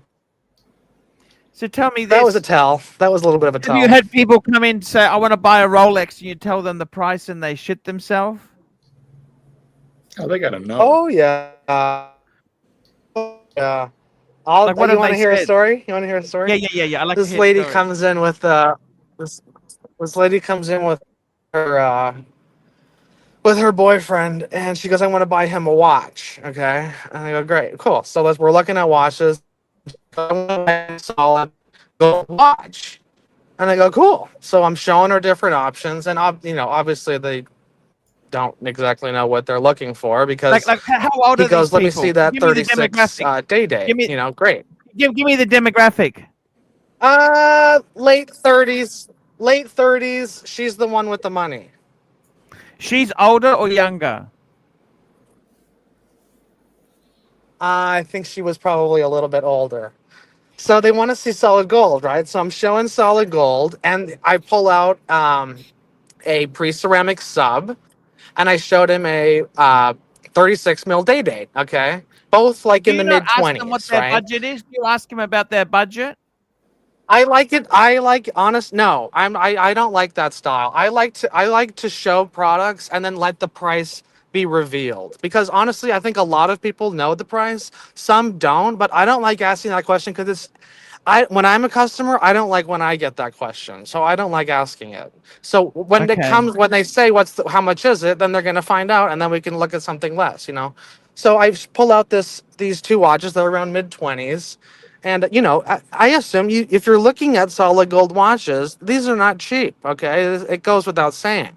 So tell me this. That was a tell. That was a little bit of a tell. Have you had people come in and say, I want to buy a Rolex, and you tell them the price and they shit themselves? Oh, they got to know. Oh, yeah. Yeah. You want to hear a story? You want to hear a story? Yeah. I like this lady comes in with this lady comes in with her boyfriend, and she goes, I want to buy him a watch. Okay. And I go, great, cool. So we're looking at watches. Solid gold watch. And I go, cool. So I'm showing her different options, and obviously they don't exactly know what they're looking for because how old are he goes, these let me people? see that Give me the 36 day. Great. Give me the demographic. Late 30s. She's the one with the money. She's older or younger? I think she was probably a little bit older. So they want to see solid gold, right? So I'm showing solid gold, and I pull out a pre-ceramic sub, and I showed him a 36 mil day date. Okay, both like Do in the you not mid ask them what 20s, their right? budget is? Do you ask them about their budget? I like it. I like honest. No, I don't like that style. I like to show products and then let the price be revealed, because honestly, I think a lot of people know the price. Some don't, but I don't like asking that question because it's. When I'm a customer, I don't like when I get that question, so I don't like asking it. So when it Okay. comes, when they say how much is it, then they're gonna find out, and then we can look at something less, you know. So I pull out these two watches. They're around mid 20s, and you know, I assume if you're looking at solid gold watches, these are not cheap. Okay, it goes without saying.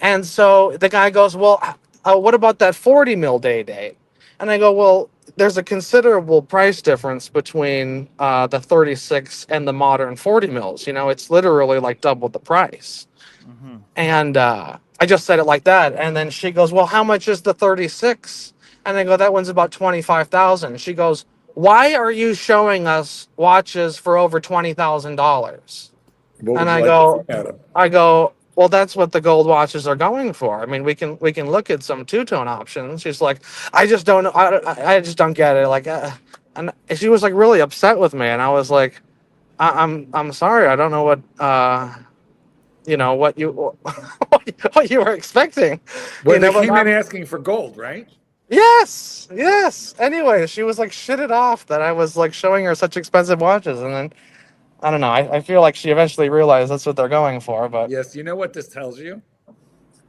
And so the guy goes, well, what about that 40 mil day date? And I go, well, there's a considerable price difference between the 36 and the modern 40 mils. You know, it's literally like double the price. Mm-hmm. And I just said it like that. And then she goes, well, how much is the 36? And I go, that one's about 25,000. She goes, why are you showing us watches for over $20,000? What would And you I like to go, see out of? well, that's what the gold watches are going for. I mean, we can look at some two-tone options. She's like, I just don't know. I just don't get it. Like, and she was like really upset with me, and I was like, I'm sorry. I don't know what what you what you were expecting. Well, You they know, but came in asking for gold, right? yes. Anyway, she was like shitted off that I was like showing her such expensive watches, and then I don't know. I feel like she eventually realized that's what they're going for, but. Yes. You know what this tells you?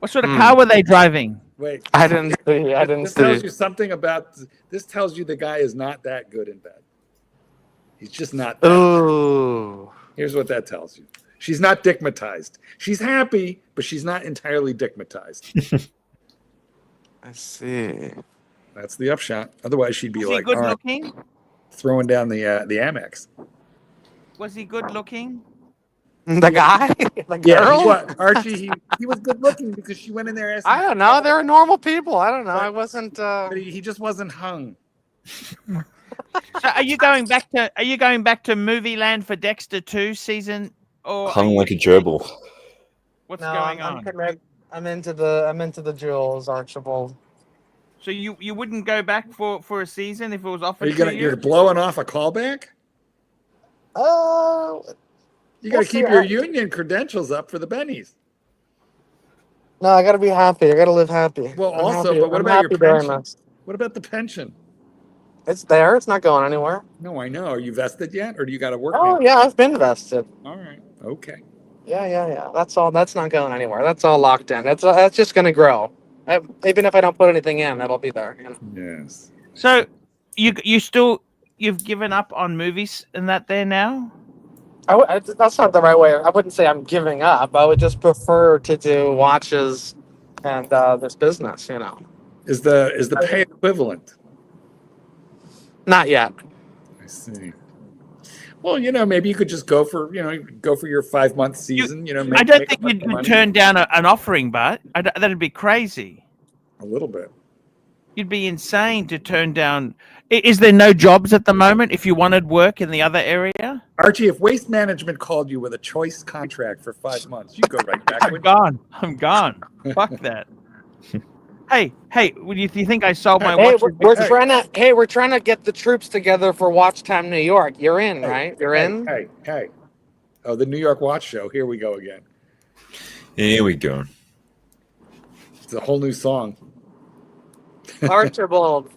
What sort of Hmm. car were they driving? Wait. I didn't see. I didn't This tells see. you something about. This tells you the guy is not that good in bed. He's just not that. Ooh. Here's what that tells you. She's not dickmatized. She's happy, but she's not entirely dickmatized. I see. That's the upshot. Otherwise, she'd be Was he like, good all right, looking? throwing down the Amex. Was he good looking? The guy? The Yeah, he girl? was. Archie, he was good looking because she went in there asking. I don't know. They're normal people. I don't know. I wasn't. But he just wasn't hung. So are you going back to Movie Land for Dexter 2 season, or are Hung you, like a gerbil. what's No, going I'm on? connect. I'm into the jewels, Archibald. So you wouldn't go back for a season if it was Are offered you to gonna? you? You're blowing off a callback. Oh, You got to we'll see. keep your union credentials up for the bennies. No, I gotta be happy. I gotta live happy. Well, I'm also, happy. but what I'm about your happy during pension? this. What about the pension? It's there. It's not going anywhere. No, I know. Are you vested yet, or do you got to work Oh now? yeah, I've been vested. All right. Okay. Yeah. That's all. That's not going anywhere. That's all locked in. That's just gonna grow. Even if I don't put anything in, that'll be there. You know? Yes. So you've given up on movies and that there now? That's not the right way. I wouldn't say I'm giving up. I would just prefer to do watches and this business. You know. Is the pay equivalent? Not yet. I see. Well, maybe you could just go for your 5-month season. I don't make think a bunch you'd of money. turn down an offering, but that'd be crazy. A little bit. You'd be insane to turn down. Is there no jobs at the moment if you wanted work in the other area? Archie, if Waste Management called you with a choice contract for 5 months, you'd go right back. I'm gone. Fuck that. Hey, do you think I sold my Hey, watch? we're trying to get the troops together for Watch Time New York. You're in, right? You're in. Hey. Oh, the New York Watch Show. Here we go again. Here we go. It's a whole new song. Archibald,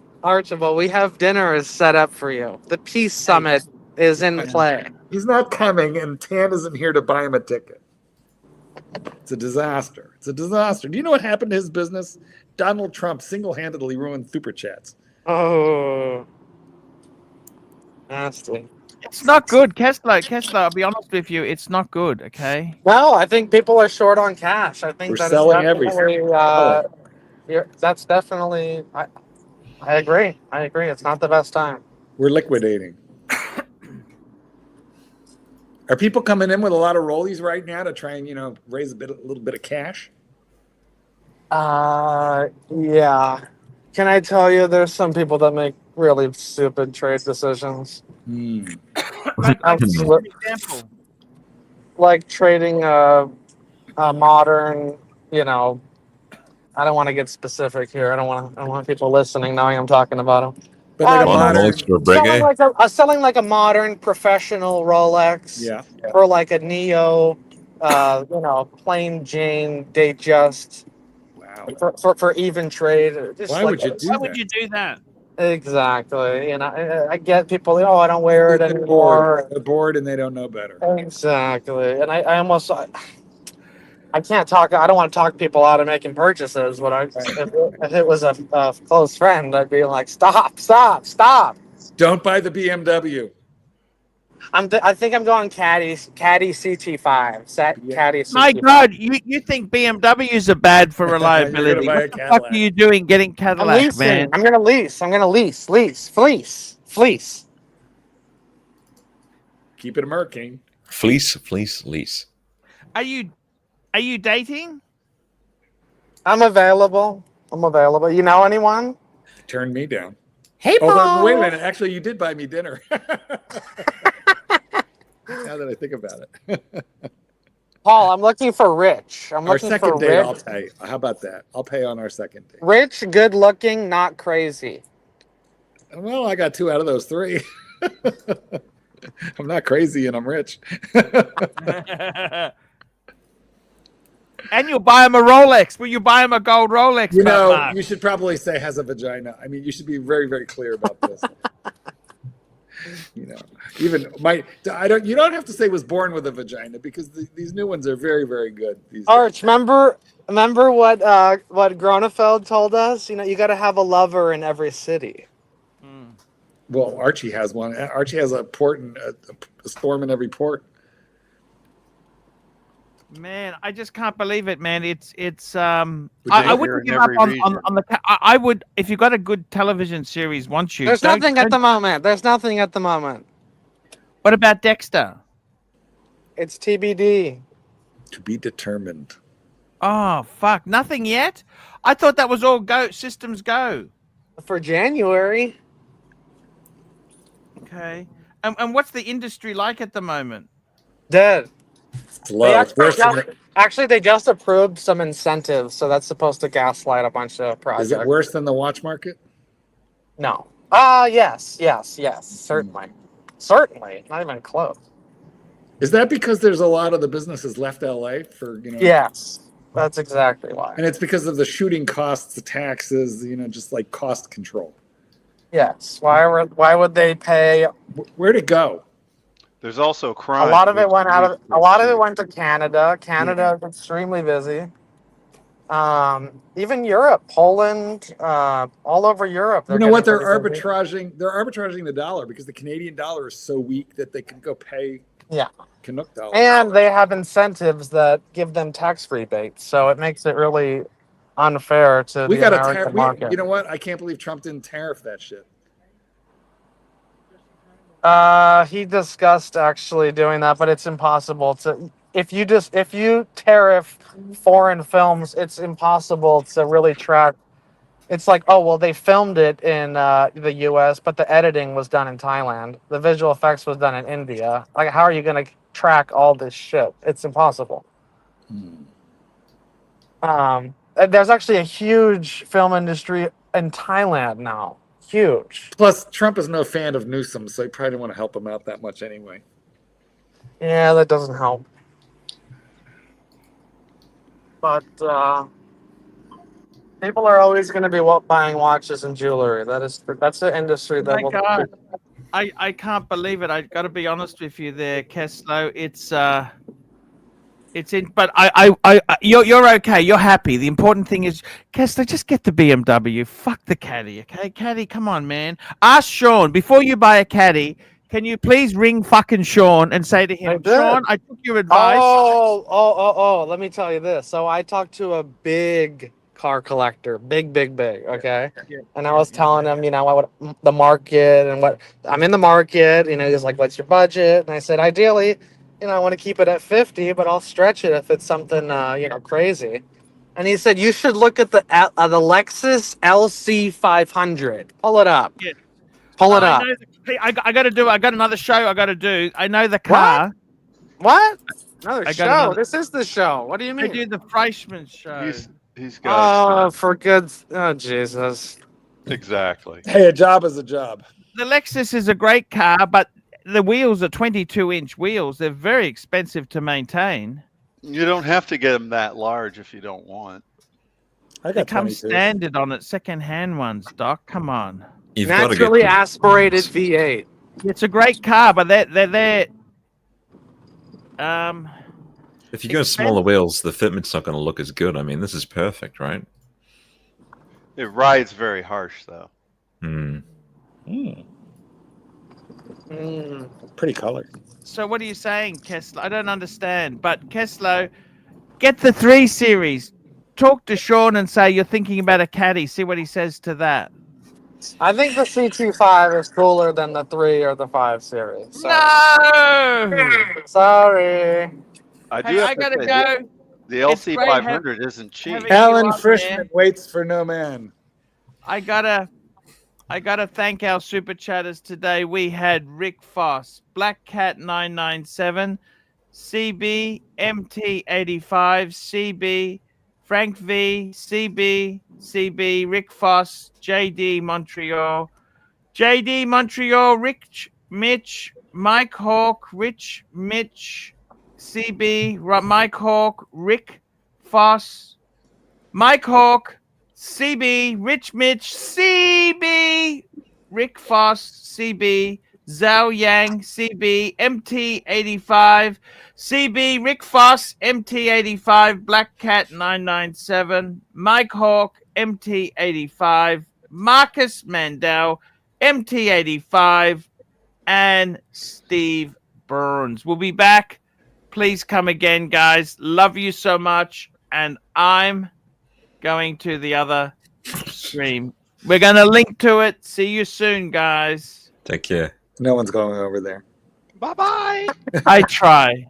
we have dinner set up for you. The Peace Summit is in play. He's not coming, and Tan isn't here to buy him a ticket. It's a disaster. Do you know what happened to his business? Donald Trump single-handedly ruined Super Chats. Oh, nasty. It's not good, Kessler. I'll be honest with you, it's not good. Okay. No, I think people are short on cash. I think We're that selling is definitely, everything. that's definitely. I agree. It's not the best time. We're liquidating. Are people coming in with a lot of rollies right now to try and raise a little bit of cash? Yeah. Can I tell you, there's some people that make really stupid trade decisions. Like give me an example. Like trading a modern, you know, I don't want to get specific here. I don't want people listening knowing I'm talking about them. But like a you know, modern, Rolex for a Breguet? selling like a modern professional Rolex yeah. for like a Neo, you know, plain Jane Datejust Wow. for even trade. Just Why like, would you do Why that? would you do that? exactly? You know, I get people. Oh, I don't wear it They're anymore. bored. They're bored and they don't know better. Exactly, and I almost. I can't talk. I don't want to talk people out of making purchases. But if it was a close friend, I'd be like, stop, stop, stop. Don't buy the BMW. I think I'm going Caddy CT5. Yeah. Caddy My CT5. God, you think BMWs are bad for You're reliability? gonna buy a What the fuck Cadillac. are you doing getting I'm Cadillac, leasing. man? I'm gonna lease. Fleece. Keep it American. Fleece, lease. Are you dating? I'm available. You know anyone? Turn me down. Hey, Although, wait a minute. Actually, you did buy me dinner. Now that I think about it. Paul, I'm looking for Rich. I'm Our looking second for date, Rich. I'll pay. How about that? I'll pay on our second date. Rich, good looking, not crazy. Well, I got 2 out of those 3. I'm not crazy and I'm rich. And you'll buy him a Rolex. Will you buy him a gold Rolex? You know, Mark? you should probably say has a vagina. I mean, you should be very, very clear about this. You know, even you don't have to say was born with a vagina because these new ones are very, very good. Arch, remember what Gronefeld told us? You know, you got to have a lover in every city. Well, Archie has one. Archie has a port and a storm in every port. Man, I just can't believe it, man. It's But I they're wouldn't in give up every on region. the I would if you got a good television series once you There's don't- nothing at don't- the moment. What about Dexter? It's TBD. To be determined. Oh fuck, nothing yet? I thought that was all systems go. For January. Okay. And what's the industry like at the moment? Dead. It's low. It's worse than Actually, they just approved some incentives, so that's supposed to gaslight a bunch of projects. Is it worse than the watch market? No. Yes. Certainly. Not even close. Is that because there's a lot of the businesses left LA for, you know? Yes. That's exactly why. And it's because of the shooting costs, the taxes, you know, just like cost control. Yes. Why would they pay? Where'd it go? There's also crime. A lot of it went which- went to Canada. Canada is extremely busy. Even Europe, Poland, all over Europe. You know what? They're getting pretty busy. arbitraging. They're arbitraging the dollar because the Canadian dollar is so weak that they can go pay Canuck dollars. And they have incentives that give them tax rebates, so it makes it really unfair to We the got American market. You know what? I can't believe Trump didn't tariff that shit. He discussed actually doing that, but it's impossible to. If you tariff foreign films, it's impossible to really track. It's like, oh well, they filmed it in the U.S., but the editing was done in Thailand. The visual effects was done in India. Like, how are you going to track all this shit? It's impossible. There's actually a huge film industry in Thailand now. Huge. Plus, Trump is no fan of Newsom, so he probably didn't want to help him out that much anyway. Yeah, that doesn't help. But people are always going to be buying watches and jewelry. That's the industry that My will. God. I can't believe it. I got to be honest with you there, Keslow. It's in, but you're okay. You're happy. The important thing is, Kessler, just get the BMW. Fuck the caddy, okay? Caddy, come on, man. Ask Sean before you buy a caddy. Can you please ring fucking Sean and say to him, Sean, I took your advice. Oh! Let me tell you this. So I talked to a big car collector, big. Okay, and I was telling him, you know, what the market and what I'm in the market. You know, he's like, "What's your budget?" And I said, ideally, you know, I want to keep it at 50, but I'll stretch it if it's something, you know, crazy. And he said, you should look at the Lexus LC 500. Pull it up. Yeah. Pull it up. Hey, I got to do. I got another show. I got to do. I know the car. What? Another I show? got another- This is the show. What do you I mean? do the freshman show. He's got Oh, for good. Oh, Jesus. exactly. Hey, a job is a job. The Lexus is a great car, but the wheels are 22-inch wheels. They're very expensive to maintain. You don't have to get them that large if you don't want. I They got come 22. standard on it, second-hand ones, Doc. Come on. You've got to Naturally get. aspirated V8. It's a great car, but they're If you go smaller wheels, the fitment's not going to look as good. I mean, this is perfect, right? It rides very harsh though. Hmm. Pretty color. So what are you saying, Kessler? I don't understand. But Kessler, get the 3 Series. Talk to Sean and say you're thinking about a caddy. See what he says to that. I think the CT5 is cooler than the 3 or the 5 series. So. No! Sorry. I do Hey, have I to gotta say, go. the It's great LC500 isn't cheap. having- you Alan up Frischman there. waits for no man. I gotta thank our super chatters today. We had Rick Foss, Black Cat 997, CB, MT85, CB, Frank V, CB, Rick Foss, JD Montreal, Rich Mitch, Mike Hawk, Rich Mitch, CB, Mike Hawk, Rick Foss, Mike Hawk, CB, Rich Mitch, CB, Rick Foss, CB, Zhao Yang, CB, MT85, CB, Rick Foss, MT85, Black Cat 997, Mike Hawk, MT85, Marcus Mandel, MT85, and Steve Burns. We'll be back. Please come again, guys. Love you so much. And I'm going to the other stream. We're going to link to it. See you soon, guys. Take care. No one's going over there. Bye bye. I try.